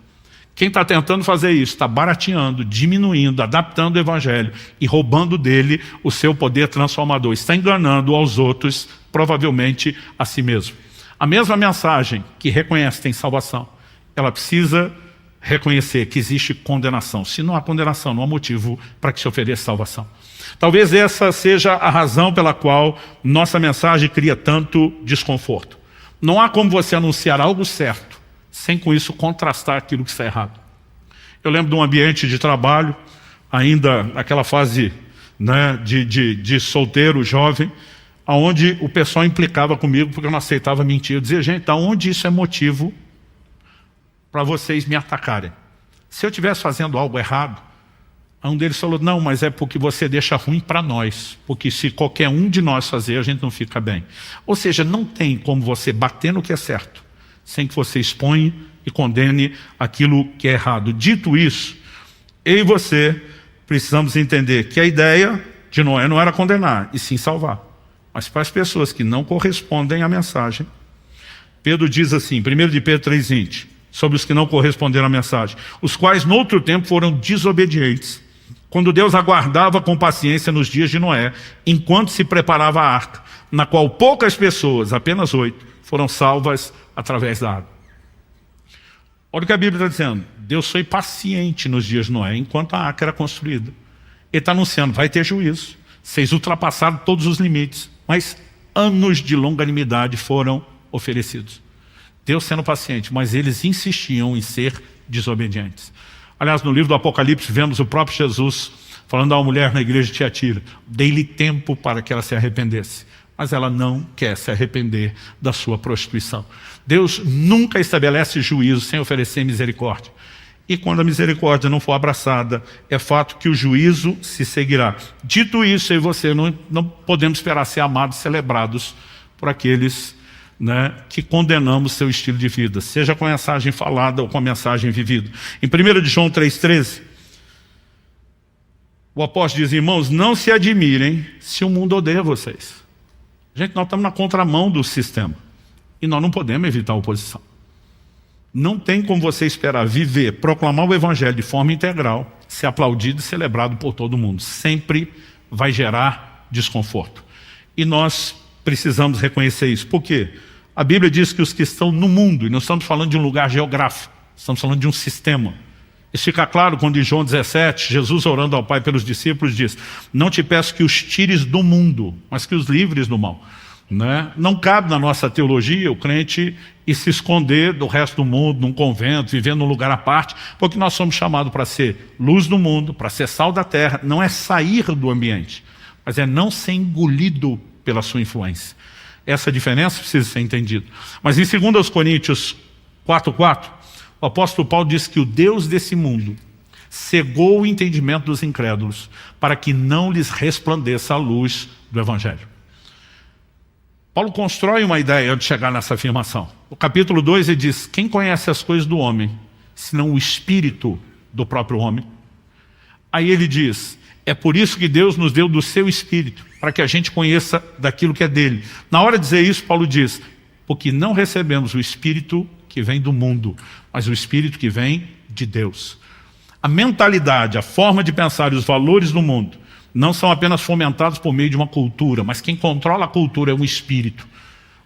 Speaker 1: Quem está tentando fazer isso está barateando, diminuindo, adaptando o Evangelho e roubando dele o seu poder transformador. Está enganando aos outros, provavelmente a si mesmo. A mesma mensagem que reconhece que tem salvação, ela precisa reconhecer que existe condenação. Se não há condenação, não há motivo para que se ofereça salvação. Talvez essa seja a razão pela qual nossa mensagem cria tanto desconforto. Não há como você anunciar algo certo sem com isso contrastar aquilo que está errado. Eu lembro de um ambiente de trabalho, ainda naquela fase, né, de solteiro, jovem, onde o pessoal implicava comigo porque eu não aceitava mentir. Eu dizia, gente, aonde isso é motivo para vocês me atacarem? Se eu estivesse fazendo algo errado, Aí um deles falou, não, mas é porque você deixa ruim para nós, porque se qualquer um de nós fazer, a gente não fica bem. Ou seja, não tem como você bater no que é certo, sem que você exponha e condene aquilo que é errado. Dito isso, eu e você precisamos entender que a ideia de Noé não era condenar, e sim salvar. Mas para as pessoas que não correspondem à mensagem, Pedro diz assim, 1 de Pedro 3,20, sobre os que não corresponderam à mensagem, os quais no outro tempo foram desobedientes, quando Deus aguardava com paciência nos dias de Noé, enquanto se preparava a arca, na qual poucas pessoas, apenas 8, foram salvas através da água. Olha o que a Bíblia está dizendo. Deus foi paciente nos dias de Noé, enquanto a arca era construída. Ele está anunciando, vai ter juízo. Vocês ultrapassaram todos os limites, mas anos de longanimidade foram oferecidos. Deus sendo paciente, mas eles insistiam em ser desobedientes. Aliás, no livro do Apocalipse, vemos o próprio Jesus falando a uma mulher na igreja de Tiatira, dei-lhe tempo para que ela se arrependesse. Mas ela não quer se arrepender da sua prostituição. Deus nunca estabelece juízo sem oferecer misericórdia. E quando a misericórdia não for abraçada, é fato que o juízo se seguirá. Dito isso, eu e você não podemos esperar ser amados, celebrados por aqueles, né, que condenamos seu estilo de vida, seja com a mensagem falada ou com a mensagem vivida. Em 1 de João 3,13, o apóstolo diz, irmãos, não se admirem se o mundo odeia vocês. Gente, nós estamos na contramão do sistema e nós não podemos evitar a oposição. Não tem como você esperar viver, proclamar o evangelho de forma integral, ser aplaudido e celebrado por todo mundo. Sempre vai gerar desconforto. E nós precisamos reconhecer isso. Por quê? A Bíblia diz que os que estão no mundo, e não estamos falando de um lugar geográfico, estamos falando de um sistema. Isso fica claro quando em João 17, Jesus orando ao Pai pelos discípulos diz, não te peço que os tires do mundo, mas que os livres do mal. Né? Não cabe na nossa teologia o crente ir se esconder do resto do mundo, num convento, vivendo num lugar à parte, porque nós somos chamados para ser luz do mundo, para ser sal da terra. Não é sair do ambiente, mas é não ser engolido pela sua influência. Essa diferença precisa ser entendida. Mas em 2 Coríntios 4,4, o apóstolo Paulo diz que o Deus desse mundo cegou o entendimento dos incrédulos para que não lhes resplandeça a luz do evangelho. Paulo constrói uma ideia antes de chegar nessa afirmação. No capítulo 2 ele diz, quem conhece as coisas do homem, senão o espírito do próprio homem? Aí ele diz, é por isso que Deus nos deu do seu espírito, para que a gente conheça daquilo que é dele. Na hora de dizer isso, Paulo diz, porque não recebemos o espírito que vem do mundo, mas o espírito que vem de Deus. A mentalidade, a forma de pensar e os valores do mundo não são apenas fomentados por meio de uma cultura, mas quem controla a cultura é um espírito.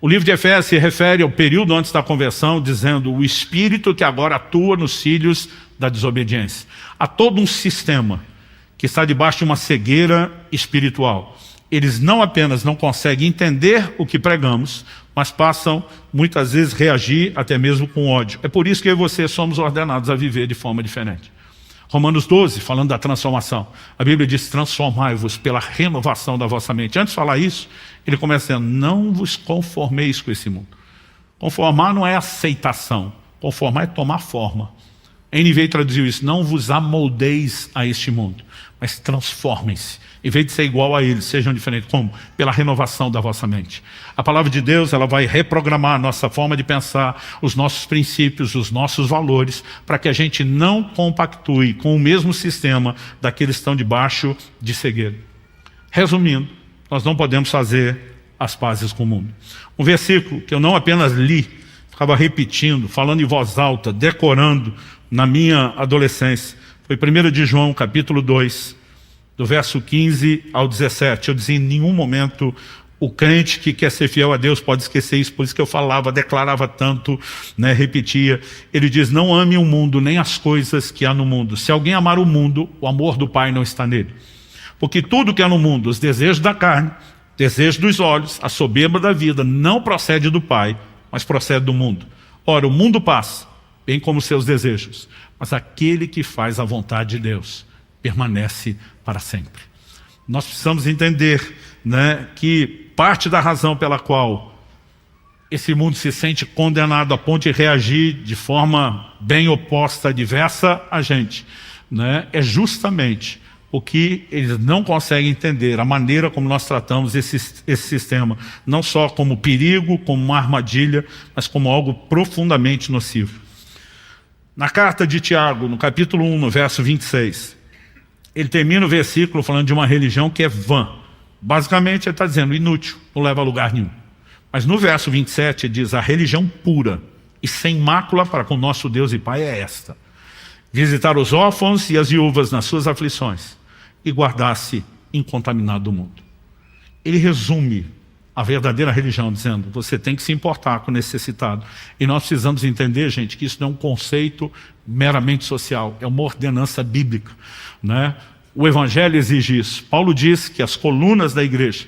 Speaker 1: O livro de Efésios se refere ao período antes da conversão, dizendo o espírito que agora atua nos filhos da desobediência. Há todo um sistema que está debaixo de uma cegueira espiritual. Eles não apenas não conseguem entender o que pregamos, mas passam muitas vezes a reagir até mesmo com ódio. É por isso que eu e você somos ordenados a viver de forma diferente. Romanos 12, falando da transformação, a Bíblia diz, transformai-vos pela renovação da vossa mente. Antes de falar isso, ele começa dizendo, não vos conformeis com esse mundo. Conformar não é aceitação, conformar é tomar forma. A NVI traduziu isso, não vos amoldeis a este mundo, mas transformem-se. Em vez de ser igual a eles, sejam diferentes. Como? Pela renovação da vossa mente. A palavra de Deus, ela vai reprogramar a nossa forma de pensar, os nossos princípios, os nossos valores, para que a gente não compactue com o mesmo sistema daqueles que estão debaixo de cegueira. Resumindo, nós não podemos fazer as pazes com o mundo. Um versículo que eu não apenas li, ficava repetindo, falando em voz alta, decorando na minha adolescência. Foi 1 de João, capítulo 2, do verso 15 ao 17. Eu dizia, em nenhum momento o crente que quer ser fiel a Deus pode esquecer isso, por isso que eu falava, declarava tanto, né, repetia. Ele diz, não ame o mundo, nem as coisas que há no mundo. Se alguém amar o mundo, o amor do Pai não está nele. Porque tudo que há no mundo, os desejos da carne, desejos dos olhos, a soberba da vida, não procede do Pai, mas procede do mundo. Ora, o mundo passa, bem como seus desejos, mas aquele que faz a vontade de Deus permanece para sempre. Nós precisamos entender, né, que parte da razão pela qual esse mundo se sente condenado a ponto de reagir de forma bem oposta, diversa a gente,
Speaker 2: né, é justamente o que eles não conseguem entender, a maneira como nós tratamos esse sistema, não só como perigo, como uma armadilha, mas como algo profundamente nocivo. Na carta de Tiago, no capítulo 1, no verso 26, ele termina o versículo falando de uma religião que é vã. Basicamente ele está dizendo inútil, não leva a lugar nenhum. Mas no verso 27 ele diz: a religião pura e sem mácula para com nosso Deus e Pai é esta: visitar os órfãos e as viúvas nas suas aflições e guardar-se incontaminado do mundo. Ele resume a verdadeira religião dizendo: você tem que se importar com o necessitado. E nós precisamos entender, gente, que isso não é um conceito meramente social, é uma ordenança bíblica, né? O Evangelho exige isso. Paulo diz que as colunas da igreja,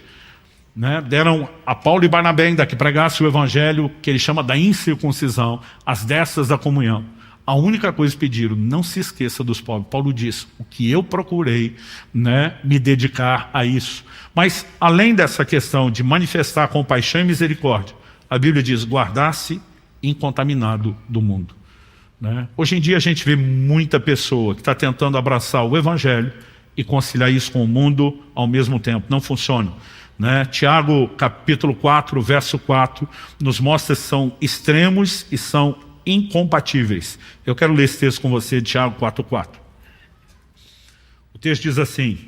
Speaker 2: né, deram a Paulo e Barnabé ainda que pregasse o Evangelho, que ele chama da incircuncisão, as destas da comunhão. A única coisa que pediram: não se esqueça dos pobres. Paulo diz: o que eu procurei, né, me dedicar a isso. Mas além dessa questão de manifestar compaixão e misericórdia, a Bíblia diz: guardar-se incontaminado do mundo, né? Hoje em dia a gente vê muita pessoa que está tentando abraçar o Evangelho e conciliar isso com o mundo ao mesmo tempo. Não funciona, né? Tiago capítulo 4, verso 4, nos mostra que são extremos e são incompatíveis. Eu quero ler esse texto com você, de Tiago 4,4. O texto diz assim: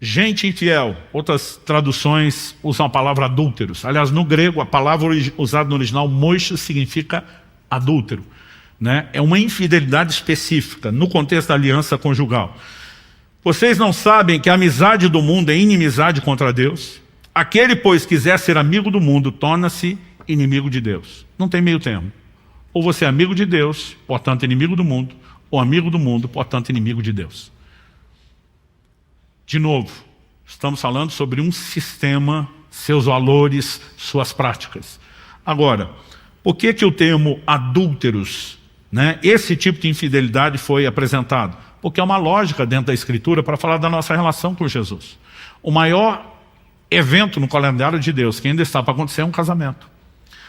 Speaker 2: gente infiel. Outras traduções usam a palavra adúlteros. Aliás, no grego, a palavra usada no original, moichos, significa adúltero, né? É uma infidelidade específica no contexto da aliança conjugal. Vocês não sabem que a amizade do mundo é inimizade contra Deus? Aquele, pois, quiser ser amigo do mundo, torna-se inimigo de Deus. Não tem meio termo. Ou você é amigo de Deus, portanto inimigo do mundo, ou amigo do mundo, portanto inimigo de Deus. De novo, estamos falando sobre um sistema, seus valores, suas práticas. Agora, por que o termo adúlteros, né, esse tipo de infidelidade foi apresentado? Porque é uma lógica dentro da Escritura para falar da nossa relação com Jesus. O maior evento no calendário de Deus, que ainda está para acontecer, é um casamento.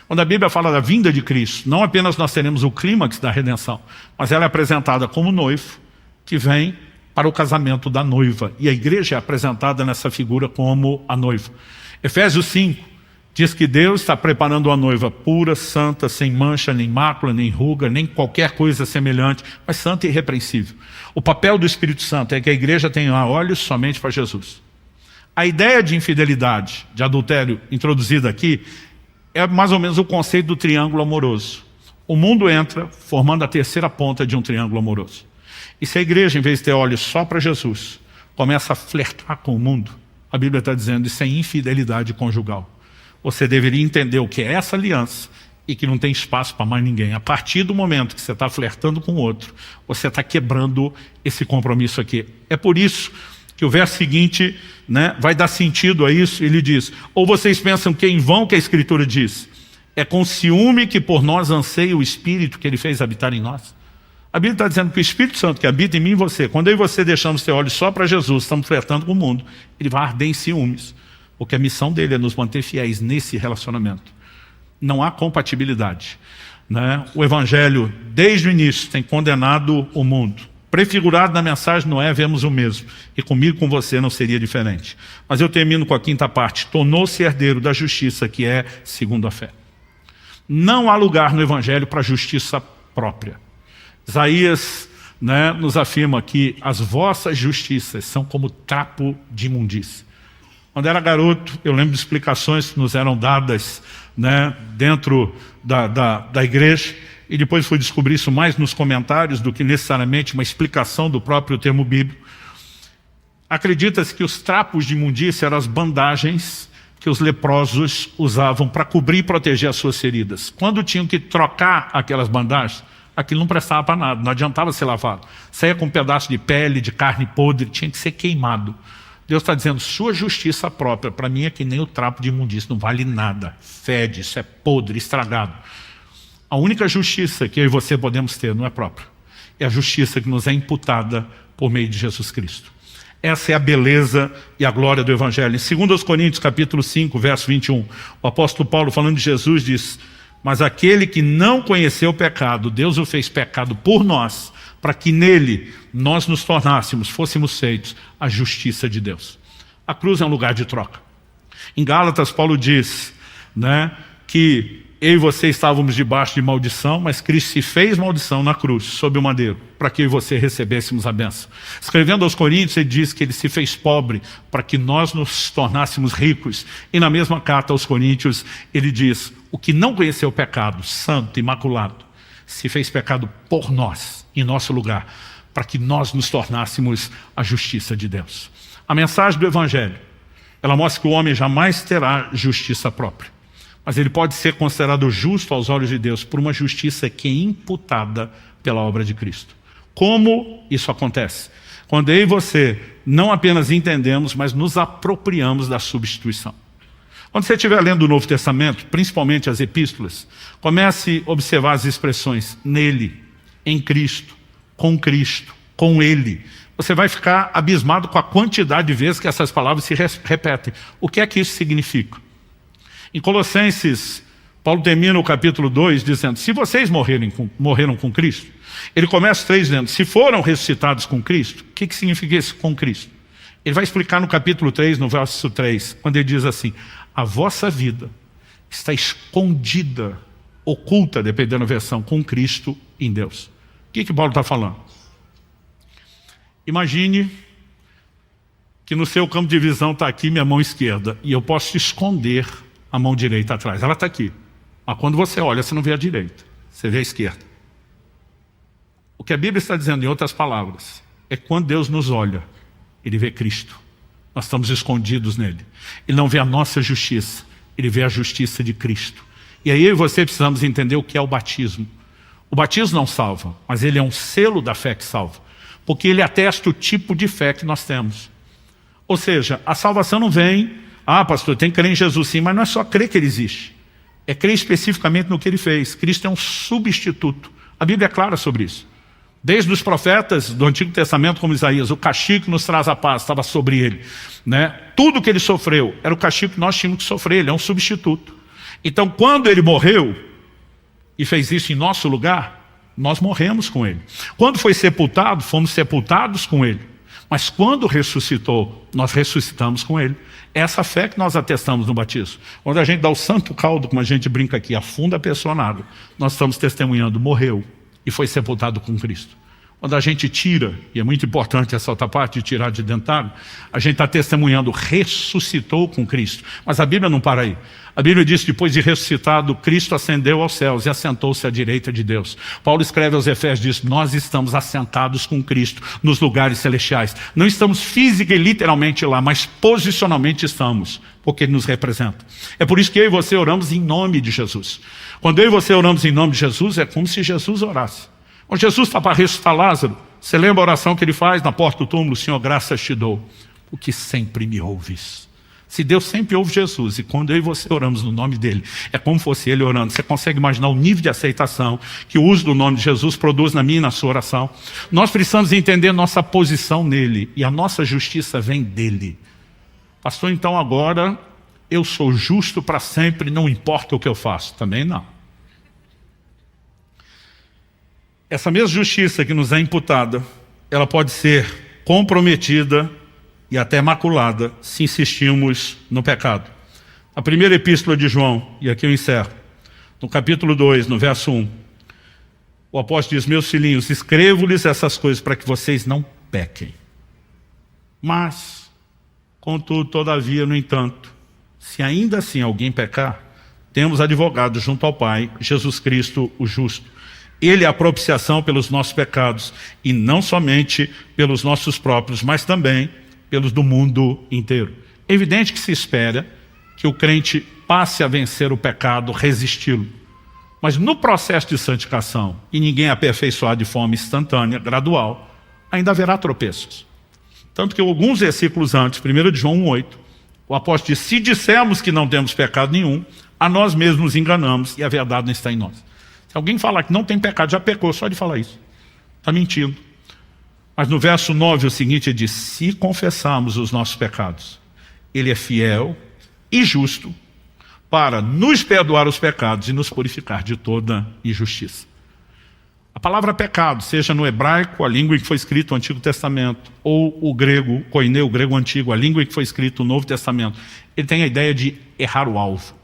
Speaker 2: Quando a Bíblia fala da vinda de Cristo, não apenas nós teremos o clímax da redenção, mas ela é apresentada como noivo que vem para o casamento da noiva. E a igreja é apresentada nessa figura como a noiva. Efésios 5 diz que Deus está preparando uma noiva pura, santa, sem mancha, nem mácula, nem ruga, nem qualquer coisa semelhante, mas santa e irrepreensível. O papel do Espírito Santo é que a igreja tenha olhos somente para Jesus. A ideia de infidelidade, de adultério introduzida aqui, é mais ou menos o conceito do triângulo amoroso. O mundo entra formando a terceira ponta de um triângulo amoroso. E se a igreja, em vez de ter olhos só para Jesus, começa a flertar com o mundo, a Bíblia está dizendo isso é infidelidade conjugal. Você deveria entender o que é essa aliança e que não tem espaço para mais ninguém. A partir do momento que você está flertando com o outro, você está quebrando esse compromisso aqui. É por isso que o verso seguinte, né, vai dar sentido a isso. Ele diz: ou vocês pensam que em vão que a Escritura diz, é com ciúme que por nós anseia o Espírito que Ele fez habitar em nós? A Bíblia está dizendo que o Espírito Santo que habita em mim e você, quando eu e você deixamos ter olhos só para Jesus, estamos flertando com o mundo, ele vai arder em ciúmes. Porque a missão dele é nos manter fiéis nesse relacionamento. Não há compatibilidade, né? O Evangelho, desde o início, tem condenado o mundo. Prefigurado na mensagem de Noé, vemos o mesmo. E comigo, com você, não seria diferente. Mas eu termino com a quinta parte. Tornou-se herdeiro da justiça, que é segundo a fé. Não há lugar no Evangelho para justiça própria. Isaías, né, nos afirma que as vossas justiças são como trapo de imundícia. Quando era garoto, eu lembro de explicações que nos eram dadas, né, dentro da igreja, e depois fui descobrir isso mais nos comentários do que necessariamente uma explicação do próprio termo bíblico. Acredita-se que os trapos de imundícia eram as bandagens que os leprosos usavam para cobrir e proteger as suas feridas. Quando tinham que trocar aquelas bandagens, aquilo não prestava para nada, não adiantava ser lavado. Saía com um pedaço de pele, de carne podre, tinha que ser queimado. Deus está dizendo: sua justiça própria, para mim é que nem o trapo de imundícia, não vale nada, fede, isso é podre, estragado. A única justiça que eu e você podemos ter não é própria, é a justiça que nos é imputada por meio de Jesus Cristo. Essa é a beleza e a glória do Evangelho. Em 2 Coríntios capítulo 5, verso 21, o apóstolo Paulo, falando de Jesus, diz: mas aquele que não conheceu o pecado, Deus o fez pecado por nós, para que nele nós nos tornássemos, fôssemos feitos a justiça de Deus. A cruz é um lugar de troca. Em Gálatas, Paulo diz, né, que eu e você estávamos debaixo de maldição, mas Cristo se fez maldição na cruz, sob o madeiro, para que eu e você recebêssemos a bênção. Escrevendo aos Coríntios, ele diz que ele se fez pobre para que nós nos tornássemos ricos. E na mesma carta aos Coríntios, ele diz, o que não conheceu o pecado, santo, imaculado, se fez pecado por nós, em nosso lugar, para que nós nos tornássemos a justiça de Deus. A mensagem do Evangelho, ela mostra que o homem jamais terá justiça própria. Mas ele pode ser considerado justo aos olhos de Deus por uma justiça que é imputada pela obra de Cristo. Como isso acontece? Quando eu e você não apenas entendemos, mas nos apropriamos da substituição. Quando você estiver lendo o Novo Testamento, principalmente as epístolas, comece a observar as expressões nele, em Cristo, com ele. Você vai ficar abismado com a quantidade de vezes que essas palavras se repetem. O que é que isso significa? Em Colossenses, Paulo termina o capítulo 2 dizendo, se vocês morreram com Cristo, ele começa 3 dizendo, se foram ressuscitados com Cristo, o que significa isso com Cristo? Ele vai explicar no capítulo 3, no verso 3, quando ele diz assim, a vossa vida está escondida, oculta, dependendo da versão, com Cristo em Deus. O que Paulo está falando? Imagine que no seu campo de visão está aqui minha mão esquerda, e eu posso esconder a mão direita atrás. Ela está aqui. Mas quando você olha, você não vê a direita. Você vê a esquerda. O que a Bíblia está dizendo, em outras palavras, é que quando Deus nos olha, Ele vê Cristo. Nós estamos escondidos nele. Ele não vê a nossa justiça. Ele vê a justiça de Cristo. E aí eu e você precisamos entender o que é o batismo. O batismo não salva, mas ele é um selo da fé que salva. Porque ele atesta o tipo de fé que nós temos. Ou seja, a salvação não vem... Ah, pastor, tem que crer em Jesus sim, mas não é só crer que ele existe. É crer especificamente no que ele fez. Cristo é um substituto. A Bíblia é clara sobre isso. Desde os profetas do Antigo Testamento, como Isaías, o castigo que nos traz a paz estava sobre ele. Né? Tudo que ele sofreu era o castigo que nós tínhamos que sofrer. Ele é um substituto. Então, quando ele morreu e fez isso em nosso lugar, nós morremos com ele. Quando foi sepultado, fomos sepultados com ele. Mas quando ressuscitou, nós ressuscitamos com ele. Essa fé que nós atestamos no batismo. Quando a gente dá o santo caldo, como a gente brinca aqui, afunda a pessoa na água, nós estamos testemunhando, morreu e foi sepultado com Cristo. Quando a gente tira, e é muito importante essa outra parte de tirar de dentro da água, a gente está testemunhando, ressuscitou com Cristo. Mas a Bíblia não para aí. A Bíblia diz que depois de ressuscitado, Cristo ascendeu aos céus e assentou-se à direita de Deus. Paulo escreve aos Efésios, diz, nós estamos assentados com Cristo nos lugares celestiais. Não estamos física e literalmente lá, mas posicionalmente estamos, porque Ele nos representa. É por isso que eu e você oramos em nome de Jesus. Quando eu e você oramos em nome de Jesus, é como se Jesus orasse. Quando Jesus está para ressuscitar Lázaro, você lembra a oração que ele faz na porta do túmulo? Senhor, graças te dou, porque sempre me ouves. Se Deus sempre ouve Jesus, e quando eu e você oramos no nome dele, é como fosse ele orando. Você consegue imaginar o nível de aceitação que o uso do nome de Jesus produz na minha e na sua oração? Nós precisamos entender nossa posição nele, e a nossa justiça vem dele. Pastor, então agora eu sou justo para sempre, não importa o que eu faço. Também não. Essa mesma justiça que nos é imputada, ela pode ser comprometida e até maculada se insistirmos no pecado. A primeira epístola de João, e aqui eu encerro, no capítulo 2, no verso 1, o apóstolo diz, meus filhinhos, escrevo-lhes essas coisas para que vocês não pequem. Mas, contudo, todavia, no entanto, se ainda assim alguém pecar, temos advogado junto ao Pai, Jesus Cristo, o justo. Ele é a propiciação pelos nossos pecados, e não somente pelos nossos próprios, mas também pelos do mundo inteiro. É evidente que se espera que o crente passe a vencer o pecado, resisti-lo. Mas no processo de santificação, e ninguém é aperfeiçoado de forma instantânea, gradual, ainda haverá tropeços. Tanto que alguns versículos antes, 1 de João 1,8, o apóstolo diz, se dissermos que não temos pecado nenhum, a nós mesmos nos enganamos e a verdade não está em nós. Se alguém falar que não tem pecado, já pecou, só de falar isso. Está mentindo. Mas no verso 9 o seguinte, ele diz, se confessarmos os nossos pecados, Ele é fiel e justo para nos perdoar os pecados e nos purificar de toda injustiça. A palavra pecado, seja no hebraico, a língua em que foi escrito o Antigo Testamento, ou o grego, koinê, o grego antigo, a língua em que foi escrito o Novo Testamento, ele tem a ideia de errar o alvo.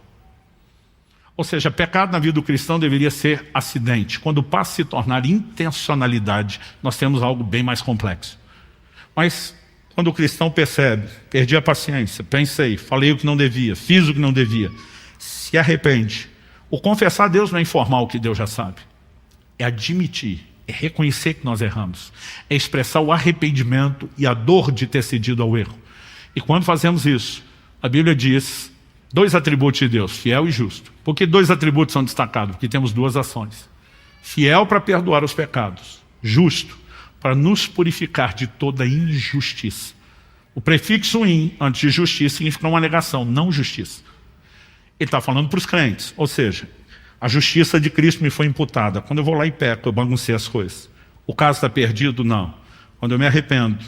Speaker 2: Ou seja, pecado na vida do cristão deveria ser acidente. Quando passa a se tornar intencionalidade, nós temos algo bem mais complexo. Mas quando o cristão percebe, perdi a paciência, pensei, falei o que não devia, fiz o que não devia, se arrepende. O confessar a Deus não é informar o que Deus já sabe. É admitir, é reconhecer que nós erramos. É expressar o arrependimento e a dor de ter cedido ao erro. E quando fazemos isso, a Bíblia diz 2 atributos de Deus, fiel e justo. Por que 2 atributos são destacados? Porque temos 2 ações. Fiel para perdoar os pecados, justo para nos purificar de toda injustiça. O prefixo in, antes de justiça, significa uma negação, não justiça. Ele está falando para os crentes, ou seja, a justiça de Cristo me foi imputada. Quando eu vou lá e peco, eu baguncei as coisas. O caso está perdido? Não. Quando eu me arrependo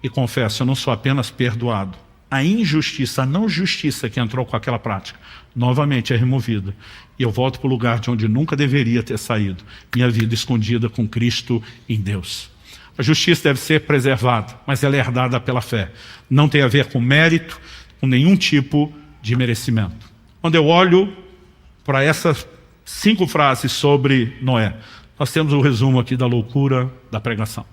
Speaker 2: e confesso, eu não sou apenas perdoado. A injustiça, a não justiça que entrou com aquela prática, novamente é removida. E eu volto para o lugar de onde nunca deveria ter saído. Minha vida escondida com Cristo em Deus. A justiça deve ser preservada, mas ela é herdada pela fé. Não tem a ver com mérito, com nenhum tipo de merecimento. Quando eu olho para essas 5 frases sobre Noé, nós temos o resumo aqui da loucura da pregação.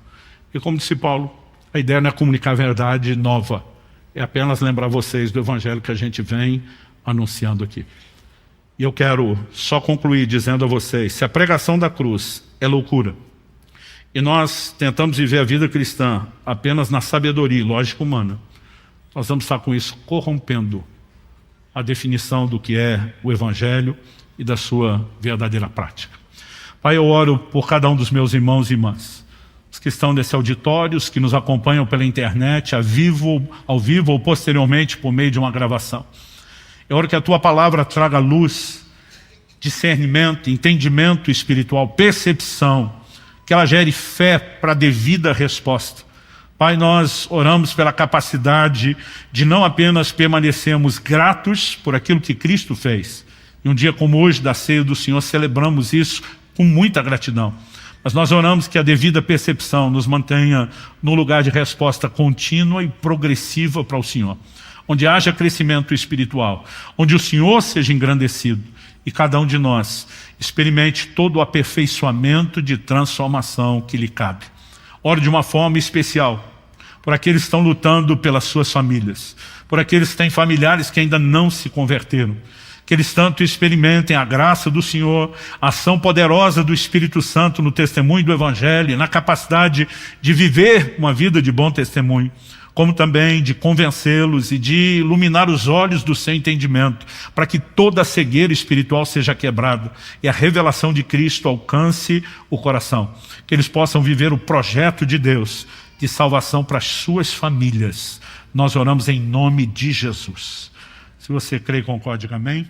Speaker 2: E como disse Paulo, a ideia não é comunicar a verdade nova, é apenas lembrar vocês do evangelho que a gente vem anunciando aqui. E eu quero só concluir dizendo a vocês, se a pregação da cruz é loucura, e nós tentamos viver a vida cristã apenas na sabedoria e lógica humana, nós vamos estar com isso corrompendo a definição do que é o evangelho e da sua verdadeira prática. Pai, eu oro por cada um dos meus irmãos e irmãs, os que estão nesse auditório, os que nos acompanham pela internet, ao vivo ou posteriormente por meio de uma gravação. Eu oro que a Tua palavra traga luz, discernimento, entendimento espiritual, percepção, que ela gere fé para a devida resposta. Pai, nós oramos pela capacidade de não apenas permanecermos gratos por aquilo que Cristo fez. E um dia como hoje, da ceia do Senhor, celebramos isso com muita gratidão. Mas nós oramos que a devida percepção nos mantenha num lugar de resposta contínua e progressiva para o Senhor. Onde haja crescimento espiritual, onde o Senhor seja engrandecido e cada um de nós experimente todo o aperfeiçoamento de transformação que lhe cabe. Oro de uma forma especial por aqueles que estão lutando pelas suas famílias, por aqueles que têm familiares que ainda não se converteram, que eles tanto experimentem a graça do Senhor, a ação poderosa do Espírito Santo no testemunho do Evangelho, na capacidade de viver uma vida de bom testemunho, como também de convencê-los e de iluminar os olhos do seu entendimento, para que toda a cegueira espiritual seja quebrada e a revelação de Cristo alcance o coração. Que eles possam viver o projeto de Deus de salvação para as suas famílias. Nós oramos em nome de Jesus. Se você crê e concorde, amém?